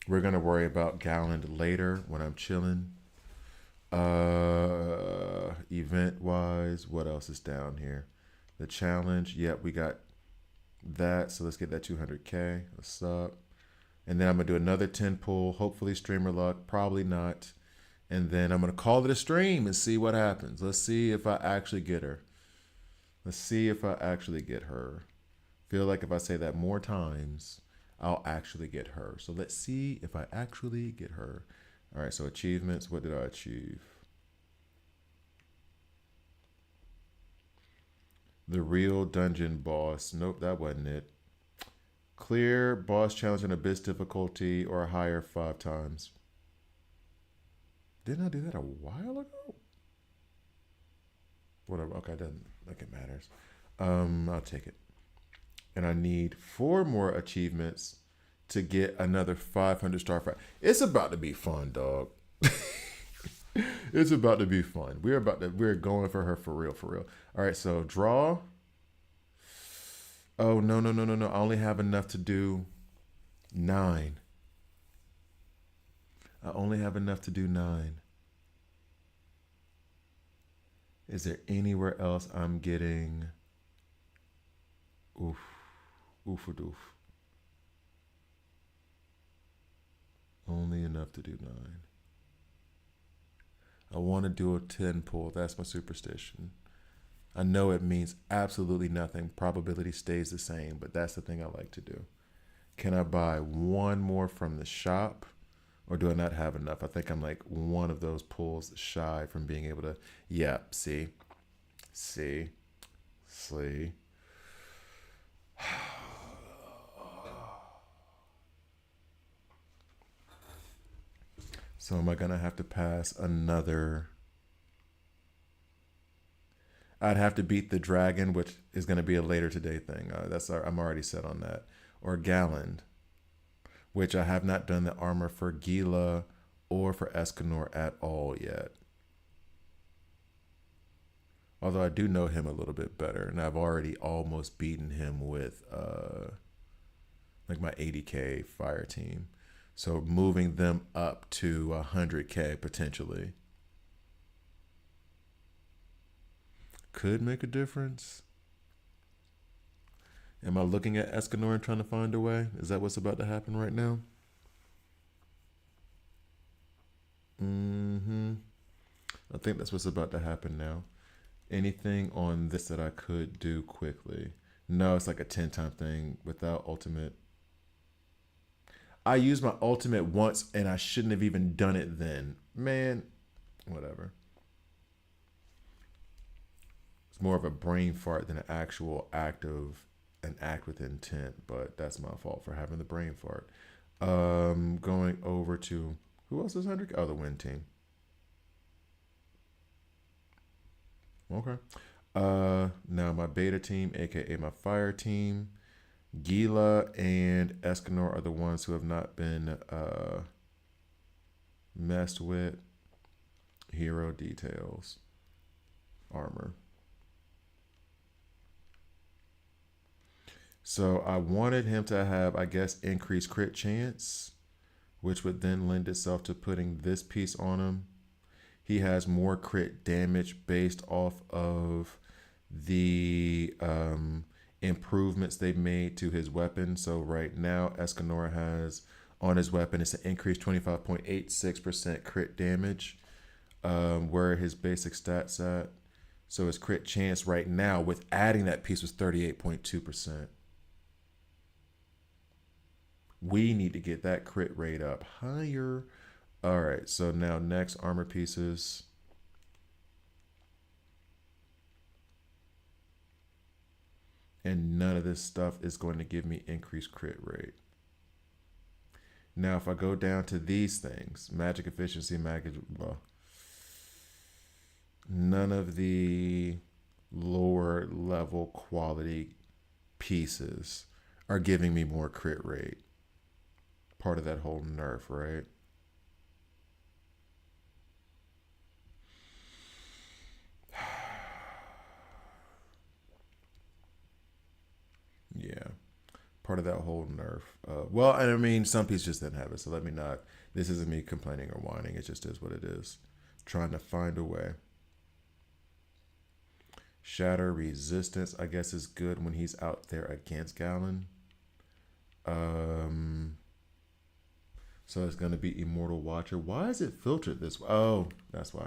S1: We're gonna worry about Galland later when I'm chilling. Event wise, what else is down here? The challenge, yep, we got that. So let's get that 200k. What's up? And then I'm going to do another 10 pull, hopefully streamer luck, probably not. And then I'm going to call it a stream and see what happens. Let's see if I actually get her. Let's see if I actually get her. Feel like if I say that more times, I'll actually get her. So let's see if I actually get her. All right, so achievements. What did I achieve? The real dungeon boss. Nope, that wasn't it. Clear boss challenge in abyss difficulty or higher 5 times. Didn't I do that a while ago? Whatever. Okay, doesn't like it matters. I'll take it. And I need 4 more achievements to get another 500 star fight. It's about to be fun, dog. It's about to be fun. We're going for her for real, for real. All right, so draw. Oh, no. I only have enough to do 9. I only have enough to do 9. Is there anywhere else I'm getting? Oof. Oof-a-doof. Only enough to do 9. I want to do a 10 pull. That's my superstition. I know it means absolutely nothing. Probability stays the same, but that's the thing I like to do. Can I buy 1 more from the shop? Or do I not have enough? I think I'm like 1 of those pulls shy from being able to. Yeah, see. So am I going to have to pass another? I'd have to beat the dragon, which is going to be a later today thing. I'm already set on that. Or Galland, which I have not done the armor for Gila or for Escanor at all yet. Although I do know him a little bit better, and I've already almost beaten him with like my 80k fire team. So moving them up to 100k potentially could make a difference. Am I looking at Escanor and trying to find a way? Is that what's about to happen right now? I think that's what's about to happen now. Anything on this that I could do quickly? No, it's like a 10-time thing without ultimate. I used my ultimate once and I shouldn't have even done it then. Man, whatever. It's more of a brain fart than an actual act with intent, but that's my fault for having the brain fart. Going over to who else is 100? Oh, the win team. Okay. Now my beta team, aka my fire team, Gila and Escanor are the ones who have not been messed with. Hero details, armor. So I wanted him to have, I guess, increased crit chance, which would then lend itself to putting this piece on him. He has more crit damage based off of the improvements they've made to his weapon. So right now, Escanor has on his weapon, it's an increased 25.86% crit damage, where his basic stats at. So his crit chance right now with adding that piece was 38.2%. We need to get that crit rate up higher. All right, so now next armor pieces. And none of this stuff is going to give me increased crit rate. Now, if I go down to these things, magic efficiency, magic, well, none of the lower level quality pieces are giving me more crit rate. Part of that whole nerf, right? Yeah, part of that whole nerf. Well, and I mean, some pieces just didn't have it, so let me not. This isn't me complaining or whining. It just is what it is. Trying to find a way. Shatter resistance, I guess, is good when he's out there against Gallon. So it's going to be Immortal Watcher. Why is it filtered this way? Oh, that's why.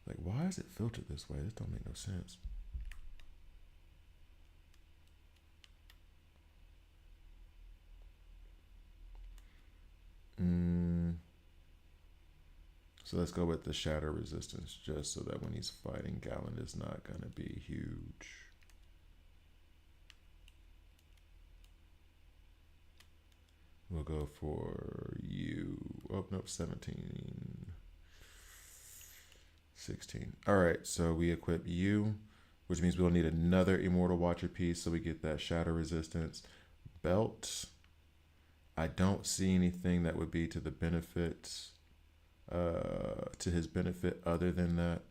S1: Like, why is it filtered this way? This don't make no sense. So let's go with the Shatter Resistance, just so that when he's fighting, Gallon is not going to be huge. We'll go for you. Oh, nope, 17. 16. All right, so we equip you, which means we'll need another Immortal Watcher piece, so we get that Shatter Resistance. Belt. I don't see anything that would be to the benefit, to his benefit other than that.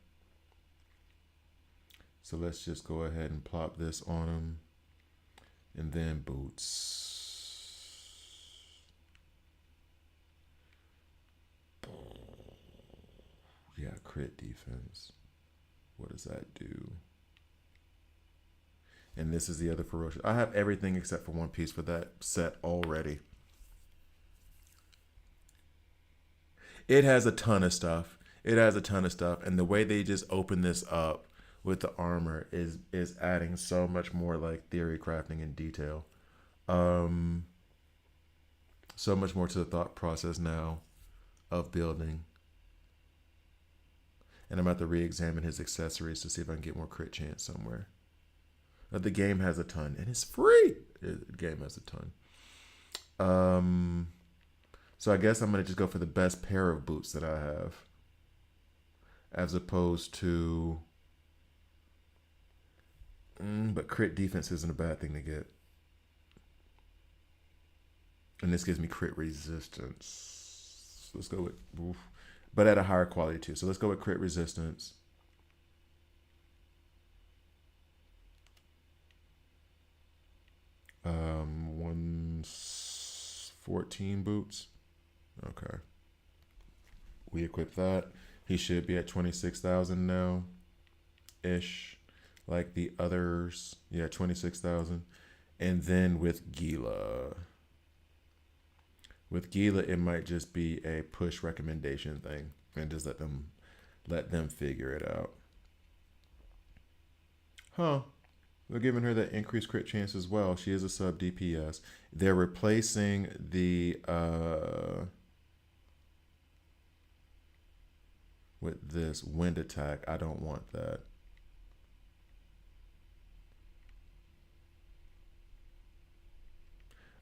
S1: So let's just go ahead and plop this on him. And then boots. Yeah, crit defense. What does that do? And this is the other ferocious. I have everything except for one piece for that set already. It has a ton of stuff. It has a ton of stuff. And the way they just open this up with the armor is adding so much more like theory crafting and detail. So much more to the thought process now of building. And I'm about to re-examine his accessories to see if I can get more crit chance somewhere. The game has a ton, and it's free. The game has a ton. So I guess I'm gonna just go for the best pair of boots that I have, as opposed to. But crit defense isn't a bad thing to get, and this gives me crit resistance. So let's go with. But at a higher quality too. So let's go with crit resistance. Um, 114 boots. Okay. We equip that. He should be at 26,000 now, ish, like the others. Yeah, 26,000. And then with Gila. With Gila, it might just be a push recommendation thing, and just let them figure it out. Huh. They're giving her that increased crit chance as well. She is a sub DPS. They're replacing the with this wind attack. I don't want that.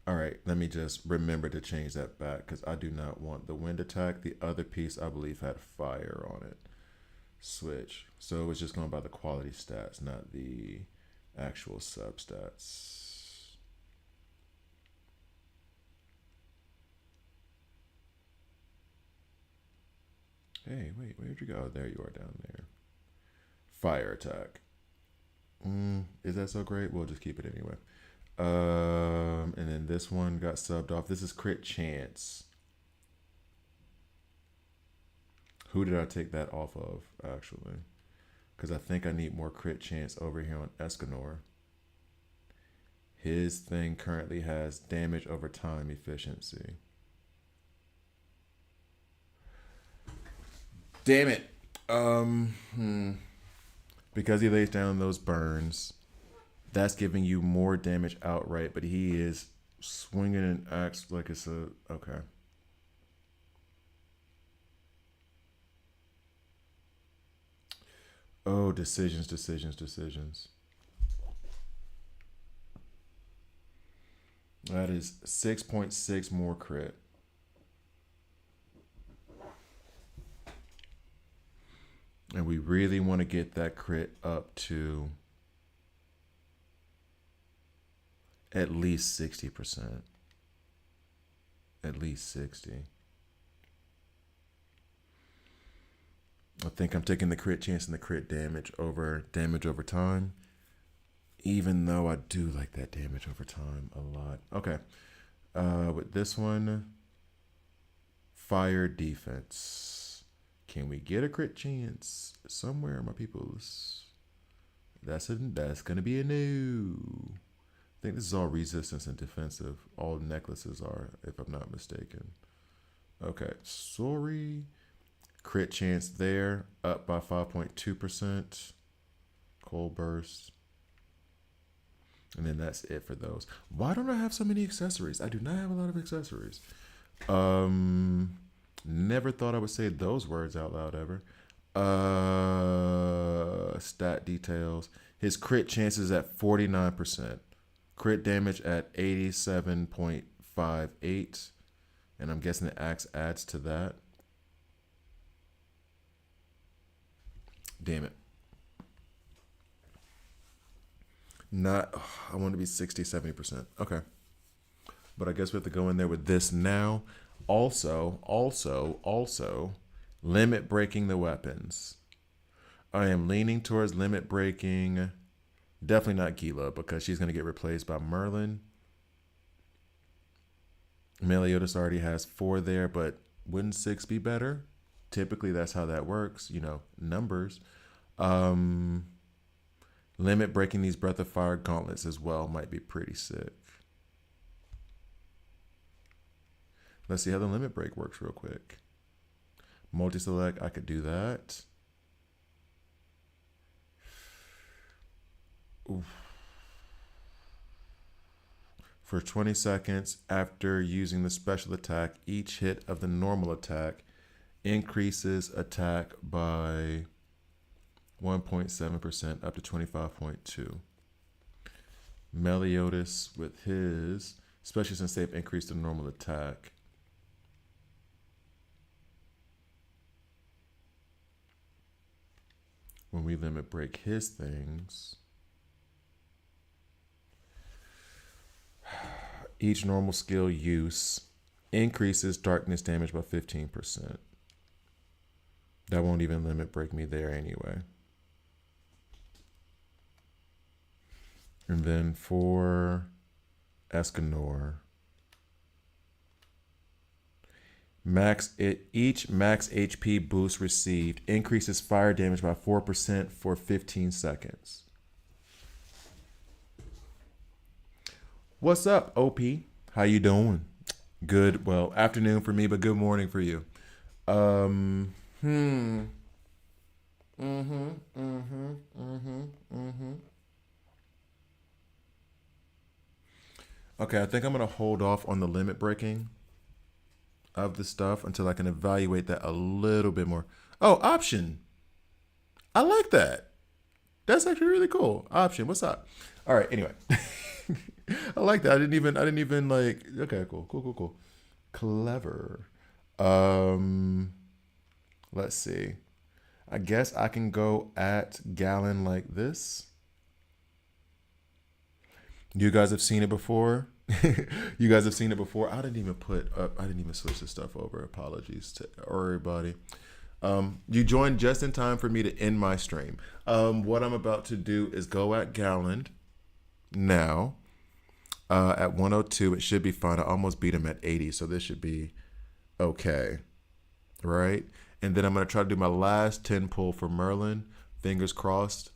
S1: All right, let me just remember to change that back because I do not want the wind attack. The other piece, I believe, had fire on it. Switch. So it was just going by the quality stats, not the actual substats. Hey, wait, where'd you go? There you are down there. Fire attack. Is that so great? We'll just keep it anyway. And then this one got subbed off. This is crit chance. Who did I take that off of, actually? Because I think I need more crit chance over here on Escanor. His thing currently has damage over time efficiency. Damn it. Because he lays down those burns, that's giving you more damage outright, but he is swinging an axe like it's a... Okay. Oh, decisions. That is 6.6 more crit. And we really want to get that crit up to at least 60%. At least 60. I think I'm taking the crit chance and the crit damage over time. Even though I do like that damage over time a lot. Okay. With this one, fire defense. Can we get a crit chance somewhere, my peoples? That's gonna be a no. I think this is all resistance and defensive. All necklaces are, if I'm not mistaken. Okay, sorry. Crit chance there, up by 5.2%. Cold burst. And then that's it for those. Why don't I have so many accessories? I do not have a lot of accessories. Never thought I would say those words out loud ever. Stat details. His crit chances at 49%. Crit damage at 87.58. And I'm guessing the axe adds to that. Damn it. Not, I want to be 60, 70%. Okay. But I guess we have to go in there with this now. Also, limit breaking the weapons. I am leaning towards limit breaking. Definitely not Gila because she's going to get replaced by Merlin. Meliodas already has 4 there, but wouldn't 6 be better? Typically, that's how that works. You know, numbers. Limit breaking these Breath of Fire gauntlets as well might be pretty sick. Let's see how the limit break works real quick. Multi-select, I could do that. Oof. For 20 seconds after using the special attack, each hit of the normal attack increases attack by 1.7% up to 25.2. Meliodas with his, especially since they've increased the normal attack. When we limit break his things, each normal skill use increases darkness damage by 15%. That won't even limit break me there anyway. And then for Escanor, each max HP boost received increases fire damage by 4% for 15 seconds. What's up, OP? How you doing? Good. Well, afternoon for me, but good morning for you. Okay, I think I'm gonna hold off on the limit breaking of the stuff until I can evaluate that a little bit more. Oh, option. I like that. That's actually really cool. Option. What's up? All right. Anyway, I like that. I didn't even like. Okay. Cool. Clever. Let's see. I guess I can go at Gallon like this. You guys have seen it before. You guys have seen it before. I didn't even switch this stuff over. Apologies to everybody. You joined just in time for me to end my stream. What I'm about to do is go at Gallon now. At 102, it should be fine. I almost beat him at 80, so this should be okay. Right? And then I'm going to try to do my last 10 pull for Merlin. Fingers crossed.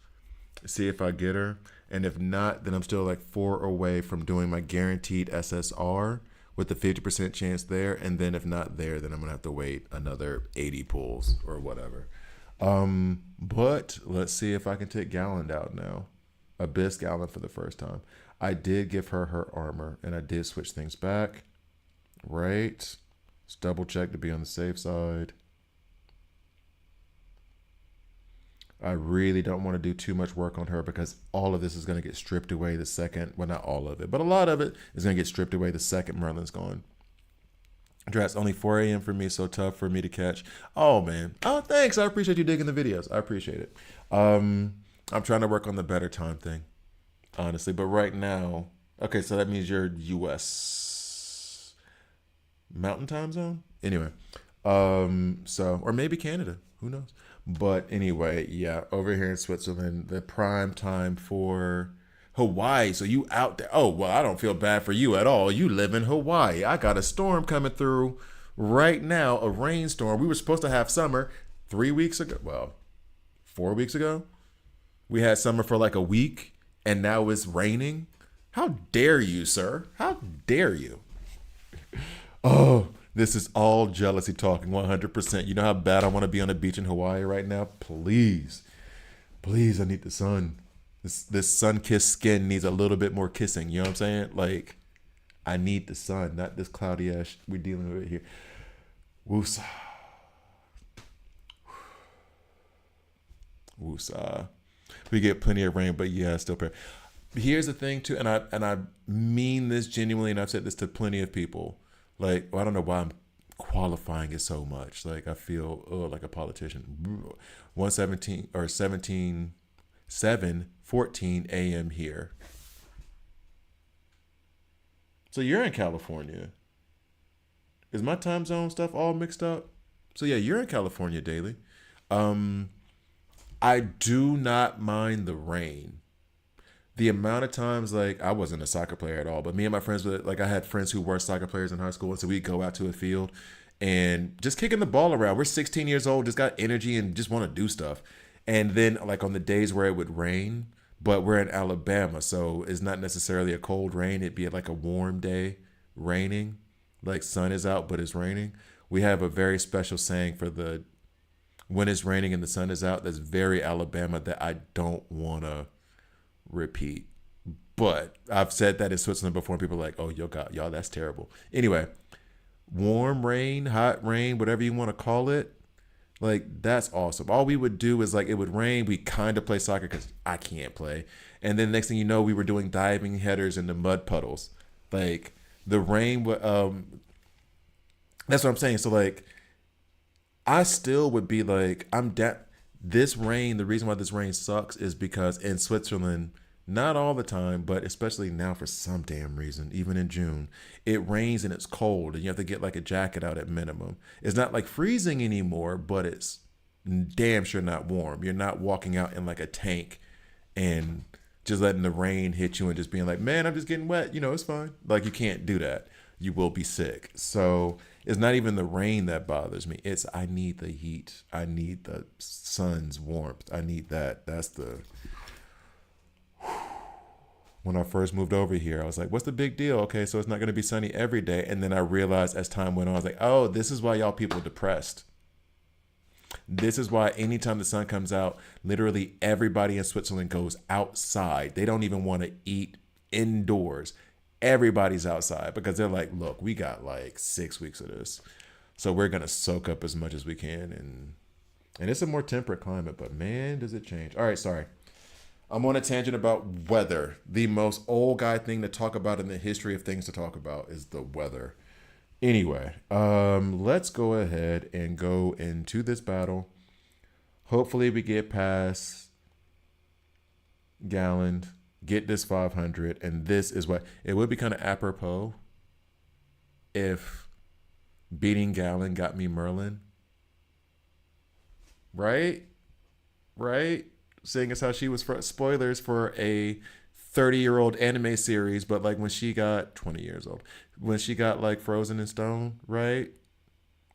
S1: See if I get her. And if not, then I'm still like 4 away from doing my guaranteed SSR with the 50% chance there. And then if not there, then I'm going to have to wait another 80 pulls or whatever. But let's see if I can take Gallon out now. Abyss Gallon for the first time. I did give her her armor and I did switch things back. Right. Let's double check to be on the safe side. I really don't want to do too much work on her because all of this is going to get stripped away the second, well, not all of it, but a lot of it is going to get stripped away the second Merlin's gone. Dress, only 4 a.m. for me, so tough for me to catch. Oh, man. Oh, thanks. I appreciate you digging the videos. I appreciate it. I'm trying to work on the better time thing, honestly. But right now, okay, so that means you're U.S. Mountain Time Zone? Anyway, or maybe Canada. Who knows? But anyway, yeah, over here in Switzerland, the prime time for Hawaii. So you out there. Oh, well, I don't feel bad for you at all. You live in Hawaii. I got a storm coming through right now, a rainstorm. We were supposed to have summer 3 weeks ago. Well, 4 weeks ago. We had summer for like a week, and now it's raining. How dare you, sir? How dare you? Oh, This is all jealousy talking 100%. You know how bad I want to be on the beach in Hawaii right now? Please. Please, I need the sun. This sun-kissed skin needs a little bit more kissing. You know what I'm saying? Like, I need the sun, not this cloudy ash we're dealing with here. Woosah. Woosah. We get plenty of rain, but yeah, still pray. Here's the thing too, and I mean this genuinely, and I've said this to plenty of people. Like, well, I don't know why I'm qualifying it so much. Like, I feel like a politician. 117 or 17, 7:14 a.m. here. So you're in California. Is my time zone stuff all mixed up? So yeah, you're in California daily. Um, I do not mind the rain. The amount of times, like, I wasn't a soccer player at all, but me and my friends were like, I had friends who were soccer players in high school, and so we'd go out to a field and just kicking the ball around. We're 16 years old, just got energy and just want to do stuff. And then, like, on the days where it would rain, but we're in Alabama, so it's not necessarily a cold rain. It'd be like a warm day raining, like sun is out, but it's raining. We have a very special saying for the when it's raining and the sun is out. That's very Alabama that I don't want to repeat. But I've said that in Switzerland before, and people are like, oh, yo, God, y'all, that's terrible. Anyway, warm rain, hot rain, whatever you want to call it, like, that's awesome. All we would do is, like, it would rain. We kind of play soccer because I can't play. And then next thing you know, we were doing diving headers in the mud puddles. Like, the rain would, that's what I'm saying. So, like, I still would be like, this rain, the reason why this rain sucks is because in Switzerland, not all the time, but especially now for some damn reason, even in June, it rains and it's cold and you have to get like a jacket out at minimum. It's not like freezing anymore, but it's damn sure not warm. You're not walking out in like a tank and just letting the rain hit you and just being like, man, I'm just getting wet. You know, it's fine. Like, you can't do that. You will be sick. So it's not even the rain that bothers me. It's I need the heat. I need the sun's warmth. I need that. That's the when I first moved over here, I was like, what's the big deal? Okay, so it's not going to be sunny every day. And then I realized as time went on, I was like, oh, this is why y'all people are depressed. This is why anytime the sun comes out, literally everybody in Switzerland goes outside. They don't even want to eat indoors. Everybody's outside because they're like, look, we got like 6 weeks of this. So we're going to soak up as much as we can. And it's a more temperate climate, but man, does it change. All right, sorry. I'm on a tangent about weather. The most old guy thing to talk about in the history of things to talk about is the weather. Anyway, let's go ahead and go into this battle. Hopefully we get past Galland, get this 500, and this is what it would be kind of apropos if beating Galland got me Merlin. Right? Right? Seeing as how she was spoilers for a 30-year-old anime series, but like when she got 20 years old, when she got like frozen in stone, right?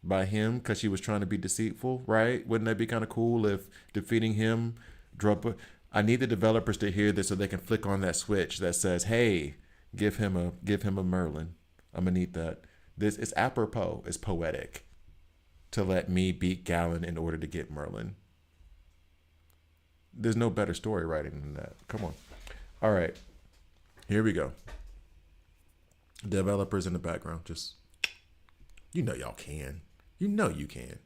S1: By him because she was trying to be deceitful, right? Wouldn't that be kind of cool if defeating him drop I need the developers to hear this so they can flick on that switch that says, hey, give him a Merlin. I'm gonna need that. This is apropos, it's poetic to let me beat Galland in order to get Merlin. There's no better story writing than that. Come on. All right. Here we go. Developers in the background. Just, you know y'all can. You know you can.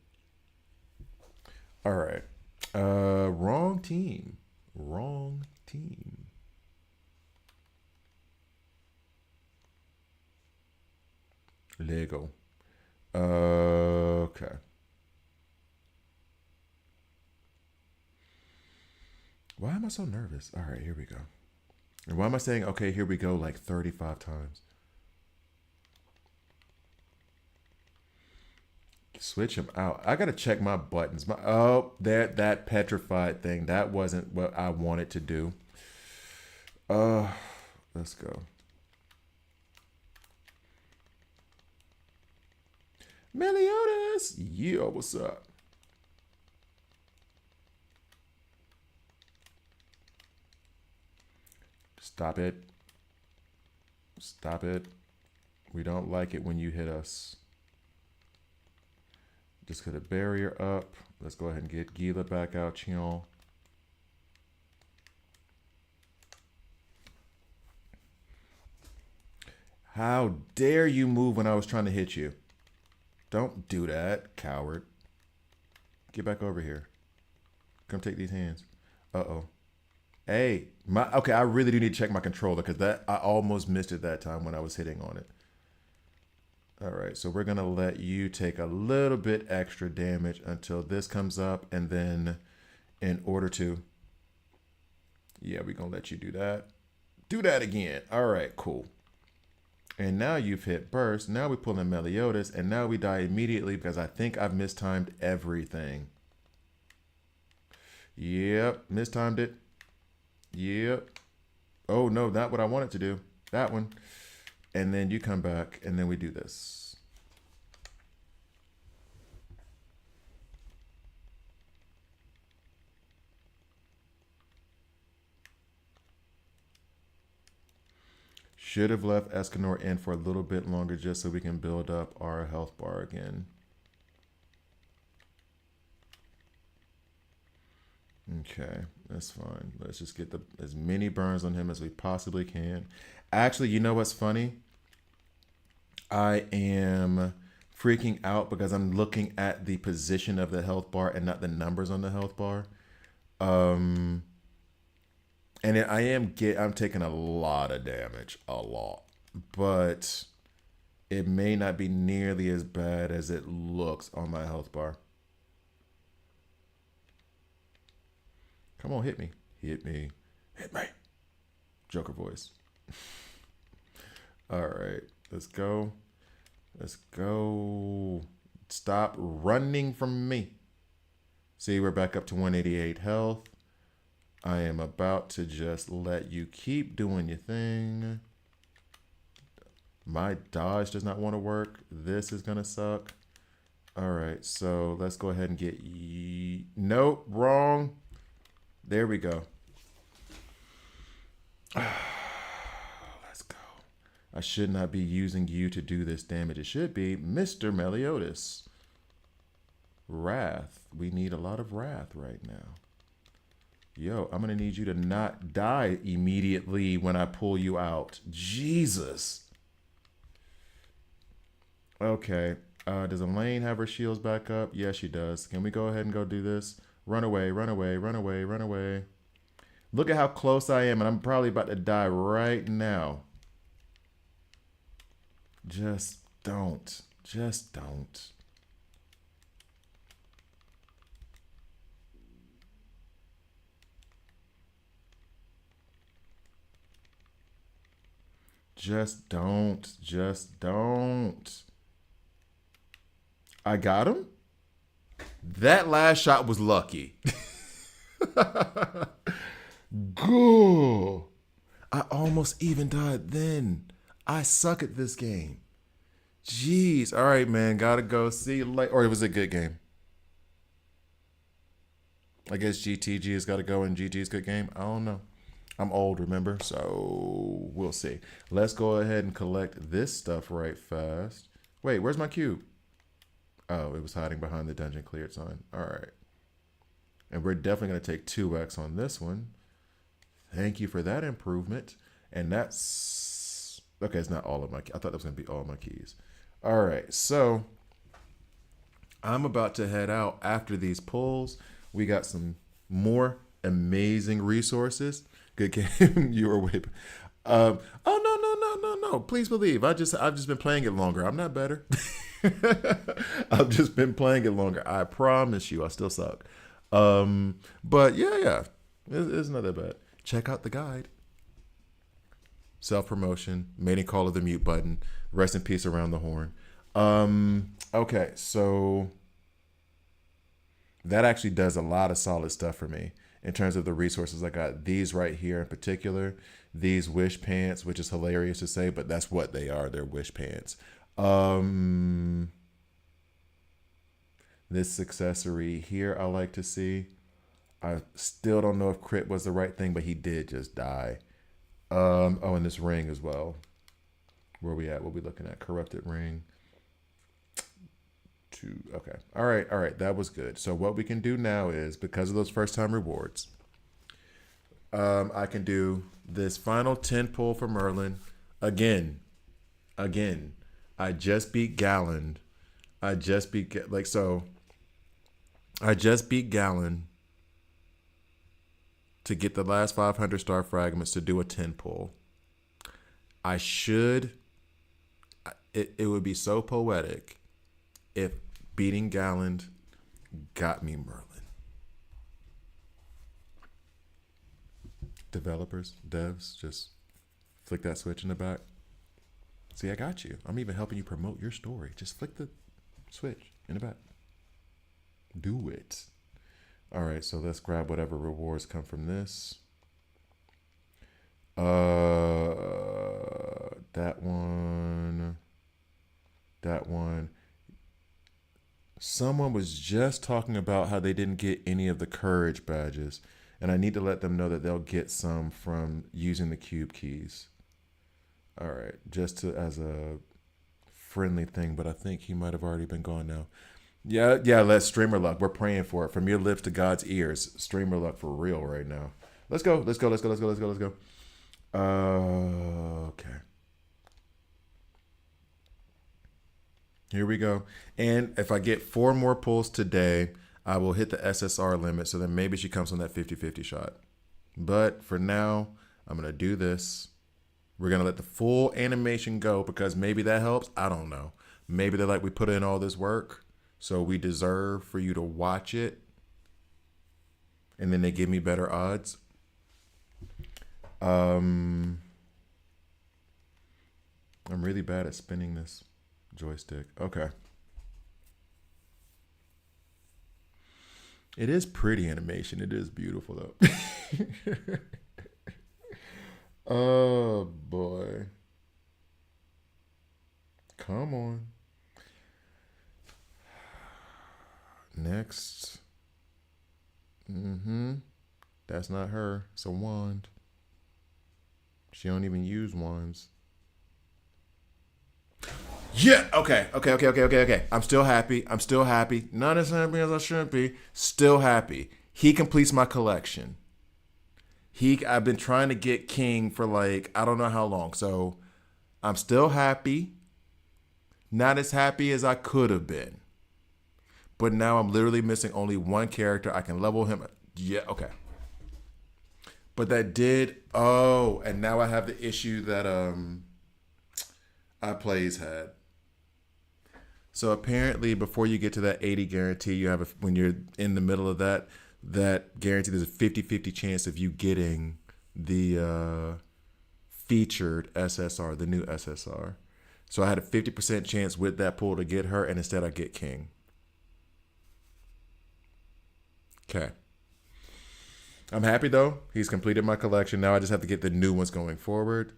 S1: All right. Wrong team. Wrong team. Lego. Okay. Why am I so nervous? All right, here we go. And why am I saying, okay, here we go, like 35 times? Switch him out. I got to check my buttons. That petrified thing, that wasn't what I wanted to do. Let's go. Meliodas! Yeah, what's up? Stop it. Stop it. We don't like it when you hit us. Just put a barrier up. Let's go ahead and get Gila back out, y'all. How dare you move when I was trying to hit you? Don't do that, coward. Get back over here. Come take these hands. Uh-oh. Hey, okay, I really do need to check my controller because that I almost missed it that time when I was hitting on it. All right, so we're going to let you take a little bit extra damage until this comes up, and then in order to, yeah, we're going to let you do that. Do that again. All right, cool. And now you've hit burst. Now we pull in Meliodas, and now we die immediately because I think I've mistimed everything. Yep, mistimed it. Yep. Oh, no, not what I wanted to do. That one. And then you come back, and then we do this. Should have left Escanor in for a little bit longer just so we can build up our health bar again. Okay, that's fine. Let's just get as many burns on him as we possibly can. Actually, you know what's funny? I am freaking out because I'm looking at the position of the health bar and not the numbers on the health bar. And I'm taking a lot of damage, a lot, but it may not be nearly as bad as it looks on my health bar. Come on, hit me, hit me, hit me. Joker voice. All right, let's go. Let's go. Stop running from me. See, we're back up to 188 health. I am about to just let you keep doing your thing. My dodge does not want to work. This is going to suck. All right, so let's go ahead and get nope, wrong. There we go. Let's go. I should not be using you to do this damage. It should be Mr. Meliodas. Wrath. We need a lot of wrath right now. Yo, I'm going to need you to not die immediately when I pull you out. Jesus. Okay. Does Elaine have her shields back up? Yes, she does. Can we go ahead and go do this? Run away, run away, run away, run away. Look at how close I am, and I'm probably about to die right now. Just don't. Just don't. Just don't. Just don't. I got him? That last shot was lucky. Go. I almost even died then. I suck at this game. Jeez. All right, man. Gotta go. See you later. Or it was a good game. I guess GTG has got to go and GG's good game. I don't know. I'm old, remember? So we'll see. Let's go ahead and collect this stuff right fast. Wait, where's my cube? Oh, it was hiding behind the dungeon cleared sign. All right. And we're definitely going to take 2x on this one. Thank you for that improvement. And that's... Okay, it's not all of my... I thought that was going to be all of my keys. All right, so I'm about to head out after these pulls. We got some more amazing resources. Good game. You were way... oh, no. Please believe. I've just been playing it longer. I'm not better. I've just been playing it longer. I promise you, I still suck. But yeah, it's not that bad. Check out the guide. Self-promotion, mating call of the mute button, rest in peace around the horn. Okay, so that actually does a lot of solid stuff for me in terms of the resources. I got these right here in particular, these wish pants, which is hilarious to say, but that's what they are. They're wish pants. This accessory here I like to see. I still don't know if crit was the right thing, but he did just die. Oh, and this ring as well. Where we at? What we looking at? Corrupted ring. 2. Okay. All right. All right. That was good. So what we can do now is, because of those first time rewards, I can do this final 10 pull for Merlin. Again. I just beat Gallon. I just beat Gallon to get the last 500 star fragments to do a 10 pull. I should. It would be so poetic if beating Gallon got me Merlin. Developers, devs, just flick that switch in the back. See, I got you. I'm even helping you promote your story. Just flick the switch in the back. Do it. All right, so let's grab whatever rewards come from this. That one. Someone was just talking about how they didn't get any of the courage badges, and I need to let them know that they'll get some from using the cube keys. All right, just as a friendly thing, but I think he might have already been gone now. Yeah, let's streamer luck. We're praying for it. From your lips to God's ears. Streamer luck for real right now. Let's go. Okay. Here we go. And if I get 4 more pulls today, I will hit the SSR limit. So then maybe she comes on that 50-50 shot. But for now, I'm going to do this. We're going to let the full animation go because maybe that helps. I don't know. Maybe they're like, we put in all this work, so we deserve for you to watch it. And then they give me better odds. I'm really bad at spinning this joystick. Okay. It is pretty animation. It is beautiful though. Oh boy. Come on. Next. That's not her. It's a wand. She don't even use wands. Yeah. Okay. I'm still happy. Not as happy as I should be. Still happy. He completes my collection. I've been trying to get King for like, I don't know how long. So I'm still happy. Not as happy as I could have been. But now I'm literally missing only one character. I can level him. Yeah, okay. But that did, and now I have the issue that iPlays had. So apparently before you get to that 80 guarantee, you have when you're in the middle of that guarantee, there's a 50-50 chance of you getting the featured SSR, the new SSR. So I had a 50% chance with that pull to get her, and instead I get King. Okay. I'm happy though. He's completed my collection. Now I just have to get the new ones going forward.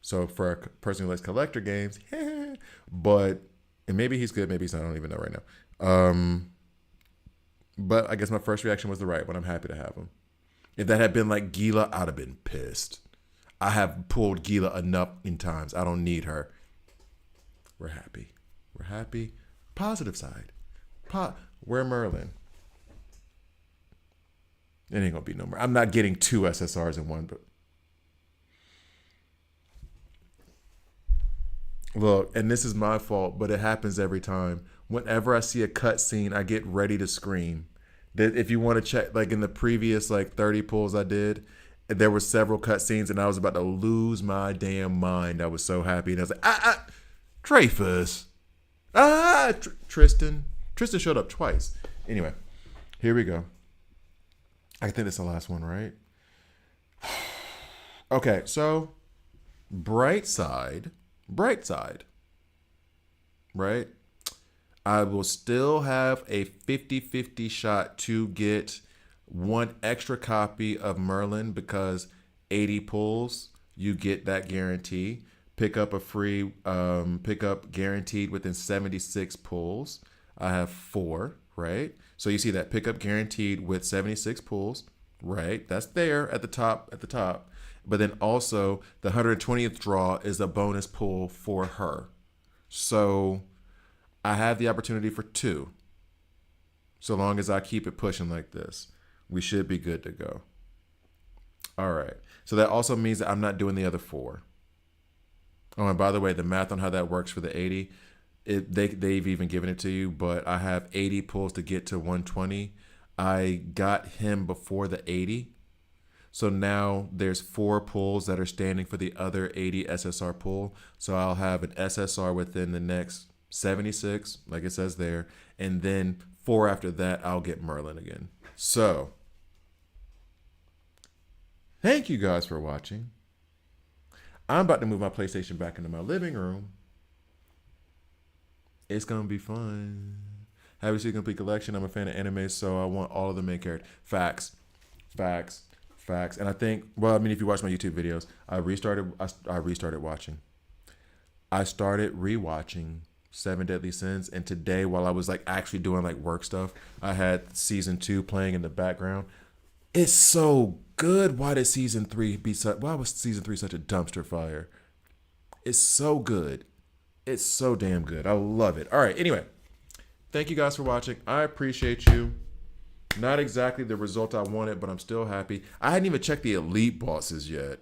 S1: So for a person who likes collector games, but, and maybe he's good, maybe he's not, I don't even know right now. But I guess my first reaction was the right one. I'm happy to have him. If that had been like Gila, I'd have been pissed. I have pulled Gila enough in times. I don't need her. We're happy. Positive side. We're Merlin. It ain't gonna be no more. I'm not getting 2 SSRs in one, but look, and this is my fault, but it happens every time. Whenever I see a cut scene, I get ready to scream. That if you want to check, like in the previous like 30 pulls I did, there were several cut scenes, and I was about to lose my damn mind. I was so happy, and I was like, Dreyfus, Tristan showed up twice. Anyway, here we go. I think it's the last one, right? Okay, so bright side, right? I will still have a 50-50 shot to get one extra copy of Merlin because 80 pulls, you get that guarantee. Pick up a free pickup guaranteed within 76 pulls. I have 4, right? So you see that pickup guaranteed with 76 pulls, right? That's there at the top. But then also the 120th draw is a bonus pull for her. So I have the opportunity for 2. So long as I keep it pushing like this, we should be good to go. All right. So that also means that I'm not doing the other 4. Oh, and by the way, the math on how that works for the 80, they've even given it to you, but I have 80 pulls to get to 120. I got him before the 80. So now there's 4 pulls that are standing for the other 80 SSR pull. So I'll have an SSR within the next 76, like it says there. And then 4 after that, I'll get Merlin again. So thank you guys for watching. I'm about to move my PlayStation back into my living room. It's going to be fun. Have you seen Complete Collection? I'm a fan of anime, so I want all of the main characters. Facts. And I think, well, I mean, if you watch my YouTube videos, I restarted watching. I started rewatching 7 Deadly Sins, and today, while I was like actually doing like work stuff, I had season 2 playing in the background. It's so good. Why was season 3 such a dumpster fire? It's so good. It's so damn good. I love it. All right. Anyway, thank you guys for watching. I appreciate you. Not exactly the result I wanted, but I'm still happy. I hadn't even checked the elite bosses yet.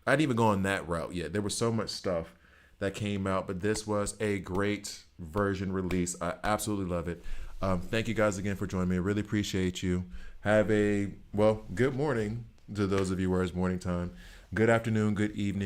S1: I hadn't even gone that route yet. There was so much stuff that came out, but this was a great version release. I absolutely love it. Thank you guys again for joining me. I really appreciate you. Have a, well, good morning to those of you where it's morning time. Good afternoon, good evening.